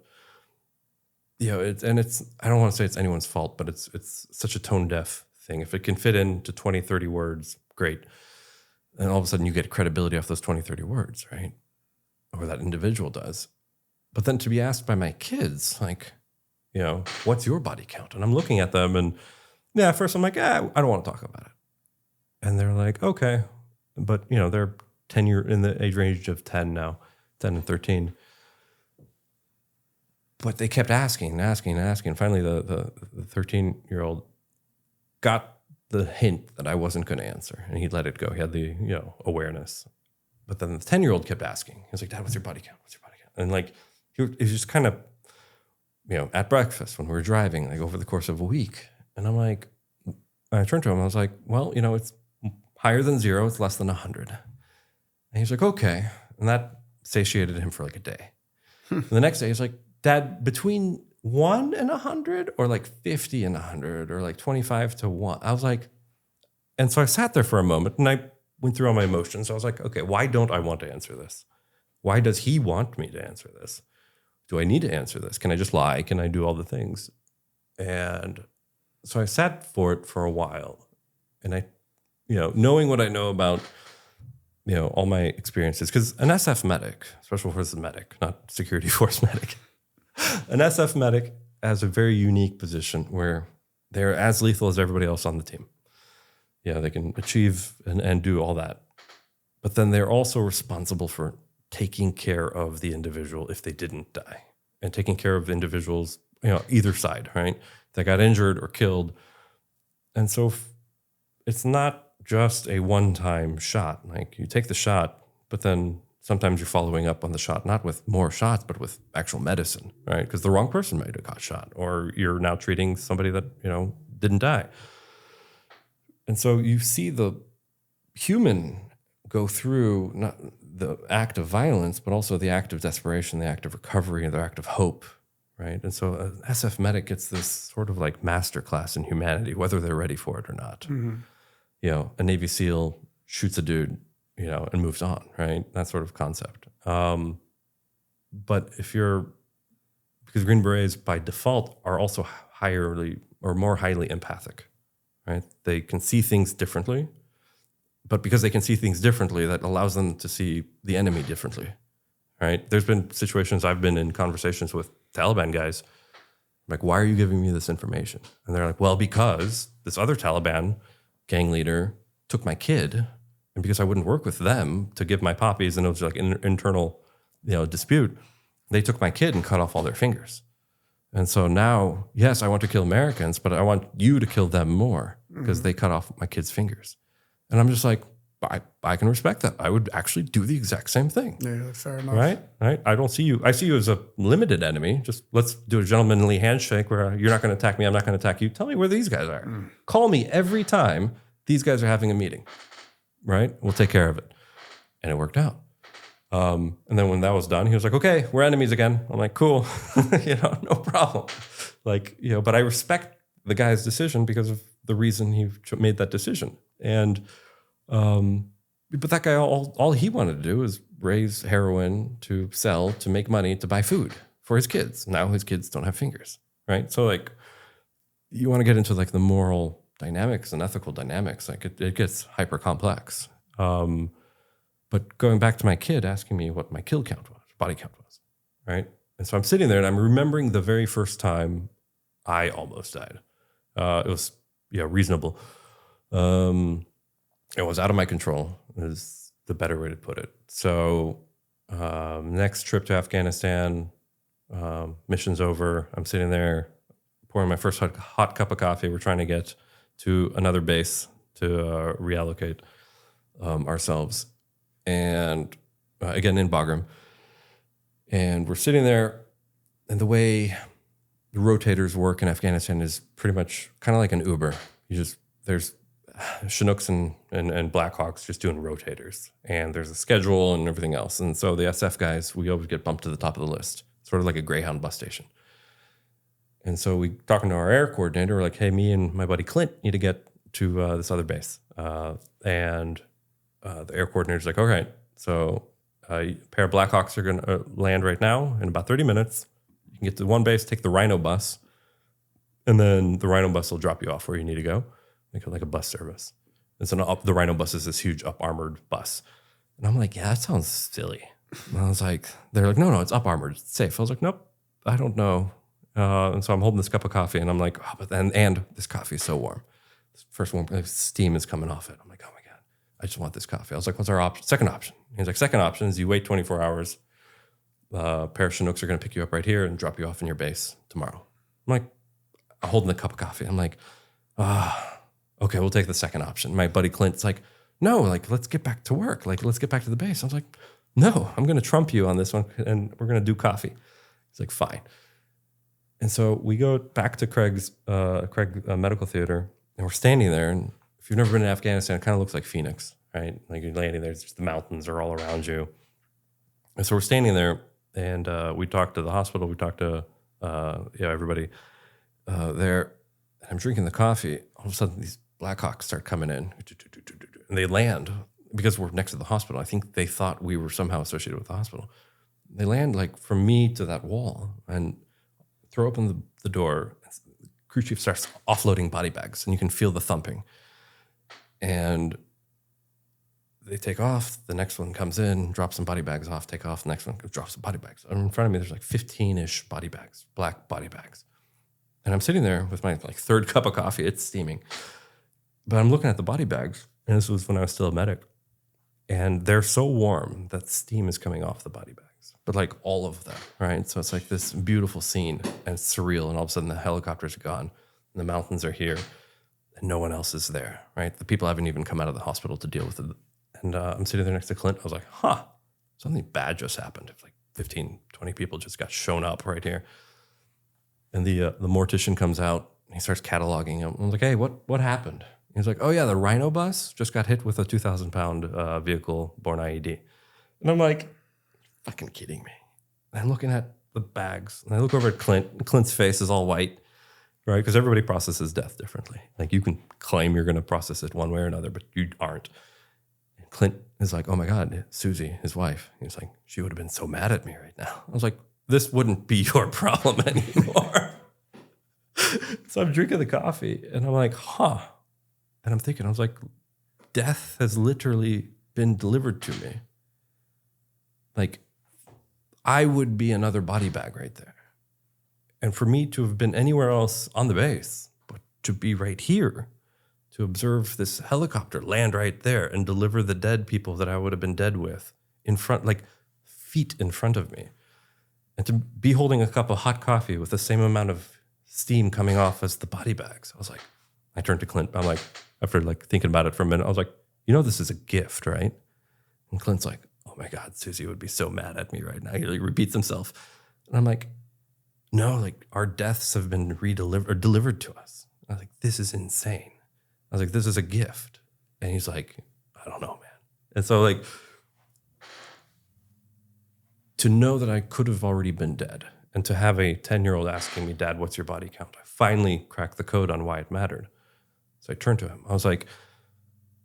you know, I don't want to say it's anyone's fault, but it's such a tone deaf thing. If it can fit into 20, 30 words, great. And all of a sudden you get credibility off those 20, 30 words, right? Or that individual does. But then to be asked by my kids, like, you know, what's your body count? And I'm looking at them and yeah, at first I'm like, I don't want to talk about it. And they're like, okay. But, you know, they're 10 year in the age range of 10 now, 10 and 13. But they kept asking. Finally, the 13-year-old got the hint that I wasn't going to answer. And he let it go. He had the, you know, awareness. But then the 10-year-old kept asking. He was like, Dad, what's your body count? And like, he was just kind of, you know, at breakfast when we were driving, like over the course of a week. And I'm like, I turned to him. I was like, well, you know, it's higher than 0. It's less than 100. And he's like, okay. And that satiated him for like a day. And the next day he's like, Dad, between 1 and 100 or like 50 and 100 or like 25 to 1. I was like, and so I sat there for a moment and I went through all my emotions. I was like, okay, why don't I want to answer this? Why does he want me to answer this? Do I need to answer this? Can I just lie? Can I do all the things? And so I sat for it for a while. And I, you know, knowing what I know about, you know, all my experiences, because an SF medic, Special Forces medic, not security force medic, an SF medic as a very unique position where they're as lethal as everybody else on the team. Yeah, they can achieve and do all that. But then they're also responsible for taking care of the individual if they didn't die, and taking care of individuals, either side, right? That got injured or killed. And so it's not just a one-time shot. Like, you take the shot, but then sometimes you're following up on the shot, not with more shots, but with actual medicine, right? Because the wrong person might have got shot, or you're now treating somebody that, didn't die. And so you see the human go through not the act of violence, but also the act of desperation, the act of recovery, and the act of hope, right? And so an SF medic gets this sort of like masterclass in humanity, whether they're ready for it or not. Mm-hmm. A Navy SEAL shoots a dude, and moves on, right? That sort of concept. But because Green Berets by default are also more highly empathic, right? They can see things differently, but because they can see things differently, that allows them to see the enemy differently, right? There's been situations I've been in conversations with Taliban guys, like, why are you giving me this information? And they're like, well, because this other Taliban gang leader took my kid, and because I wouldn't work with them to give my poppies, and it was like an internal, dispute, they took my kid and cut off all their fingers. And so now, yes, I want to kill Americans, but I want you to kill them more because they cut off my kid's fingers. And I'm just like, I can respect that. I would actually do the exact same thing. Yeah, fair enough. Right? I don't see you. I see you as a limited enemy. Just let's do a gentlemanly handshake where you're not going to attack me. I'm not going to attack you. Tell me where these guys are. Call me every time these guys are having a meeting. Right? We'll take care of it. And it worked out. And then when that was done, he was like, okay, we're enemies again. I'm like, cool. No problem. Like, but I respect the guy's decision because of the reason he made that decision. And, but that guy, all he wanted to do is raise heroin to sell, to make money, to buy food for his kids. Now his kids don't have fingers. Right? So like, you want to get into like the moral dynamics and ethical dynamics, like it gets hyper complex. But going back to my kid asking me what my kill count was, body count was, right? And so I'm sitting there and I'm remembering the very first time I almost died. It was reasonable. It was out of my control, is the better way to put it. So next trip to Afghanistan, mission's over. I'm sitting there pouring my first hot cup of coffee. We're trying to get to another base to reallocate ourselves. And again, in Bagram. And we're sitting there, and the way the rotators work in Afghanistan is pretty much kind of like an Uber. There's Chinooks and Blackhawks just doing rotators. And there's a schedule and everything else. And so the SF guys, we always get bumped to the top of the list, sort of like a Greyhound bus station. And so we talking to our air coordinator, we're like, hey, me and my buddy Clint need to get to this other base. And the air coordinator's like, all right, so a pair of Blackhawks are going to land right now in about 30 minutes. You can get to one base, take the Rhino bus, and then the Rhino bus will drop you off where you need to go, like a bus service. And so the Rhino bus is this huge up-armored bus. And I'm like, yeah, that sounds silly. And I was like, they're like, no, it's up-armored. It's safe. I was like, nope, I don't know. And so I'm holding this cup of coffee, and I'm like, oh, but then, and this coffee is so warm. First one, steam is coming off it. I'm like, oh my God, I just want this coffee. I was like, what's our second option? He's like, second option is you wait 24 hours. A pair of Chinooks are going to pick you up right here and drop you off in your base tomorrow. I'm like, I'm holding the cup of coffee. I'm like, okay, we'll take the second option. My buddy Clint's like, no, like, let's get back to work. Like, let's get back to the base. I was like, no, I'm going to trump you on this one, and we're going to do coffee. He's like, fine. And so we go back to Craig Medical Theater, and we're standing there. And if you've never been in Afghanistan, it kind of looks like Phoenix, right? Like you're landing there, just the mountains are all around you. And so we're standing there, and we talked to the hospital. We talked to everybody there. And I'm drinking the coffee. All of a sudden, these Blackhawks start coming in, and they land because we're next to the hospital. I think they thought we were somehow associated with the hospital. They land like from me to that wall and throw open the door. The crew chief starts offloading body bags, and you can feel the thumping. And they take off. The next one comes in, drops some body bags off, take off. The next one drops some body bags. And in front of me, there's like 15-ish body bags, black body bags. And I'm sitting there with my like third cup of coffee. It's steaming. But I'm looking at the body bags. And this was when I was still a medic. And they're so warm that steam is coming off the body bags. But like all of them, right? So it's like this beautiful scene and it's surreal. And all of a sudden the helicopters are gone. And the mountains are here. And no one else is there, right? The people haven't even come out of the hospital to deal with it. And I'm sitting there next to Clint. I was like, something bad just happened. It's like 15, 20 people just got shown up right here. And the mortician comes out and he starts cataloging them. I was like, hey, what happened? He's like, oh yeah, the Rhino bus just got hit with a 2,000-pound vehicle-borne IED. And I'm like, fucking kidding me. And I'm looking at the bags and I look over at Clint. And Clint's face is all white, right? Because everybody processes death differently. Like you can claim you're going to process it one way or another, but you aren't. And Clint is like, oh my God, Susie, his wife. He's like, she would have been so mad at me right now. I was like, this wouldn't be your problem anymore. So I'm drinking the coffee and I'm like, And I'm thinking, I was like, death has literally been delivered to me. Like, I would be another body bag right there. And for me to have been anywhere else on the base, but to be right here, to observe this helicopter land right there and deliver the dead people that I would have been dead with in front, like feet in front of me. And to be holding a cup of hot coffee with the same amount of steam coming off as the body bags. I was like, I turned to Clint. I'm like, after like thinking about it for a minute, I was like, you know, this is a gift, right? And Clint's like, oh my God, Susie would be so mad at me right now. He like repeats himself. And I'm like, no, like our deaths have been delivered to us. I was like, this is insane. I was like, this is a gift. And he's like, I don't know, man. And so like, to know that I could have already been dead and to have a 10-year-old asking me, Dad, what's your body count? I finally cracked the code on why it mattered. So I turned to him. I was like,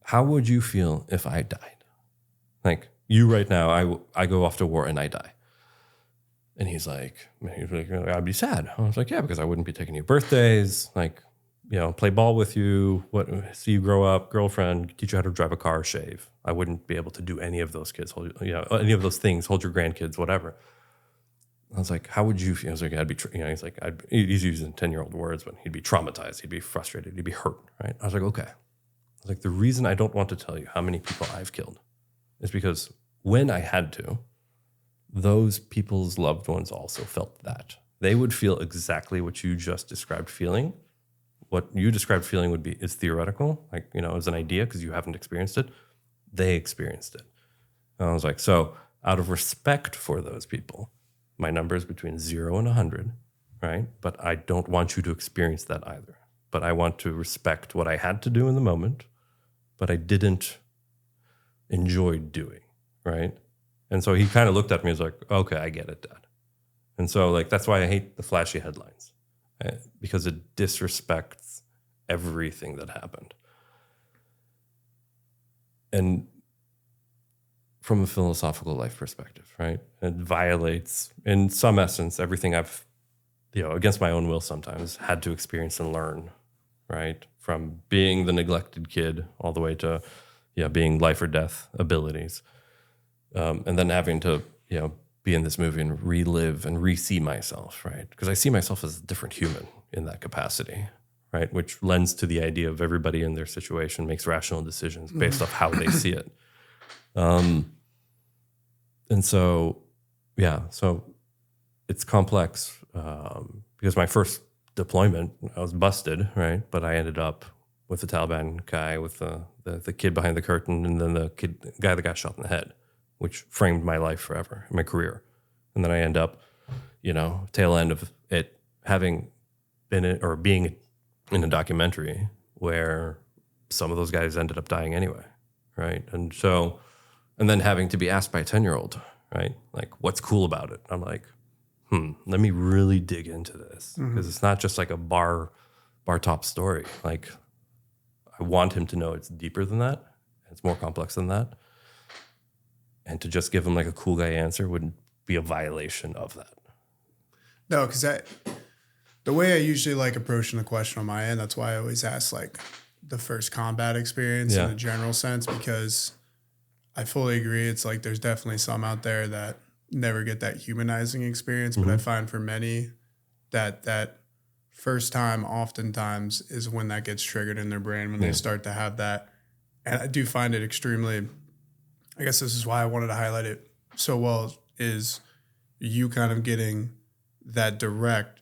how would you feel if I died? Like you right now, I go off to war and I die. And he's like, I'd be sad. I was like, yeah, because I wouldn't be taking your birthdays, like, you know, play ball with you, see you grow up, girlfriend, teach you how to drive a car, shave. I wouldn't be able to do any of those kids, any of those things, hold your grandkids, whatever. I was like, how would you feel? I was like, I'd be, he's like, he's using 10-year-old words, but he'd be traumatized. He'd be frustrated. He'd be hurt, right? I was like, okay. I was like, the reason I don't want to tell you how many people I've killed is because when I had to, those people's loved ones also felt that. They would feel exactly what you just described feeling. What you described feeling is theoretical, like, you know, as an idea because you haven't experienced it. They experienced it. And I was like, so out of respect for those people, my number is between 0 and 100, right? But I don't want you to experience that either. But I want to respect what I had to do in the moment, but I didn't enjoy doing, right? And so he kind of looked at me and was like, okay, I get it, Dad. And so like, that's why I hate the flashy headlines, right? Because it disrespects everything that happened. And from a philosophical life perspective, right? It violates, in some essence, everything I've, against my own will sometimes, had to experience and learn, right? From being the neglected kid all the way to, being life or death abilities. And then having to, be in this movie and relive and re-see myself, right? Because I see myself as a different human in that capacity, right? Which lends to the idea of everybody in their situation makes rational decisions based off how they see it. And so, so it's complex because my first deployment, I was busted, right? But I ended up with the Taliban guy, with the kid behind the curtain, and then the guy that got shot in the head, which framed my life forever, my career. And then I end up, tail end of it having been or being in a documentary where some of those guys ended up dying anyway, right? And so, and then having to be asked by a 10-year-old, right? Like, what's cool about it? I'm like, let me really dig into this because it's not just like a bar top story. Like, I want him to know it's deeper than that. It's more complex than that. And to just give him like a cool guy answer would be a violation of that. No, because the way I usually like approaching the question on my end, that's why I always ask like the first combat experience in a general sense, because I fully agree. It's like there's definitely some out there that never get that humanizing experience, but I find for many that first time oftentimes is when that gets triggered in their brain, when they start to have that. And I do find it extremely, I guess this is why I wanted to highlight it so well, is you kind of getting that direct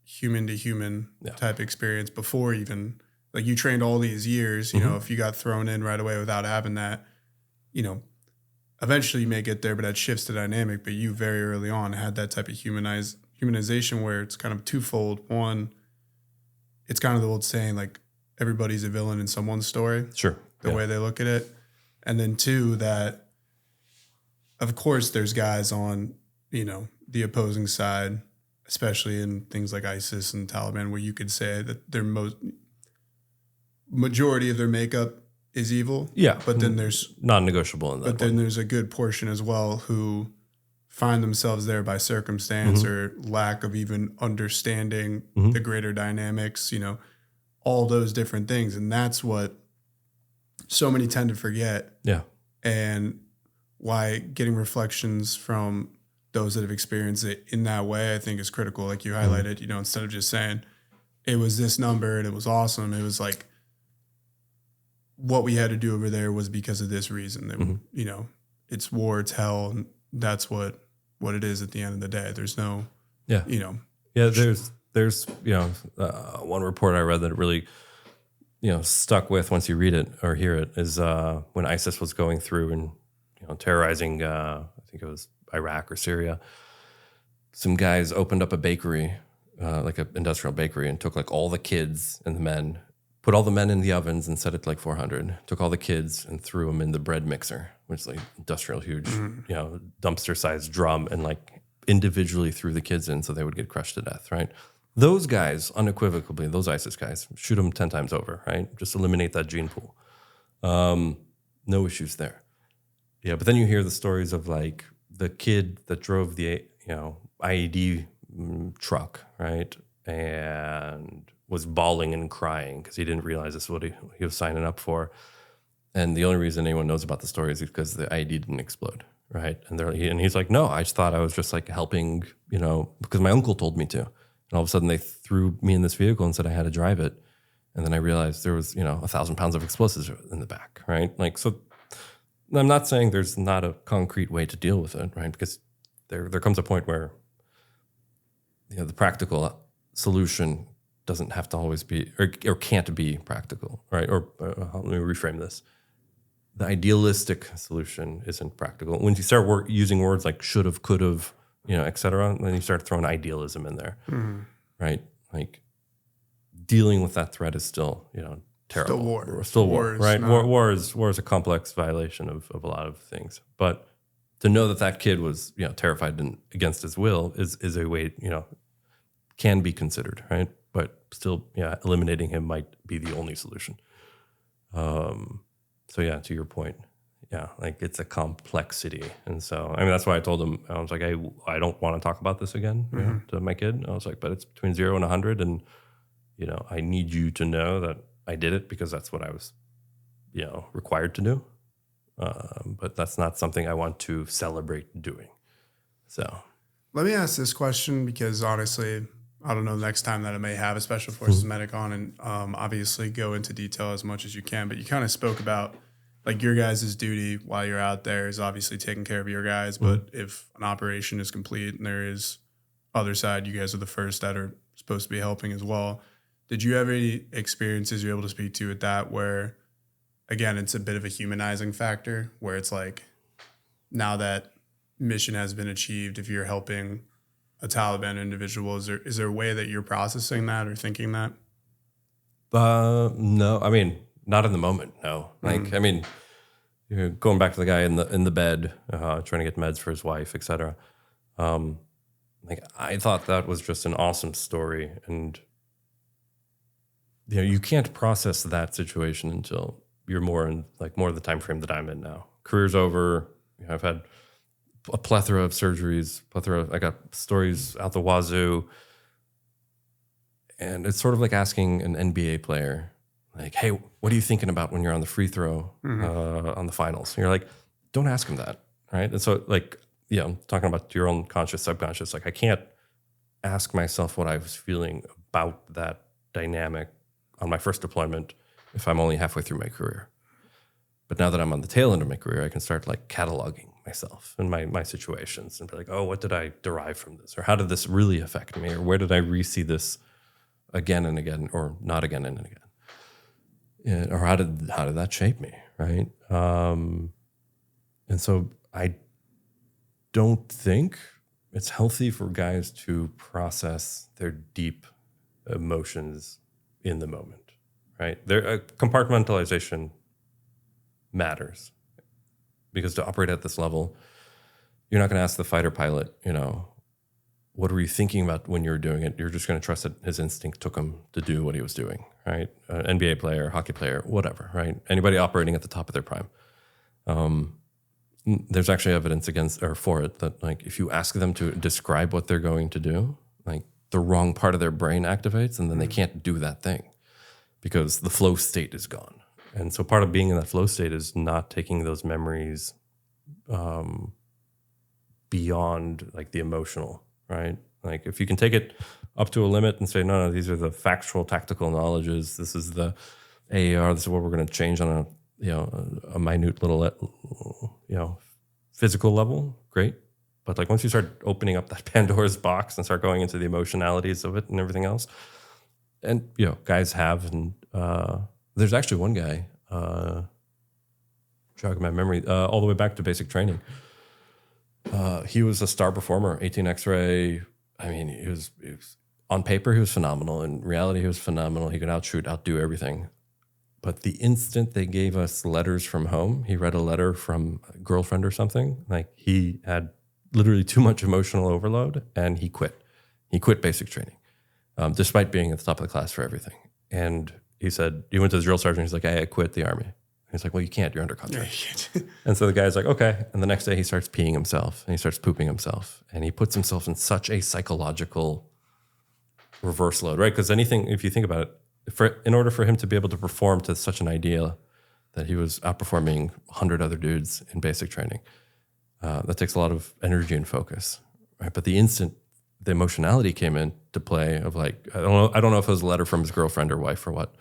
human to human type experience before even, like you trained all these years, you know, if you got thrown in right away without having that, you know, eventually you may get there, but that shifts the dynamic. But you very early on had that type of humanization where it's kind of twofold. One, it's kind of the old saying, like everybody's a villain in someone's story. Sure. The way they look at it. And then two, that of course there's guys on, you know, the opposing side, especially in things like ISIS and Taliban, where you could say that their majority of their makeup is evil. Yeah. But then there's non-negotiable in that. But then there's a good portion as well who find themselves there by circumstance or lack of even understanding the greater dynamics, you know, all those different things. And that's what so many tend to forget. Yeah. And why getting reflections from those that have experienced it in that way, I think is critical. Like you highlighted, you know, instead of just saying it was this number and it was awesome, it was like what we had to do over there was because of this reason. That, you know, it's war, it's hell, and that's what it is at the end of the day. There's no, you know. Yeah, there's you know, one report I read that really, you know, stuck with once you read it or hear it is when ISIS was going through and, you know, terrorizing, I think it was Iraq or Syria. Some guys opened up a bakery, like an industrial bakery, and took like all the kids and the men, put all the men in the ovens and set it to like 400, took all the kids and threw them in the bread mixer, which is like industrial huge, you know, dumpster sized drum, and like individually threw the kids in so they would get crushed to death, right? Those guys, unequivocally, those ISIS guys, shoot them 10 times over, right? Just eliminate that gene pool. No issues there. Yeah, but then you hear the stories of like the kid that drove the, you know, IED truck, right? And was bawling and crying because he didn't realize this is what he was signing up for. And the only reason anyone knows about the story is because the IED didn't explode, right? And he's like, no, I just thought I was just like helping, you know, because my uncle told me to. And all of a sudden they threw me in this vehicle and said I had to drive it. And then I realized there was, you know, 1,000 pounds of explosives in the back, right? Like, so I'm not saying there's not a concrete way to deal with it, right? Because there comes a point where, you know, the practical solution doesn't have to always be, or can't be practical, right? Or let me reframe this. The idealistic solution isn't practical. When you start using words like should have, could have, you know, et cetera, then you start throwing idealism in there, right? Like dealing with that threat is still, you know, terrible. Still war, right? War is a complex violation of a lot of things. But to know that kid was, you know, terrified and against his will is a way, you know, can be considered, right? But still, yeah, eliminating him might be the only solution. So yeah, to your point, yeah, like it's a complexity. And so, I mean, that's why I told him, I was like, I don't want to talk about this again, you know, to my kid. I was like, but it's between 0 and 100. And, you know, I need you to know that I did it because that's what I was, you know, required to do. But that's not something I want to celebrate doing. So let me ask this question because honestly, I don't know, next time that I may have a Special Forces medic on, and obviously go into detail as much as you can, but you kind of spoke about like your guys' duty while you're out there is obviously taking care of your guys, but if an operation is complete and there is other side, you guys are the first that are supposed to be helping as well. Did you have any experiences you're able to speak to with that where, again, it's a bit of a humanizing factor where it's like now that mission has been achieved, if you're helping a Taliban individual, is there a way that you're processing that or thinking that? No, I mean, not in the moment. No, like, I mean, you're going back to the guy in the bed, trying to get meds for his wife, etc. Like, I thought that was just an awesome story, and you know, you can't process that situation until you're more of the time frame that I'm in now. Career's over. You know, I've had a plethora of surgeries, I got stories out the wazoo. And it's sort of like asking an NBA player, like, hey, what are you thinking about when you're on the free throw on the finals? And you're like, don't ask him that, right? And so, like, yeah, I'm talking about your own conscious, subconscious. Like, I can't ask myself what I was feeling about that dynamic on my first deployment if I'm only halfway through my career. But now that I'm on the tail end of my career, I can start like cataloging myself and my situations and be like, oh, what did I derive from this? Or how did this really affect me? Or where did I re-see this again and again, or not again and again? Yeah, or how did that shape me, right? And so I don't think it's healthy for guys to process their deep emotions in the moment, right? Compartmentalization matters, because to operate at this level, you're not going to ask the fighter pilot, what were you thinking about when you were doing it? You're just going to trust that his instinct took him to do what he was doing, right? NBA player, hockey player, whatever, right? Anybody operating at the top of their prime. There's actually evidence against or for it that, like, if you ask them to describe what they're going to do, like, the wrong part of their brain activates, and then they can't do that thing because the flow state is gone. And so part of being in that flow state is not taking those memories beyond like the emotional, right? Like, if you can take it up to a limit and say, no, these are the factual tactical knowledges. This is the AAR. This is what we're going to change on a minute little, physical level. Great. But like, once you start opening up that Pandora's box and start going into the emotionalities of it and everything else, and, guys have, and there's actually one guy, jogging my memory, all the way back to basic training. He was a star performer, 18 X-ray. I mean, he was on paper, he was phenomenal. In reality, he was phenomenal. He could outdo everything. But the instant they gave us letters from home, he read a letter from a girlfriend or something, like, he had literally too much emotional overload, and he quit. He quit basic training, despite being at the top of the class for everything. And he said, he went to the drill sergeant. He's like, hey, I quit the Army. He's like, well, you can't. You're under contract. And so the guy's like, okay. And the next day he starts peeing himself, and he starts pooping himself. And he puts himself in such a psychological reverse load, right? Because anything, if you think about it, in order for him to be able to perform to such an idea that he was outperforming 100 other dudes in basic training, that takes a lot of energy and focus, right? But the instant the emotionality came into play of, like, I don't know if it was a letter from his girlfriend or wife or what,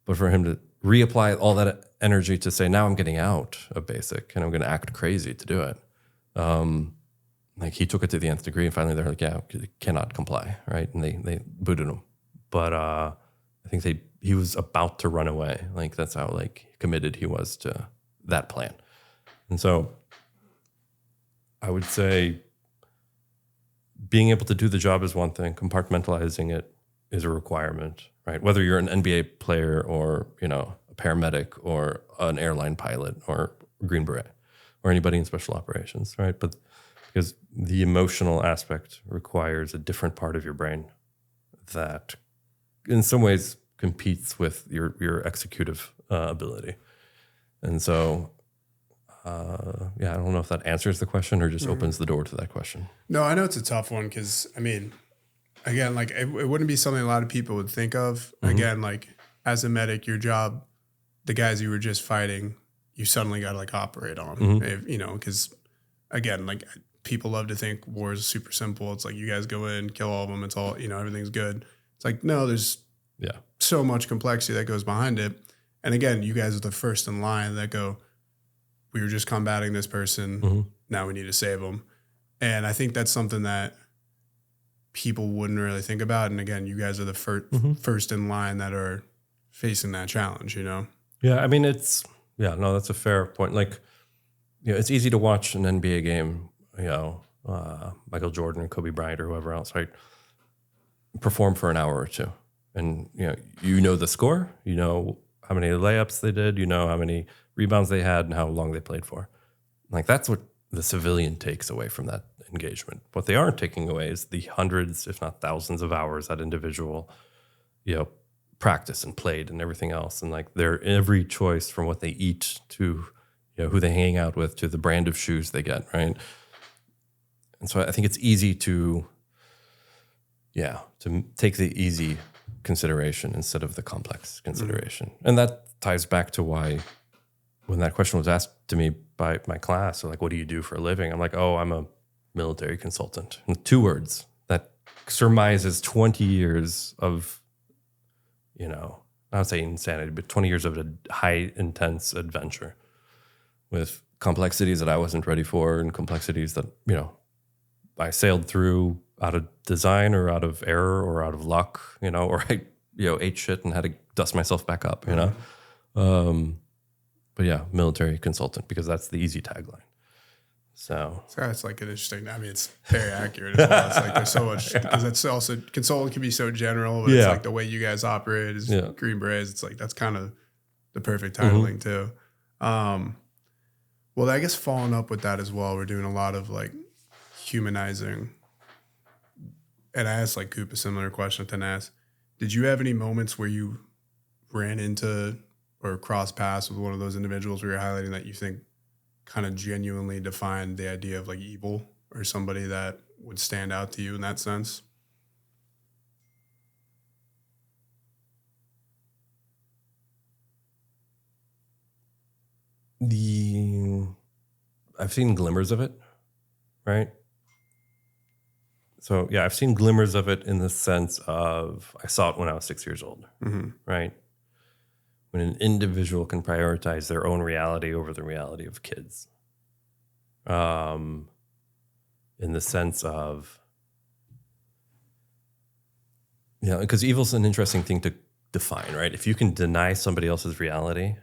but for him to reapply all that energy to say, now I'm getting out of basic and I'm going to act crazy to do it. Like, he took it to the nth degree, and finally they're like, yeah, cannot comply, right? And they booted him. But I think he was about to run away. Like, that's how, like, committed he was to that plan. And so I would say being able to do the job is one thing. Compartmentalizing it is a requirement, right? Whether you're an NBA player or, a paramedic or an airline pilot or Green Beret or anybody in special operations, right? But because the emotional aspect requires a different part of your brain that in some ways competes with your executive ability. And so, I don't know if that answers the question or just opens the door to that question. No, I know it's a tough one because, I mean, again, like, it wouldn't be something a lot of people would think of. Mm-hmm. Again, like, as a medic, your job, the guys you were just fighting, you suddenly got to, like, operate on, mm-hmm. Because, again, like, people love to think war is super simple. It's like, you guys go in, kill all of them. It's all, everything's good. It's like, no, there's so much complexity that goes behind it. And again, you guys are the first in line that go, we were just combating this person. Mm-hmm. Now we need to save them. And I think that's something that people wouldn't really think about. And again, you guys are the first in line that are facing that challenge, Yeah, I mean, that's a fair point. Like, it's easy to watch an NBA game, Michael Jordan or Kobe Bryant or whoever else, right, perform for an hour or two. And, the score, how many layups they did, how many rebounds they had and how long they played for. Like, that's what the civilian takes away from that engagement. What they aren't taking away is the hundreds, if not thousands of hours that individual, practiced and played and everything else. And, like, their every choice from what they eat to, who they hang out with to the brand of shoes they get, right? And so I think it's easy to take the easy consideration instead of the complex consideration. Mm-hmm. And that ties back to why when that question was asked to me by my class, so like, what do you do for a living? I'm like, oh, I'm a military consultant. And 2 words that surmises 20 years of, you know, I would say insanity, but 20 years of a high intense adventure with complexities that I wasn't ready for and complexities that, you know, I sailed through out of design or out of error or out of luck, you know, or I, you know, ate shit and had to dust myself back up, you know? But yeah, military consultant, because that's the easy tagline. So it's like an interesting, I mean, it's very accurate as well. It's like there's so much, because that's also, consultant can be so general, but it's like the way you guys operate is Green Berets. It's like, that's kind of the perfect titling too. Well, I guess following up with that as well, we're doing a lot of like humanizing. And I asked like Coop a similar question to Nas. Did you have any moments where you ran into or crossed paths with one of those individuals where you're highlighting that you think kind of genuinely defined the idea of like evil, or somebody that would stand out to you in that sense? I've seen glimmers of it, right? So yeah, I've seen glimmers of it in the sense of I saw it when I was 6 years old, right? When an individual can prioritize their own reality over the reality of kids. In the sense of, you know, because evil's an interesting thing to define, right? If you can deny somebody else's reality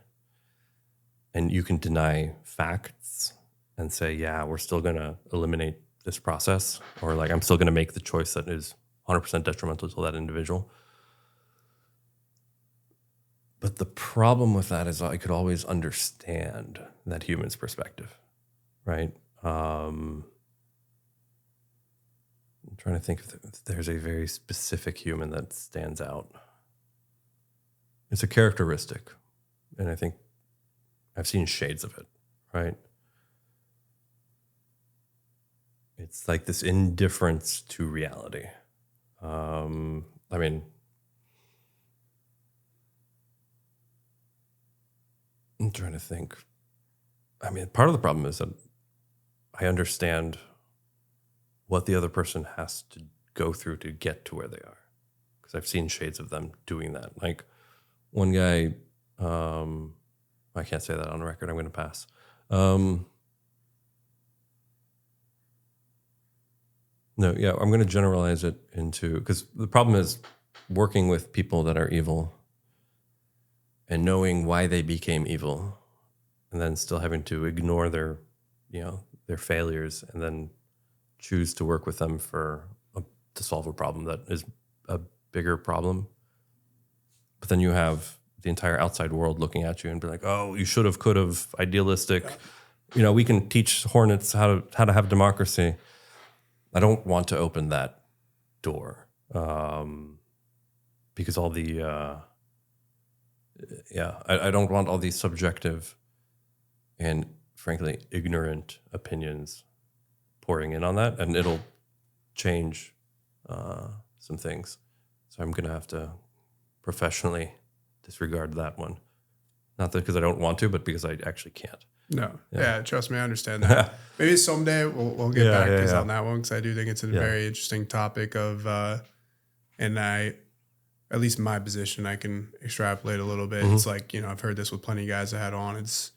and you can deny facts and say, yeah, we're still going to eliminate this process, or like, I'm still going to make the choice that is 100% detrimental to that individual. But the problem with that is I could always understand that human's perspective, right? I'm trying to think if there's a very specific human that stands out. It's a characteristic, and I think I've seen shades of it, right? It's like this indifference to reality. I mean, I'm trying to think. I mean, part of the problem is that I understand what the other person has to go through to get to where they are, because I've seen shades of them doing that. Like one guy, I can't say that on record. I'm going to pass. No, yeah, I'm going to generalize it into, because the problem is working with people that are evil and knowing why they became evil, and then still having to ignore their, you know, their failures, and then choose to work with them to solve a problem that is a bigger problem. But then you have the entire outside world looking at you and be like, oh, you should have, could have, idealistic. Yeah. You know, we can teach hornets how to have democracy. I don't want to open that door because all the, I don't want all these subjective and frankly ignorant opinions pouring in on that, and it'll change some things. So I'm going to have to professionally disregard that one. Not that because I don't want to, but because I actually can't. No. Yeah, trust me, I understand that. Maybe someday we'll get back on that one, because I do think it's a very interesting topic of, and at least my position, I can extrapolate a little bit. It's like, you know, I've heard this with plenty of guys I had on. It's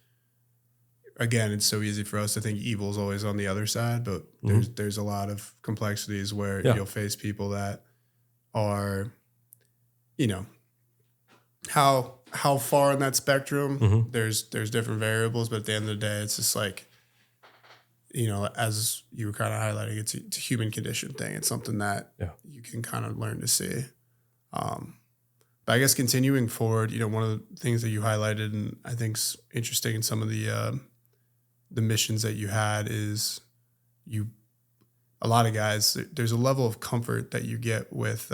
so easy for us to think evil is always on the other side, but there's a lot of complexities where you'll face people that are, you know, how far in that spectrum, there's different variables, but at the end of the day, it's just like, you know, as you were kind of highlighting, it's a human condition thing. It's something that you can kind of learn to see. But I guess continuing forward, you know, one of the things that you highlighted, and I think's interesting in some of the missions that you had, is a lot of guys, there's a level of comfort that you get with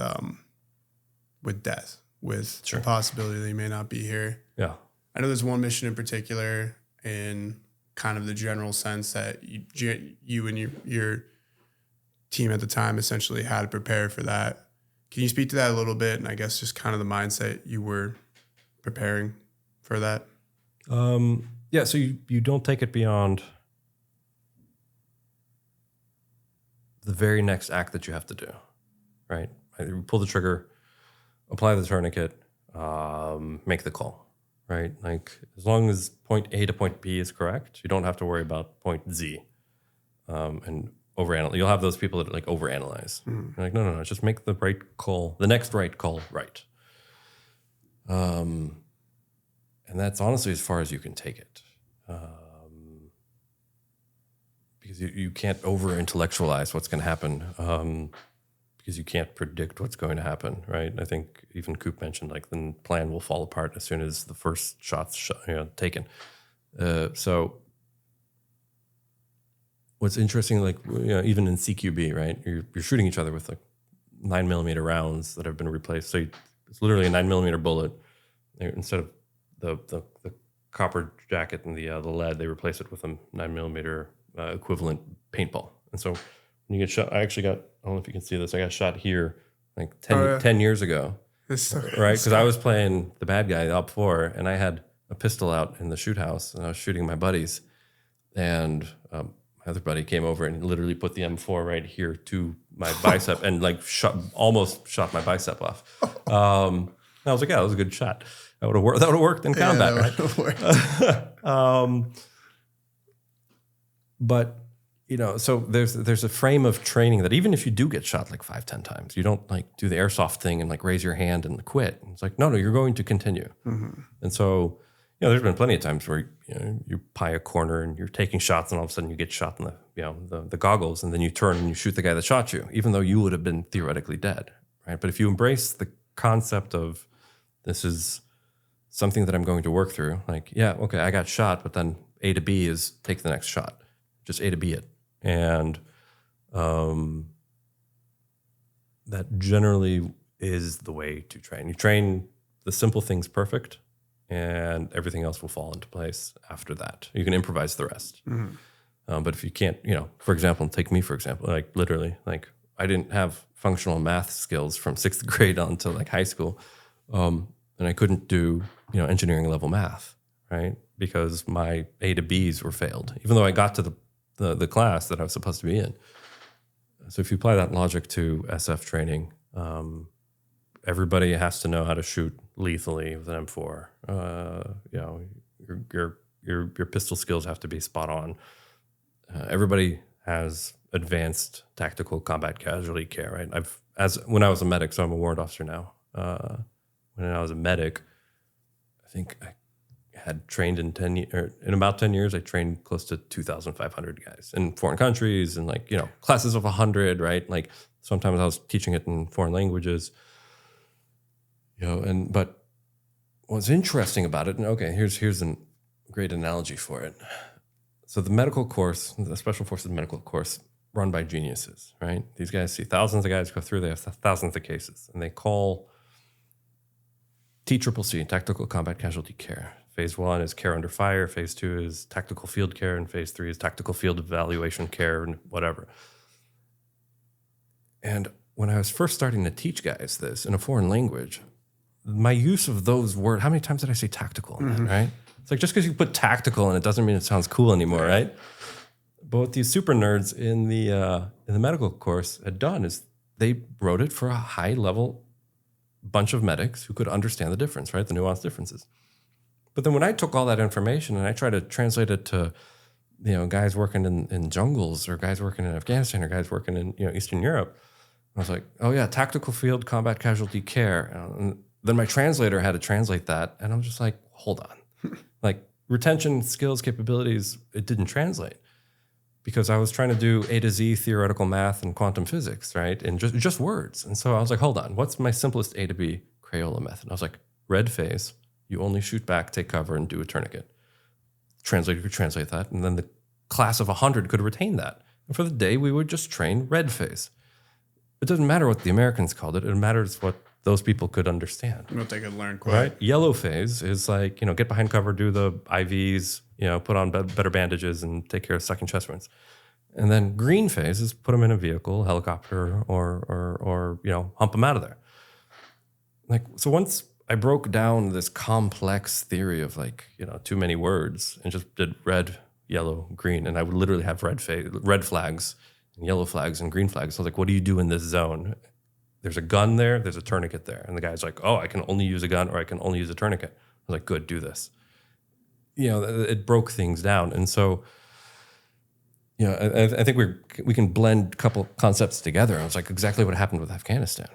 death, with the possibility that you may not be here. Yeah. I know there's one mission in particular, in kind of the general sense that you and your team at the time essentially had to prepare for that. Can you speak to that a little bit? And I guess just kind of the mindset you were preparing for that. Yeah. So you don't take it beyond the very next act that you have to do. right? You pull the trigger, apply the tourniquet, make the call, right? Like as long as point A to point B is correct, you don't have to worry about point Z and overanalyze. You'll have those people that like overanalyze. You're like, no, just make the right call, the next right call, right. And that's honestly as far as you can take it. Because you can't over-intellectualize what's going to happen because you can't predict what's going to happen, right? I think even Coop mentioned like the plan will fall apart as soon as the first shot's taken. So what's interesting, like even in CQB, right? You're shooting each other with like 9mm rounds that have been replaced. So it's literally a 9mm bullet. Instead of the copper jacket and the lead, they replace it with a 9mm equivalent paintball. And so when you get shot, I actually got, I don't know if you can see this, I got shot here like 10 years ago, right? Because I was playing the bad guy, the OP4, and I had a pistol out in the shoot house, and I was shooting my buddies. And my other buddy came over and literally put the M4 right here to my bicep and like almost shot my bicep off. And I was like, yeah, that was a good shot. That would have worked in combat, right? But so there's a frame of training that even if you do get shot like 5-10 times, you don't like do the airsoft thing and like raise your hand and quit. It's like no, you're going to continue. And so there's been plenty of times where you pie a corner and you're taking shots, and all of a sudden you get shot in the goggles, and then you turn and you shoot the guy that shot you, even though you would have been theoretically dead, right? But if you embrace the concept of this is something that I'm going to work through, like okay, I got shot, but then A to B is take the next shot. Just A to B it. And that generally is the way to train. You train the simple things perfect, and everything else will fall into place after that. You can improvise the rest. But if you can't, for example, take me, for example, like literally, like I didn't have functional math skills from 6th grade on to like high school. And I couldn't do, engineering level math, right? Because my A to Bs were failed, even though I got to the class that I was supposed to be in. So if you apply that logic to SF training, everybody has to know how to shoot lethally with an M4. Your pistol skills have to be spot on. Everybody has advanced tactical combat casualty care, right? When I was a medic, so I'm a warrant officer now. When I was a medic, I think I had trained in about 10 years, I trained close to 2,500 guys in foreign countries and classes of 100, right? Like sometimes I was teaching it in foreign languages, but what's interesting about it, and okay, here's a great analogy for it. So the medical course, the Special Forces medical course, run by geniuses, right? These guys see thousands of guys go through, they have thousands of cases, and they call TCCC, Tactical Combat Casualty Care. Phase 1 is care under fire, phase 2 is tactical field care, and phase 3 is tactical field evaluation care and whatever. And when I was first starting to teach guys this in a foreign language, my use of those words, how many times did I say tactical in that, right? It's like just because you put tactical in it doesn't mean it sounds cool anymore, right? But what these super nerds in the medical course had done is they wrote it for a high level bunch of medics who could understand the difference, right? The nuanced differences. But then when I took all that information and I tried to translate it to, guys working in jungles or guys working in Afghanistan or guys working in, Eastern Europe, I was like, oh yeah, tactical field combat casualty care. And then my translator had to translate that. And I was just like, hold on. Like retention, skills, capabilities, it didn't translate because I was trying to do A to Z theoretical math and quantum physics, right? And just words. And so I was like, hold on, what's my simplest A to B Crayola method? I was like, red phase. You only shoot back, take cover, and do a tourniquet. Translator could translate that, and then the class of 100 could retain that. And for the day, we would just train red phase. It doesn't matter what the Americans called it. It matters what those people could understand. What they could learn quick. Right? Yellow phase is like, get behind cover, do the IVs, put on better bandages, and take care of sucking chest wounds. And then green phase is put them in a vehicle, helicopter, or hump them out of there. Like, so once I broke down this complex theory of too many words and just did red, yellow, green. And I would literally have red flags and yellow flags and green flags. So I was like, what do you do in this zone? there's a gun there, there's a tourniquet there. And the guy's like, oh, I can only use a gun or I can only use a tourniquet. I was like, good, do this. It broke things down. And so, I think we can blend a couple concepts together. And it's like exactly what happened with Afghanistan,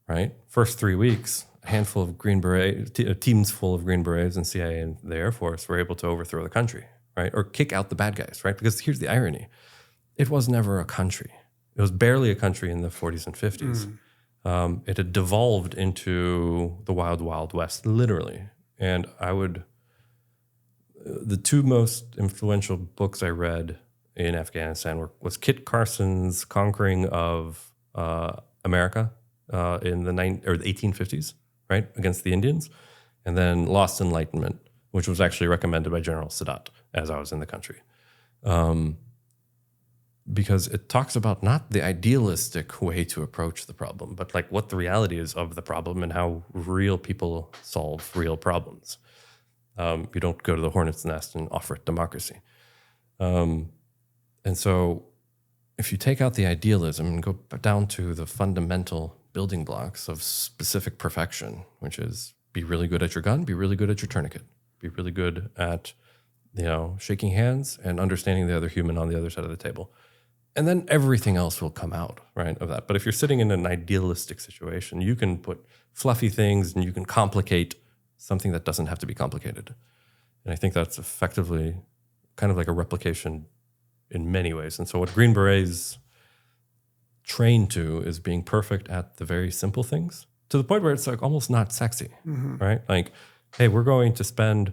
right? First 3 weeks, a handful of Green Beret, teams full of Green Berets and CIA and the Air Force were able to overthrow the country, right? Or kick out the bad guys, right? Because here's the irony. It was never a country. It was barely a country in the 40s and 50s. It had devolved into the wild, wild west, literally. And the two most influential books I read in Afghanistan was Kit Carson's Conquering of America in the 1850s, right, against the Indians, and then Lost Enlightenment, which was actually recommended by General Sadat as I was in the country. Because it talks about not the idealistic way to approach the problem, but like what the reality is of the problem and how real people solve real problems. You don't go to the hornet's nest and offer it democracy. And so if you take out the idealism and go down to the fundamental building blocks of specific perfection, which is be really good at your gun, be really good at your tourniquet, be really good at, shaking hands and understanding the other human on the other side of the table. And then everything else will come out, right, of that. But if you're sitting in an idealistic situation, you can put fluffy things and you can complicate something that doesn't have to be complicated. And I think that's effectively kind of like a replication in many ways. And so what Green Berets train to is being perfect at the very simple things to the point where it's like almost not sexy, right? Like, hey, we're going to spend,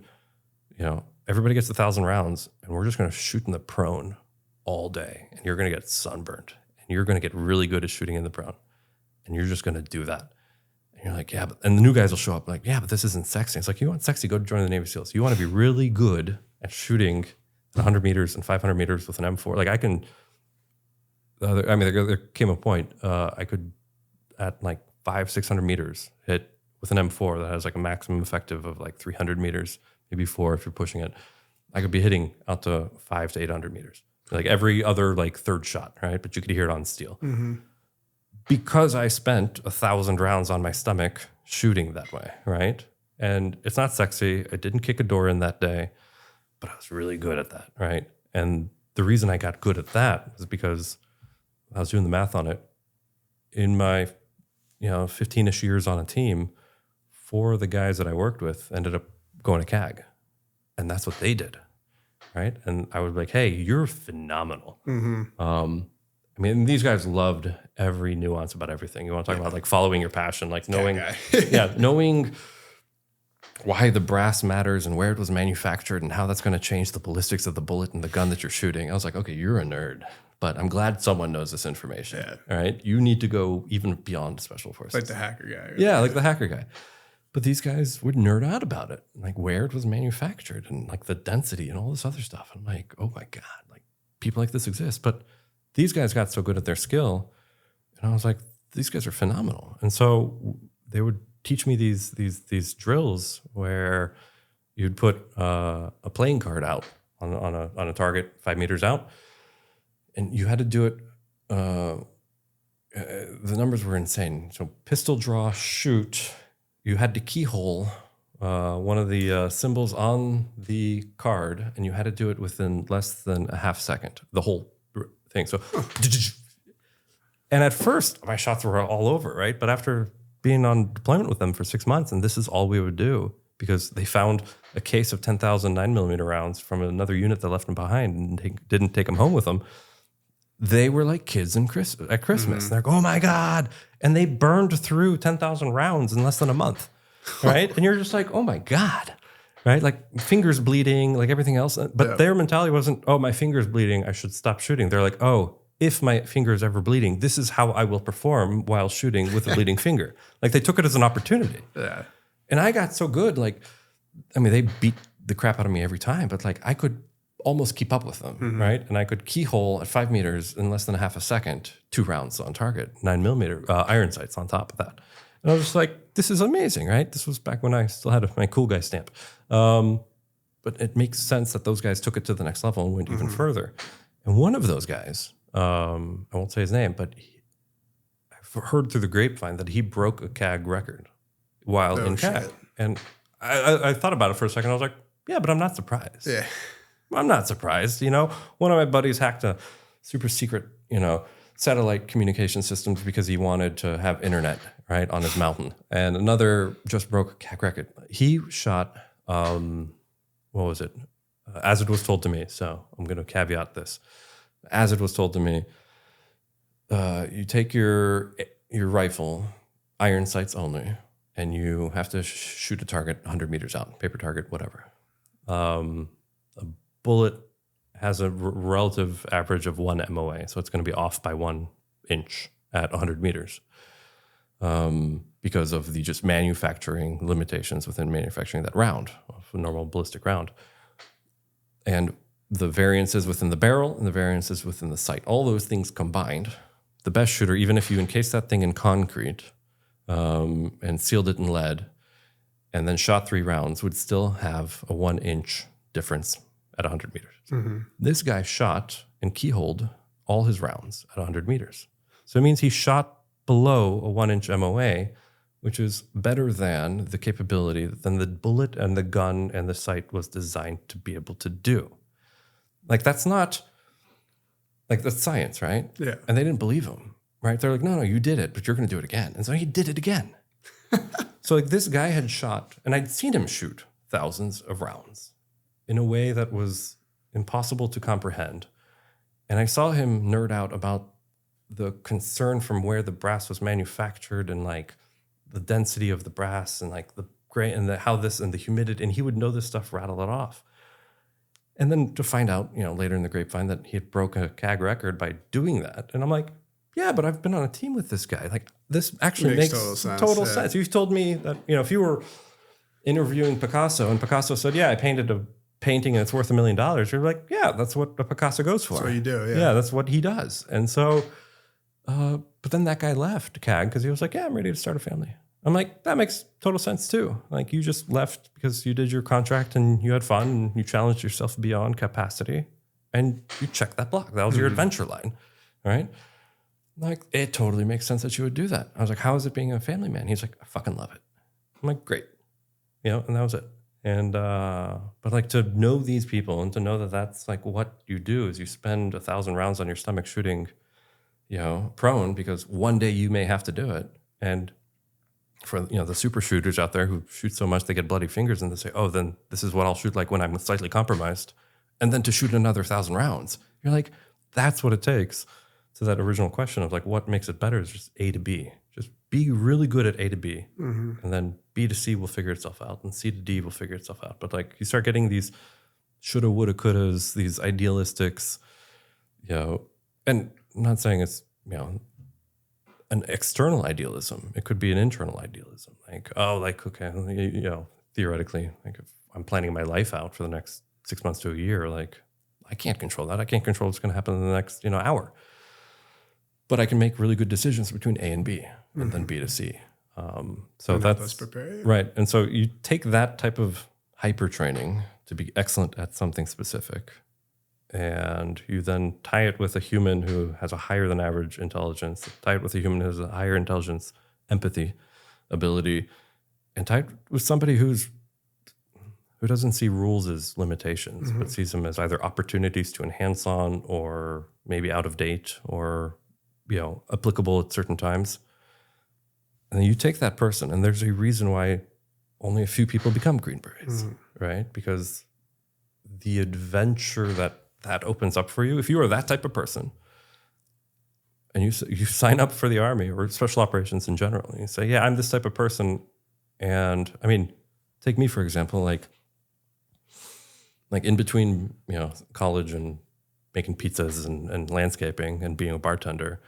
everybody gets 1,000 rounds and we're just going to shoot in the prone all day, and you're going to get sunburned, and you're going to get really good at shooting in the prone, and you're just going to do that. And you're like, yeah, and the new guys will show up like, yeah, but this isn't sexy. It's like, you want sexy, go join the Navy SEALs. You want to be really good at shooting 100 meters and 500 meters with an M4. Like there came a point I could, at like 500-600 meters, hit with an M4 that has like a maximum effective of like 300 meters, maybe 4 if you're pushing it. I could be hitting out to 500 to 800 meters. Like every other like third shot, right? But you could hear it on steel. Because I spent 1,000 rounds on my stomach shooting that way, right? And it's not sexy. I didn't kick a door in that day, but I was really good at that, right? And the reason I got good at that was because I was doing the math on it. In my 15-ish years on a team, 4 of the guys that I worked with ended up going to CAG. And that's what they did. Right. And I was like, hey, you're phenomenal. These guys loved every nuance about everything. You want to talk about like following your passion, like knowing, knowing why the brass matters and where it was manufactured and how that's going to change the ballistics of the bullet and the gun that you're shooting. I was like, okay, you're a nerd, but I'm glad someone knows this information. Yeah. All right. You need to go even beyond special forces. Like the hacker guy. Yeah. Like the hacker guy. But these guys would nerd out about it, like where it was manufactured and like the density and all this other stuff. I'm like, oh my God, like people like this exist. But these guys got so good at their skill, and I was like, these guys are phenomenal. And so they would teach me these drills where you'd put a playing card out on a target 5 meters out, and you had to do it. The numbers were insane. So pistol draw, shoot. You had to keyhole one of the symbols on the card, and you had to do it within less than a half second, the whole thing. So, and at first, my shots were all over, right? But after being on deployment with them for 6 months, and this is all we would do, because they found a case of 10,000 9mm rounds from another unit that left them behind and didn't take them home with them. They were like kids at Christmas. They're like, oh my God. And they burned through 10,000 rounds in less than a month, right? And you're just like, oh my God, right? Like fingers bleeding, like everything else. But their mentality wasn't, oh, my finger's bleeding, I should stop shooting. They're like, oh, if my finger is ever bleeding, this is how I will perform while shooting with a bleeding finger. Like they took it as an opportunity. Yeah. And I got so good, they beat the crap out of me every time, but like I could almost keep up with them, right? And I could keyhole at 5 meters in less than a half a second, 2 rounds on target, 9mm iron sights on top of that. And I was just like, this is amazing, right? This was back when I still had my cool guy stamp. But it makes sense that those guys took it to the next level and went even further. And one of those guys, I won't say his name, but I heard through the grapevine that he broke a CAG record while in CAG. Shit. And I thought about it for a second. I was like, yeah, but I'm not surprised. Yeah. I'm not surprised. You know, one of my buddies hacked a super secret, satellite communication systems because he wanted to have internet, right, on his mountain. And another just broke a CAG record. He shot, what was it? As it was told to me. So I'm going to caveat this. As it was told to me, you take your rifle, iron sights only, and you have to shoot a target 100 meters out, paper target, whatever. A bullet has a relative average of 1 MOA, so it's going to be off by 1 inch at 100 meters because of the just manufacturing limitations within manufacturing that round, a normal ballistic round. And the variances within the barrel and the variances within the sight, all those things combined, the best shooter, even if you encase that thing in concrete and sealed it in lead and then shot 3 rounds, would still have a 1 inch difference at 100 meters. Mm-hmm. This guy shot and keyholed all his rounds at 100 meters. So it means he shot below a 1 inch MOA, which is better than the capability than the bullet and the gun and the sight was designed to be able to do. Like, that's science, right? Yeah. And they didn't believe him, right? They're like, no, you did it, but you're going to do it again. And so he did it again. So like this guy had shot, and I'd seen him shoot thousands of rounds in a way that was impossible to comprehend. And I saw him nerd out about the concern from where the brass was manufactured and like the density of the brass and like the grain and how this and the humidity, and he would know this stuff, rattle it off. And then to find out, later in the grapevine that he had broke a CAG record by doing that. And I'm like, yeah, but I've been on a team with this guy. Like, this actually makes total sense. You've told me that, if you were interviewing Picasso and Picasso said, yeah, I painted a painting and it's worth $1 million. You're like, yeah, that's what a Picasso goes for. That's what you do, yeah. Yeah, that's what he does. And so, but then that guy left CAG because he was like, yeah, I'm ready to start a family. I'm like, that makes total sense too. Like, you just left because you did your contract and you had fun and you challenged yourself beyond capacity and you checked that block. That was your adventure line, right? Like, it totally makes sense that you would do that. I was like, how is it being a family man? He's like, I fucking love it. I'm like, great. And that was it. And, but like, to know these people and to know that that's like what you do is you spend 1,000 rounds on your stomach shooting, prone because one day you may have to do it. And for, the super shooters out there who shoot so much they get bloody fingers and they say, oh, then this is what I'll shoot like when I'm slightly compromised. And then to shoot another 1,000 rounds, you're like, that's what it takes. To that original question of like, what makes it better is just A to B. Just be really good at A to B. Mm-hmm. And then B to C will figure itself out. And C to D will figure itself out. But like, you start getting these shoulda, woulda, couldas, these idealistics, and I'm not saying it's, an external idealism. It could be an internal idealism. Like, oh, like, okay, theoretically, like if I'm planning my life out for the next 6 months to a year, like I can't control that. I can't control what's going to happen in the next, hour. But I can make really good decisions between A and B and then B to C. So that's right. And so you take that type of hyper training to be excellent at something specific, and you then tie it with a human who has a higher than average intelligence, tie it with a human who has a higher intelligence, empathy, ability, and tie it with somebody who doesn't see rules as limitations, but sees them as either opportunities to enhance on or maybe out of date or, applicable at certain times. And then you take that person, and there's a reason why only a few people become Green Berets, right? Because the adventure that opens up for you, if you are that type of person, and you sign up for the Army or special operations in general, and you say, yeah, I'm this type of person. And I mean, take me, for example, like in between, college and making pizzas and landscaping and being a bartender,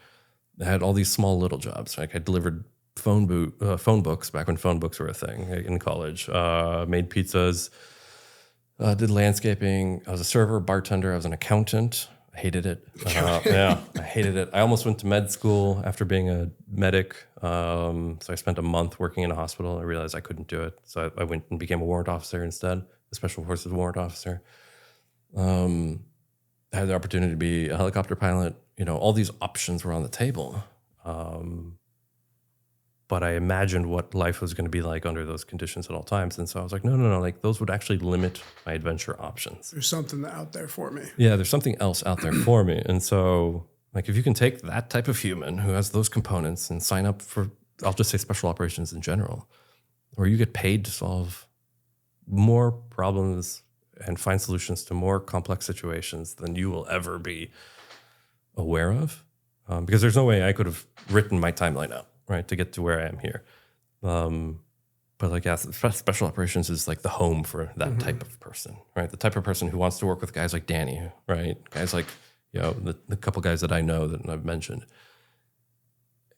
I had all these small little jobs. Like I delivered phone books back when phone books were a thing in college, made pizzas, did landscaping. I was a server, bartender. I was an accountant. I hated it. I hated it. I almost went to med school after being a medic. So I spent a month working in a hospital. I realized I couldn't do it. So I went and became a warrant officer instead, a special forces warrant officer. I had the opportunity to be a helicopter pilot. All these options were on the table. but I imagined what life was going to be like under those conditions at all times. And so I was like, no, like those would actually limit my adventure options. There's something out there for me. Yeah, there's something else out there for me. And so like if you can take that type of human who has those components and sign up for, I'll just say special operations in general, where you get paid to solve more problems and find solutions to more complex situations than you will ever be aware of. Because there's no way I could have written my timeline out, right, to get to where I am here. But like, yeah, special operations is like the home for that type of person, right? The type of person who wants to work with guys like Danny, right? Guys like, you know, the couple guys that I know that I've mentioned.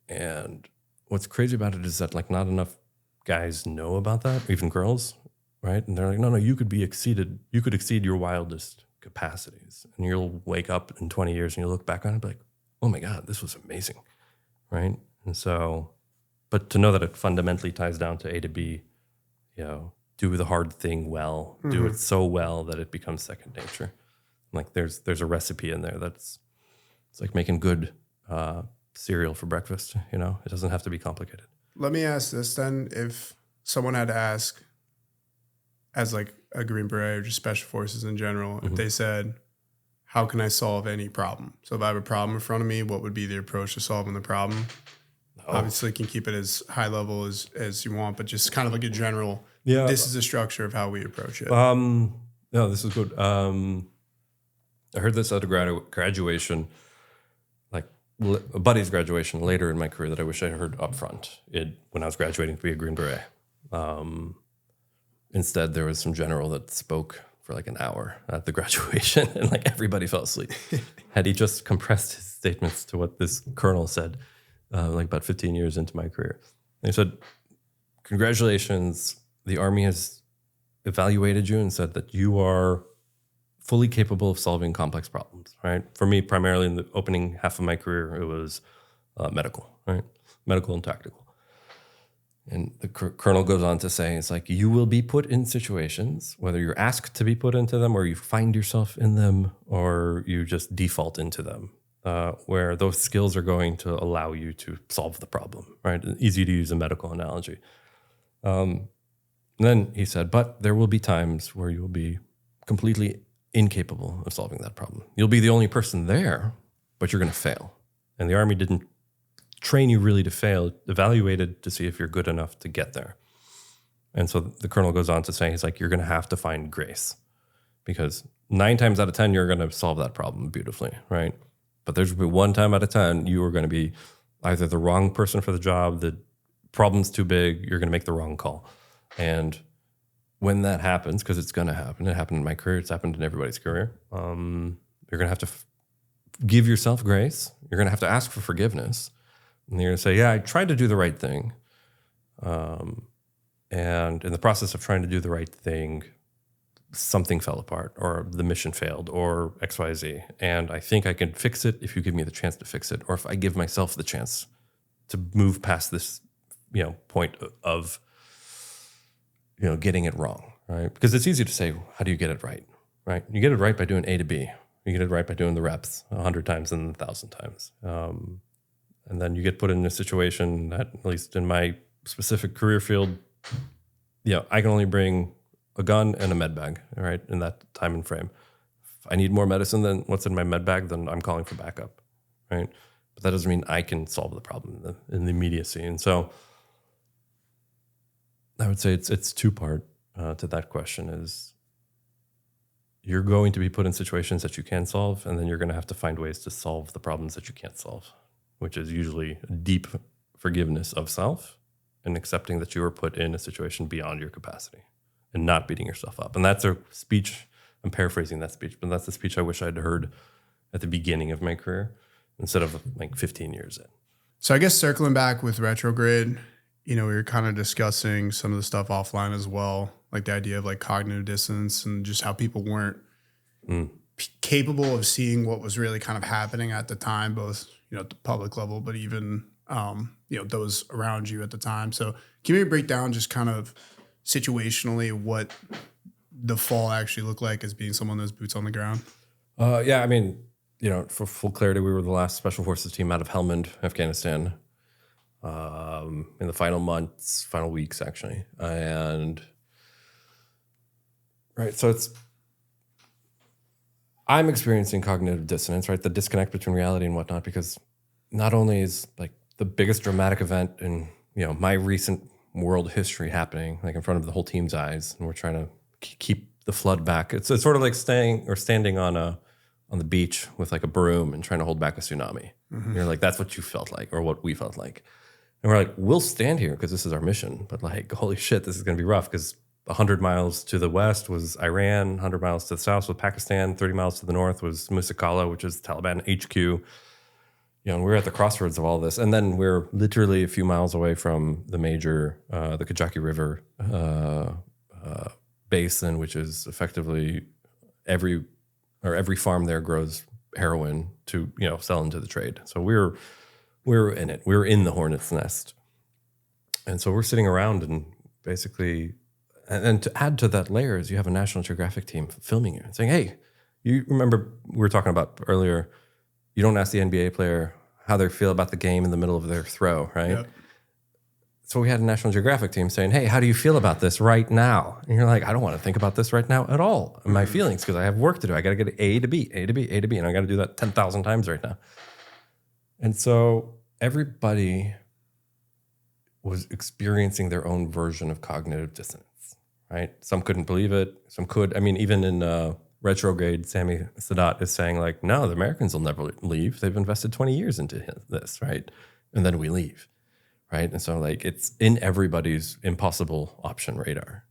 And what's crazy about it is that like not enough guys know about that, even girls, right? And they're like, no, you could exceed your wildest capacities. And you'll wake up in 20 years and you look back on it and be like, oh my God, this was amazing, right? And so, but to know that it fundamentally ties down to A to B, you know, do the hard thing well, do it so well that it becomes second nature. Like there's a recipe in there it's like making good cereal for breakfast, you know? It doesn't have to be complicated. Let me ask this then. If someone had to ask, as like a Green Beret or just Special Forces in general, if they said, how can I solve any problem? So if I have a problem in front of me, what would be the approach to solving the problem? Obviously, you can keep it as high level as you want, but just kind of like a general, this is the structure of how we approach it. No, this is good. I heard this at a graduation, like a buddy's graduation later in my career that I wish I heard up front when I was graduating to be a Green Beret. Instead, there was some general that spoke for like an hour at the graduation and like everybody fell asleep. Had he just compressed his statements to what this colonel said, like about 15 years into my career. And he said, congratulations, the Army has evaluated you and said that you are fully capable of solving complex problems, right? For me, primarily in the opening half of my career, it was medical, right? Medical and tactical. And the colonel goes on to say, it's like, you will be put in situations, whether you're asked to be put into them or you find yourself in them or you just default into them, where those skills are going to allow you to solve the problem, right? Easy to use a medical analogy. Then he said, but there will be times where you'll be completely incapable of solving that problem. You'll be the only person there, but you're going to fail. And the Army didn't train you really to fail, evaluated to see if you're good enough to get there. And so the colonel goes on to say, he's like, you're going to have to find grace because 9 times out of 10, you're going to solve that problem beautifully, right? But there's going to be 1 time out of 10, you are going to be either the wrong person for the job, the problem's too big, you're going to make the wrong call. And when that happens, because it's going to happen, it happened in my career, it's happened in everybody's career, you're going to have to give yourself grace. You're going to have to ask for forgiveness. And you're going to say, yeah, I tried to do the right thing. And in the process of trying to do the right thing, something fell apart or the mission failed or XYZ. And I think I can fix it if you give me the chance to fix it or if I give myself the chance to move past this, point of, getting it wrong, right? Because it's easy to say, how do you get it right? You get it right by doing A to B. You get it right by doing the reps 100 times and 1,000 times. And then you get put in a situation that, at least in my specific career field, I can only bring a gun and a med bag, right, in that time and frame. If I need more medicine than what's in my med bag, then I'm calling for backup, right? But that doesn't mean I can solve the problem in the immediacy. And so I would say it's 2-part to that question is you're going to be put in situations that you can solve, and then you're going to have to find ways to solve the problems that you can't solve, which is usually deep forgiveness of self and accepting that you were put in a situation beyond your capacity and not beating yourself up. And that's a speech, I'm paraphrasing that speech, but that's the speech I wish I'd heard at the beginning of my career instead of like 15 years in. So I guess circling back with Retrograde, we were kind of discussing some of the stuff offline as well, like the idea of like cognitive dissonance and just how people weren't capable of seeing what was really kind of happening at the time, both at the public level, but even, those around you at the time. So can you break down just kind of situationally what the fall actually looked like as being someone that's boots on the ground? Yeah, I mean, for full clarity, we were the last Special Forces team out of Helmand, Afghanistan. in the final months, final weeks, actually. And right, so I'm experiencing cognitive dissonance, right? The disconnect between reality and whatnot, because not only is like the biggest dramatic event in, my recent world history happening, like in front of the whole team's eyes, and we're trying to keep the flood back. It's sort of like standing on the beach with like a broom and trying to hold back a tsunami. Mm-hmm. You're like, that's what you felt like, or what we felt like. And we're like, we'll stand here because this is our mission. But like, holy shit, this is going to be rough, because 100 miles to the west was Iran, 100 miles to the south was Pakistan, 30 miles to the north was Musakala, which is the Taliban HQ. And we're at the crossroads of all this. And then we're literally a few miles away from the major, the Kajaki River basin, which is effectively every farm there grows heroin to, sell into the trade. So we're in it. We're in the hornet's nest. And so we're sitting around and basically, and to add to that layer is you have a National Geographic team filming you and saying, hey, you remember we were talking about earlier, you don't ask the NBA player how they feel about the game in the middle of their throw, right? Yep. So we had a National Geographic team saying, hey, how do you feel about this right now? And you're like, I don't want to think about this right now at all. My feelings, because I have work to do. I got to get A to B, A to B, A to B, and I got to do that 10,000 times right now. And so everybody was experiencing their own version of cognitive dissonance, right? Some couldn't believe it. Some could. I mean, even in Retrograde, Sami Sadat is saying like, no, the Americans will never leave. They've invested 20 years into this, right? And then we leave, right? And so like it's in everybody's impossible option radar.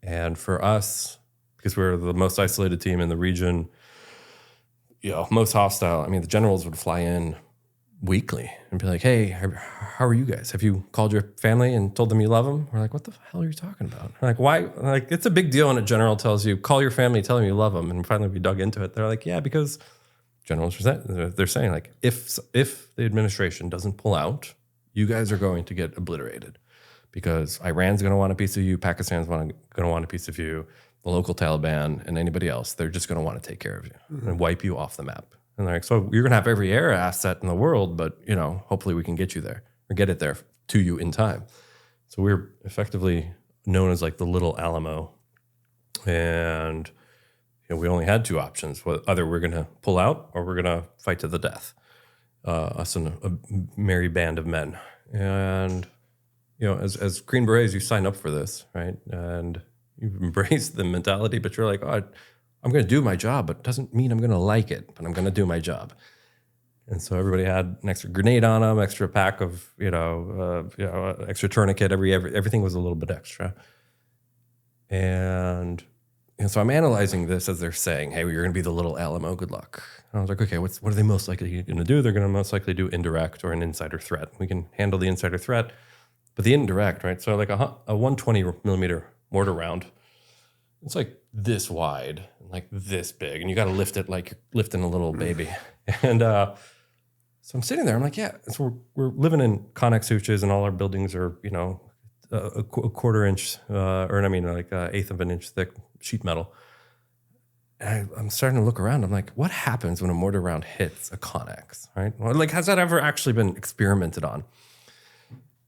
And for us, because we're the most isolated team in the region, most hostile. I mean, the generals would fly in weekly and be like, hey, how are you guys? Have you called your family and told them you love them? We're like, what the hell are you talking about? We're like, why? Like, it's a big deal when a general tells you, call your family, tell them you love them. And finally we dug into it. They're like, yeah, because generals, they're saying like, if the administration doesn't pull out, you guys are going to get obliterated, because Iran's going to want a piece of you, Pakistan's going to want a piece of you, the local Taliban and anybody else, they're just going to want to take care of you and wipe you off the map. And they're like, so you're going to have every air asset in the world, but, hopefully we can get you there or get it there to you in time. So we're effectively known as like the Little Alamo. And we only had two options. Either we're going to pull out or we're going to fight to the death, us and a merry band of men. And, as Green Berets, you sign up for this, right? And you embrace the mentality, but you're like, oh, I'm going to do my job, but it doesn't mean I'm going to like it, but I'm going to do my job. And so everybody had an extra grenade on them, extra pack of, extra tourniquet. Everything was a little bit extra. And so I'm analyzing this as they're saying, hey, you're going to be the Little Alamo. Good luck. And I was like, okay, what are they most likely going to do? They're going to most likely do indirect or an insider threat. We can handle the insider threat, but the indirect, right? So like a 120 millimeter mortar round, it's like this wide, like this big, and you got to lift it like you're lifting a little baby. And so I'm sitting there. I'm like, yeah. So we're living in Connex hooches, and all our buildings are, a quarter inch, eighth of an inch thick sheet metal. And I'm starting to look around. I'm like, what happens when a mortar round hits a Connex, right? Well, like, has that ever actually been experimented on?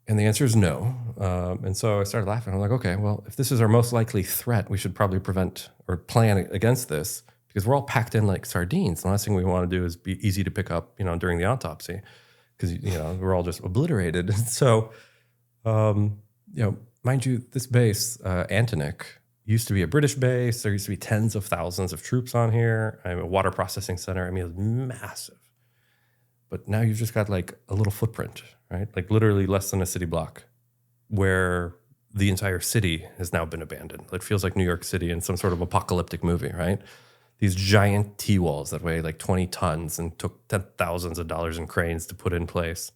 And the answer is no. And so I started laughing. I'm like, okay, well, if this is our most likely threat, we should probably prevent or plan against this, because we're all packed in like sardines. The last thing we want to do is be easy to pick up, during the autopsy, because, we're all just obliterated. And so, mind you, this base, Antonic, used to be a British base. There used to be tens of thousands of troops on here. A water processing center. I mean, it was massive. But now you've just got like a little footprint, right? Like literally less than a city block, where the entire city has now been abandoned. It feels like New York City in some sort of apocalyptic movie, right? These giant T-walls that weigh like 20 tons and took thousands of dollars in cranes to put in place.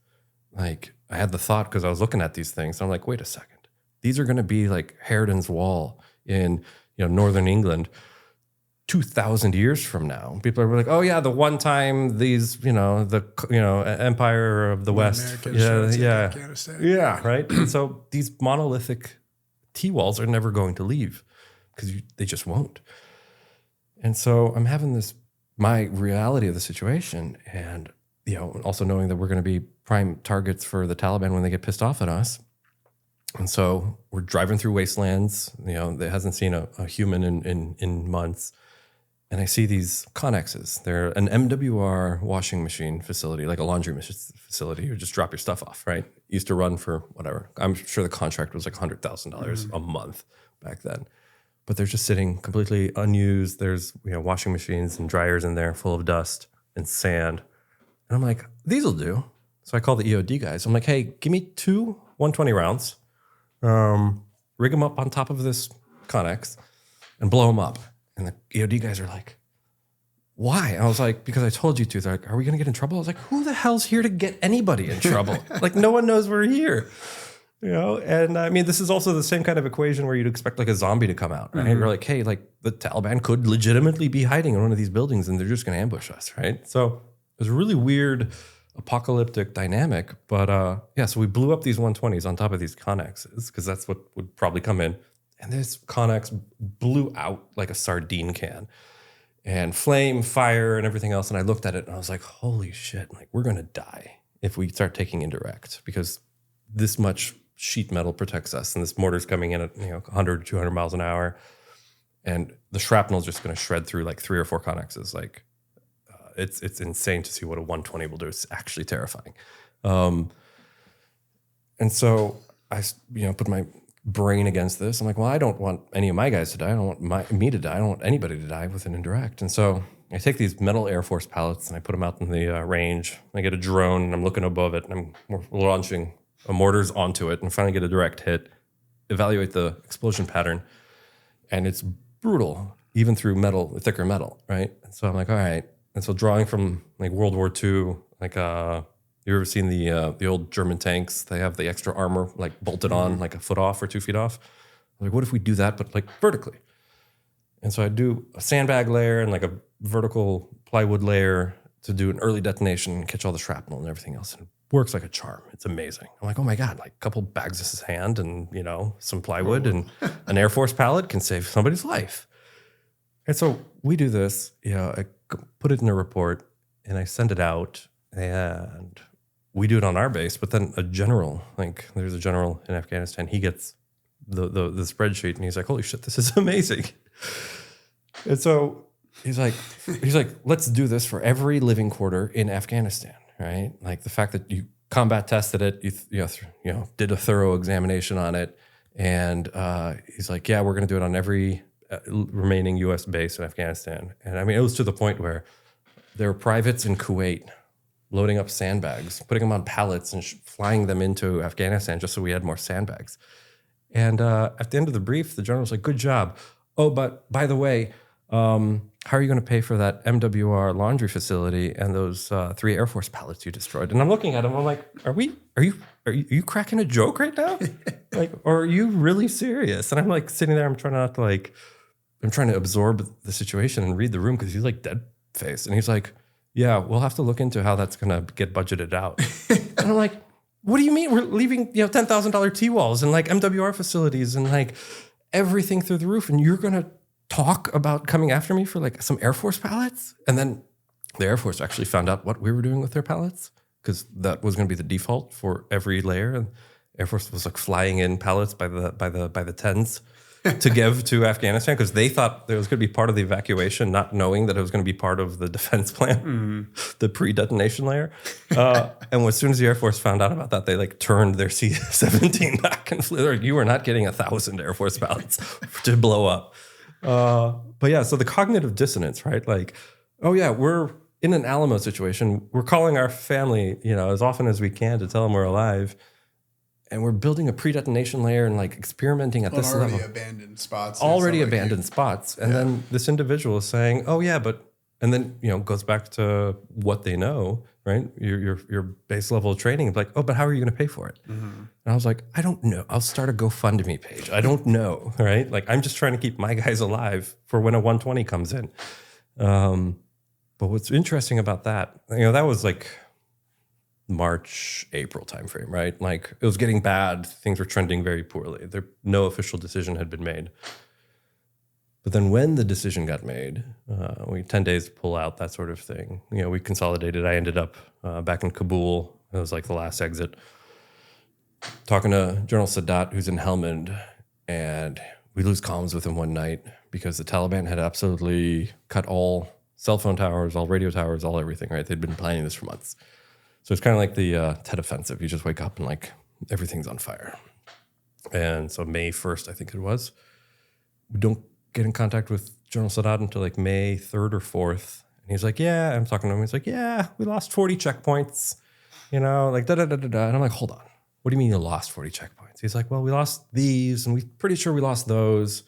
Like, I had the thought, because I was looking at these things, I'm like, wait a second. These are going to be like Harridan's Wall in, northern England 2,000 years from now. People are like, oh yeah, the one time these, Empire of the West, Afghanistan. Yeah, right. And so these monolithic T-walls are never going to leave, because they just won't. And so I'm having my reality of the situation, and also knowing that we're going to be prime targets for the Taliban when they get pissed off at us. And so we're driving through wastelands, that hasn't seen a human in months. And I see these Connexes. They're an MWR washing machine facility, like a laundry facility. You just drop your stuff off, right? Used to run for whatever. I'm sure the contract was like $100,000 a month back then. But they're just sitting completely unused. There's washing machines and dryers in there full of dust and sand. And I'm like, these will do. So I call the EOD guys. I'm like, hey, give me 2 120 rounds. Rig them up on top of this Connex and blow them up. And the EOD guys are like, why? I was like, because I told you to. They're like, are we going to get in trouble? I was like, who the hell's here to get anybody in trouble? Like, no one knows we're here. And I mean, this is also the same kind of equation where you'd expect like a zombie to come out, right? You're like, hey, like the Taliban could legitimately be hiding in one of these buildings and they're just going to ambush us, right? So it was a really weird apocalyptic dynamic. But so we blew up these 120s on top of these Connexes because that's what would probably come in. And this Connex blew out like a sardine can and flame, fire, and everything else. And I looked at it and I was like, holy shit, like we're going to die if we start taking indirect because this much sheet metal protects us. And this mortar's coming in at 100 to 200 miles an hour. And the shrapnel is just going to shred through like 3 or 4 Connexes. Like it's insane to see what a 120 will do. It's actually terrifying. And so I put my brain against this. I'm like, well, I don't want any of my guys to die. I don't want me to die. I don't want anybody to die with an indirect. And so I take these metal Air Force pallets and I put them out in the range. I get a drone and I'm looking above it and we're launching mortars onto it and finally get a direct hit, evaluate the explosion pattern. And it's brutal, even through metal, thicker metal, right? And so I'm like, all right. And so drawing from like World War II, like you ever seen the old German tanks? They have the extra armor like bolted on like a foot off or 2 feet off. I'm like, what if we do that, but like vertically? And so I do a sandbag layer and like a vertical plywood layer to do an early detonation and catch all the shrapnel and everything else. And it works like a charm. It's amazing. I'm like, oh my God, like a couple bags of sand and, some plywood and an Air Force pallet can save somebody's life. And so we do this, I put it in a report and I send it out and we do it on our base, but then a general, like there's a general in Afghanistan, he gets the spreadsheet and he's like, holy shit, this is amazing. And so he's like, let's do this for every living quarter in Afghanistan, right? Like the fact that you combat tested it, you did a thorough examination on it. And he's like, yeah, we're going to do it on every remaining U.S. base in Afghanistan. And I mean, it was to the point where there were privates in Kuwait loading up sandbags, putting them on pallets and flying them into Afghanistan just so we had more sandbags. And at the end of the brief, the general was like, good job. Oh, but by the way, how are you going to pay for that MWR laundry facility and those 3 Air Force pallets you destroyed? And I'm looking at him, I'm like, are you cracking a joke right now? Like, or are you really serious? And I'm like sitting there, I'm trying to absorb the situation and read the room because he's like dead faced. And he's like, yeah, we'll have to look into how that's going to get budgeted out. And I'm like, what do you mean? We're leaving, $10,000 T-walls and like MWR facilities and like everything through the roof. And you're going to talk about coming after me for like some Air Force pallets? And then the Air Force actually found out what we were doing with their pallets because that was going to be the default for every layer. And Air Force was like flying in pallets by the tens to give to Afghanistan because they thought it was going to be part of the evacuation, not knowing that it was going to be part of the defense plan, the pre-detonation layer. And as soon as the Air Force found out about that, they like turned their C-17 back and flew. Like, you are not getting 1,000 Air Force pallets to blow up. But yeah, so the cognitive dissonance, right? Like, oh yeah, we're in an Alamo situation. We're calling our family, as often as we can to tell them we're alive. And we're building a pre-detonation layer and like experimenting at this level. Abandoned spots. Already abandoned spots. And then this individual is saying, oh yeah, but, and then, goes back to what they know, right? Your base level of training. Like, oh, but how are you going to pay for it? Mm-hmm. And I was like, I don't know. I'll start a GoFundMe page. I don't know, right? Like, I'm just trying to keep my guys alive for when a 120 comes in. But what's interesting about that, that was like March, April timeframe, right? Like it was getting bad. Things were trending very poorly. No official decision had been made. But then when the decision got made, we 10 days to pull out, that sort of thing. We consolidated. I ended up back in Kabul. It was like the last exit. Talking to General Sadat, who's in Helmand, and we lose comms with him one night because the Taliban had absolutely cut all cell phone towers, all radio towers, all everything, right? They'd been planning this for months. So it's kind of like the Tet Offensive. You just wake up and like everything's on fire. And so May 1st, I think it was, we don't get in contact with General Sadat until like May 3rd or 4th. And he's like, yeah, I'm talking to him. He's like, yeah, we lost 40 checkpoints, like da-da-da-da-da. And I'm like, hold on. What do you mean you lost 40 checkpoints? He's like, well, we lost these and we're pretty sure we lost those.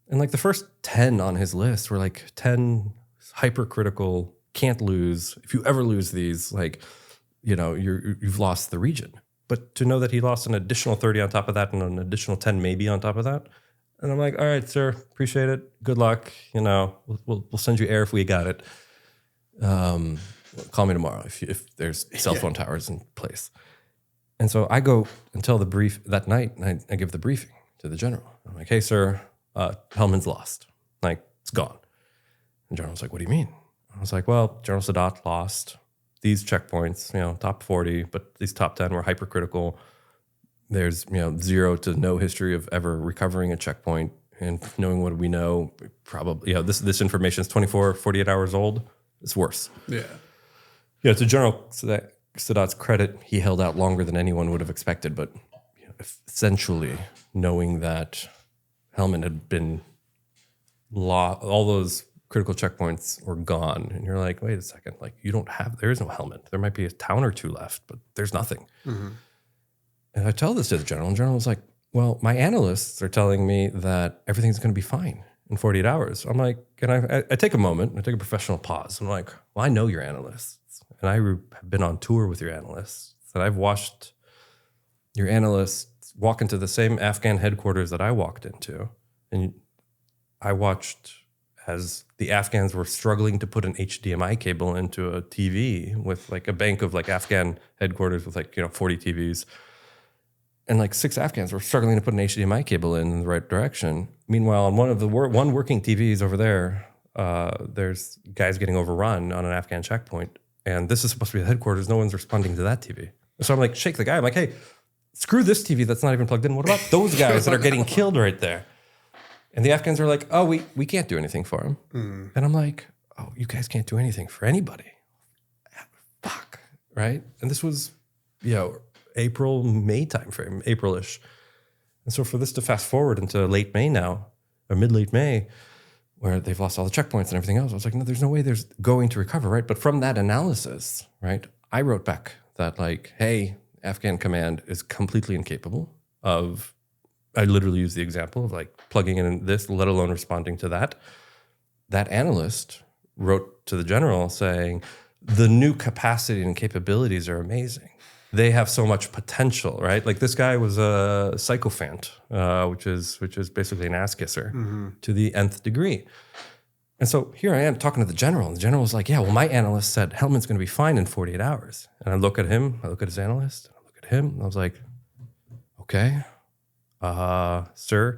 And like the first 10 on his list were like 10 hypercritical, can't lose. If you ever lose these, like, you've lost the region. But to know that he lost an additional 30 on top of that and an additional 10 maybe on top of that. And I'm like, all right, sir, appreciate it. Good luck. We'll send you air if we got it. Call me tomorrow if there's cell phone towers in place. And so I go and tell the brief that night, and I give the briefing to the general. I'm like, hey, sir, Helmand's lost. Like, it's gone. And the general's like, what do you mean? I was like, well, General Sadat lost these checkpoints, top 40, but these top 10 were hypercritical. There's, 0 to no history of ever recovering a checkpoint. And knowing what we know, probably, this information is 24, 48 hours old. It's worse. Yeah. To General Sadat's credit, he held out longer than anyone would have expected. But essentially, knowing that Helmand had been all those critical checkpoints were gone, and you're like, wait a second, like there is no Helmand. There might be a town or two left, but there's nothing. Mm-hmm. And I tell this to the general, and the general was like, well, my analysts are telling me that everything's going to be fine in 48 hours. I'm like, and I take a moment, I take a professional pause. I'm like, well, I know your analysts, and I have been on tour with your analysts, and I've watched your analysts walk into the same Afghan headquarters that I walked into, and I watched as the Afghans were struggling to put an HDMI cable into a TV with like a bank of like Afghan headquarters with like, 40 TVs. And like 6 Afghans were struggling to put an HDMI cable in the right direction. Meanwhile, on one of the one working TVs over there, there's guys getting overrun on an Afghan checkpoint. And this is supposed to be the headquarters. No one's responding to that TV. So I'm like, shake the guy. I'm like, hey, screw this TV that's not even plugged in. What about those guys that are getting killed right there? And the Afghans are like, oh, we can't do anything for him. Mm. And I'm like, oh, you guys can't do anything for anybody. Fuck, right? And this was, April, May timeframe, April-ish. And so for this to fast forward into late May now, or mid-late May, where they've lost all the checkpoints and everything else, I was like, no, there's no way there's going to recover, right? But from that analysis, right, I wrote back that like, hey, Afghan command is completely incapable of, I literally used the example of like plugging in this, let alone responding to that. That analyst wrote to the general saying, the new capacity and capabilities are amazing. They have so much potential, right? Like this guy was a sycophant, which is basically an ass kisser to the nth degree. And so here I am talking to the general, and the general was like, yeah, well, my analyst said Helmand's going to be fine in 48 hours. And I look at him, I look at his analyst, I look at him, and I was like, okay, sir,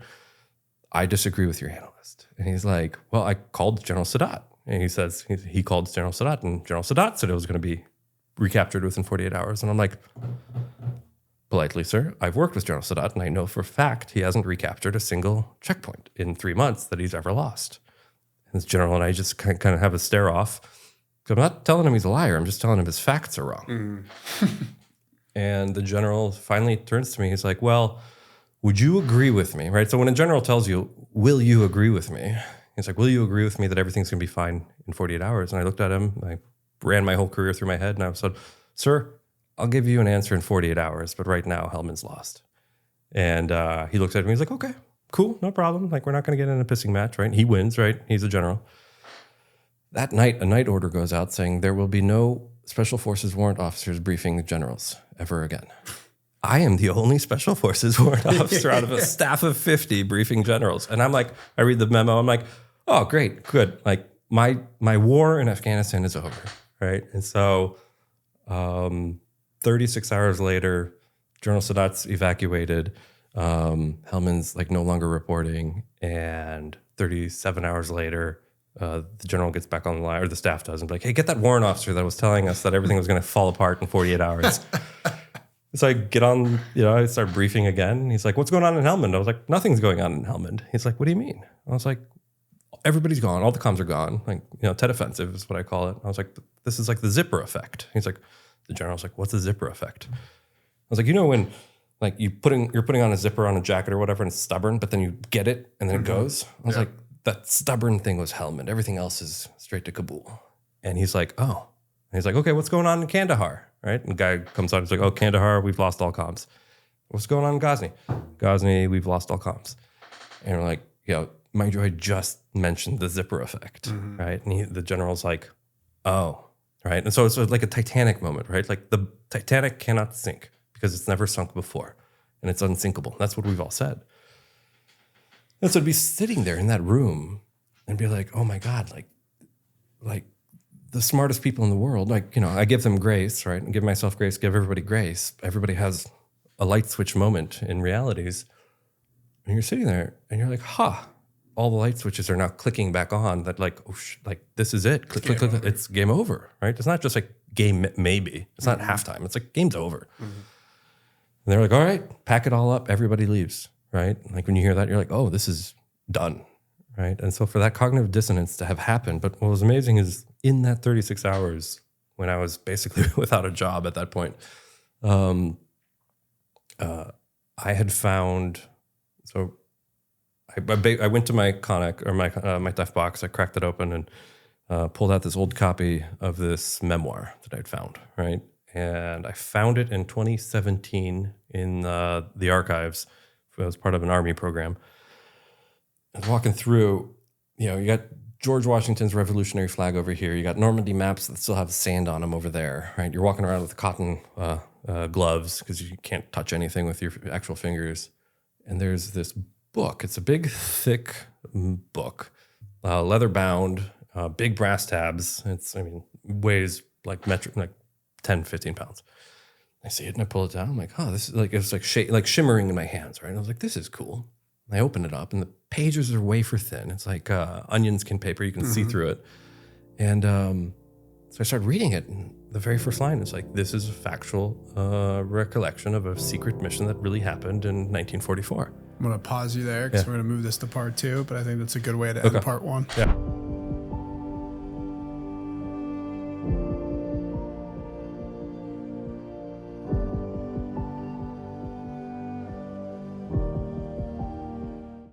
I disagree with your analyst. And he's like, well, I called General Sadat. And he says, he called General Sadat, and General Sadat said it was going to be recaptured within 48 hours. And I'm like, politely, sir, I've worked with General Sadat, and I know for a fact he hasn't recaptured a single checkpoint in 3 months that he's ever lost. And this general and I just kind of have a stare off. I'm not telling him he's a liar. I'm just telling him his facts are wrong. And the general finally turns to me. He's like, well, would you agree with me, right? So when a general tells you, will you agree with me? He's like, will you agree with me that everything's going to be fine in 48 hours? And I looked at him, I ran my whole career through my head, and I said, sir, I'll give you an answer in 48 hours, but right now, Helmand's lost. And he looked at me, he's like, okay, cool, no problem. Like, we're not going to get in a pissing match, right? He wins, right? He's a general. That night, a night order goes out saying there will be no Special Forces warrant officers briefing the generals ever again. I am the only Special Forces warrant officer out of a staff of 50 briefing generals. And I'm like, I read the memo, I'm like, oh, great, good. Like, my war in Afghanistan is over, right? And so 36 hours later, General Sadat's evacuated. Helmand's like no longer reporting, and 37 hours later, the general gets back on the line, or the staff does, and be like, hey, get that warrant officer that was telling us that everything was going to fall apart in 48 hours. So I get on, I start briefing again. And he's like, what's going on in Helmand? I was like, nothing's going on in Helmand. He's like, what do you mean? I was like, everybody's gone. All the comms are gone. Like, Tet offensive is what I call it. I was like, this is like the zipper effect. He's like, the general's like, what's the zipper effect? I was like, when like you're putting on a zipper on a jacket or whatever and it's stubborn, but then you get it and then it goes. I was like, that stubborn thing was Helmand. Everything else is straight to Kabul. And he's like, oh. And he's like, okay, what's going on in Kandahar? Right? And the guy comes on, he's like, oh, Kandahar, we've lost all comms. What's going on in Ghazni? Ghazni, we've lost all comms. And we're like, mind you, I just mentioned the zipper effect, right? And the general's like, oh, right? And so it's like a Titanic moment, right? Like the Titanic cannot sink because it's never sunk before and it's unsinkable. That's what we've all said. And so to be sitting there in that room and be like, oh my God, like the smartest people in the world, I give them grace, right? And give myself grace, give everybody grace. Everybody has a light switch moment in realities. And you're sitting there and you're like, all the light switches are now clicking back on that this is it. Click. It's game over, right? It's not just like game maybe. It's not halftime. It's like game's over. And they're like, all right, pack it all up. Everybody leaves, right? Like when you hear that, you're like, oh, this is done, right? And so for that cognitive dissonance to have happened, but what was amazing is in that 36 hours when I was basically without a job at that point, I had found, so I went to my Conic or my def box. I cracked it open and pulled out this old copy of this memoir that I'd found, right? And I found it in 2017 in the archives. It was part of an Army program. I was walking through, you got George Washington's Revolutionary flag over here. You got Normandy maps that still have sand on them over there, right? You're walking around with cotton gloves because you can't touch anything with your actual fingers. And there's this book. It's a big, thick book, leather bound, big brass tabs. Weighs like 10, 15 pounds. I see it and I pull it down. I'm like, oh, this is it's shimmering in my hands, right? And I was like, this is cool. I open it up and the pages are wafer thin. It's like onion skin paper. You can see through it. And so I started reading it. And the very first line is like, this is a factual recollection of a secret mission that really happened in 1944. I'm going to pause you there because we're going to move this to part 2, but I think that's a good way to end part 1. Yeah.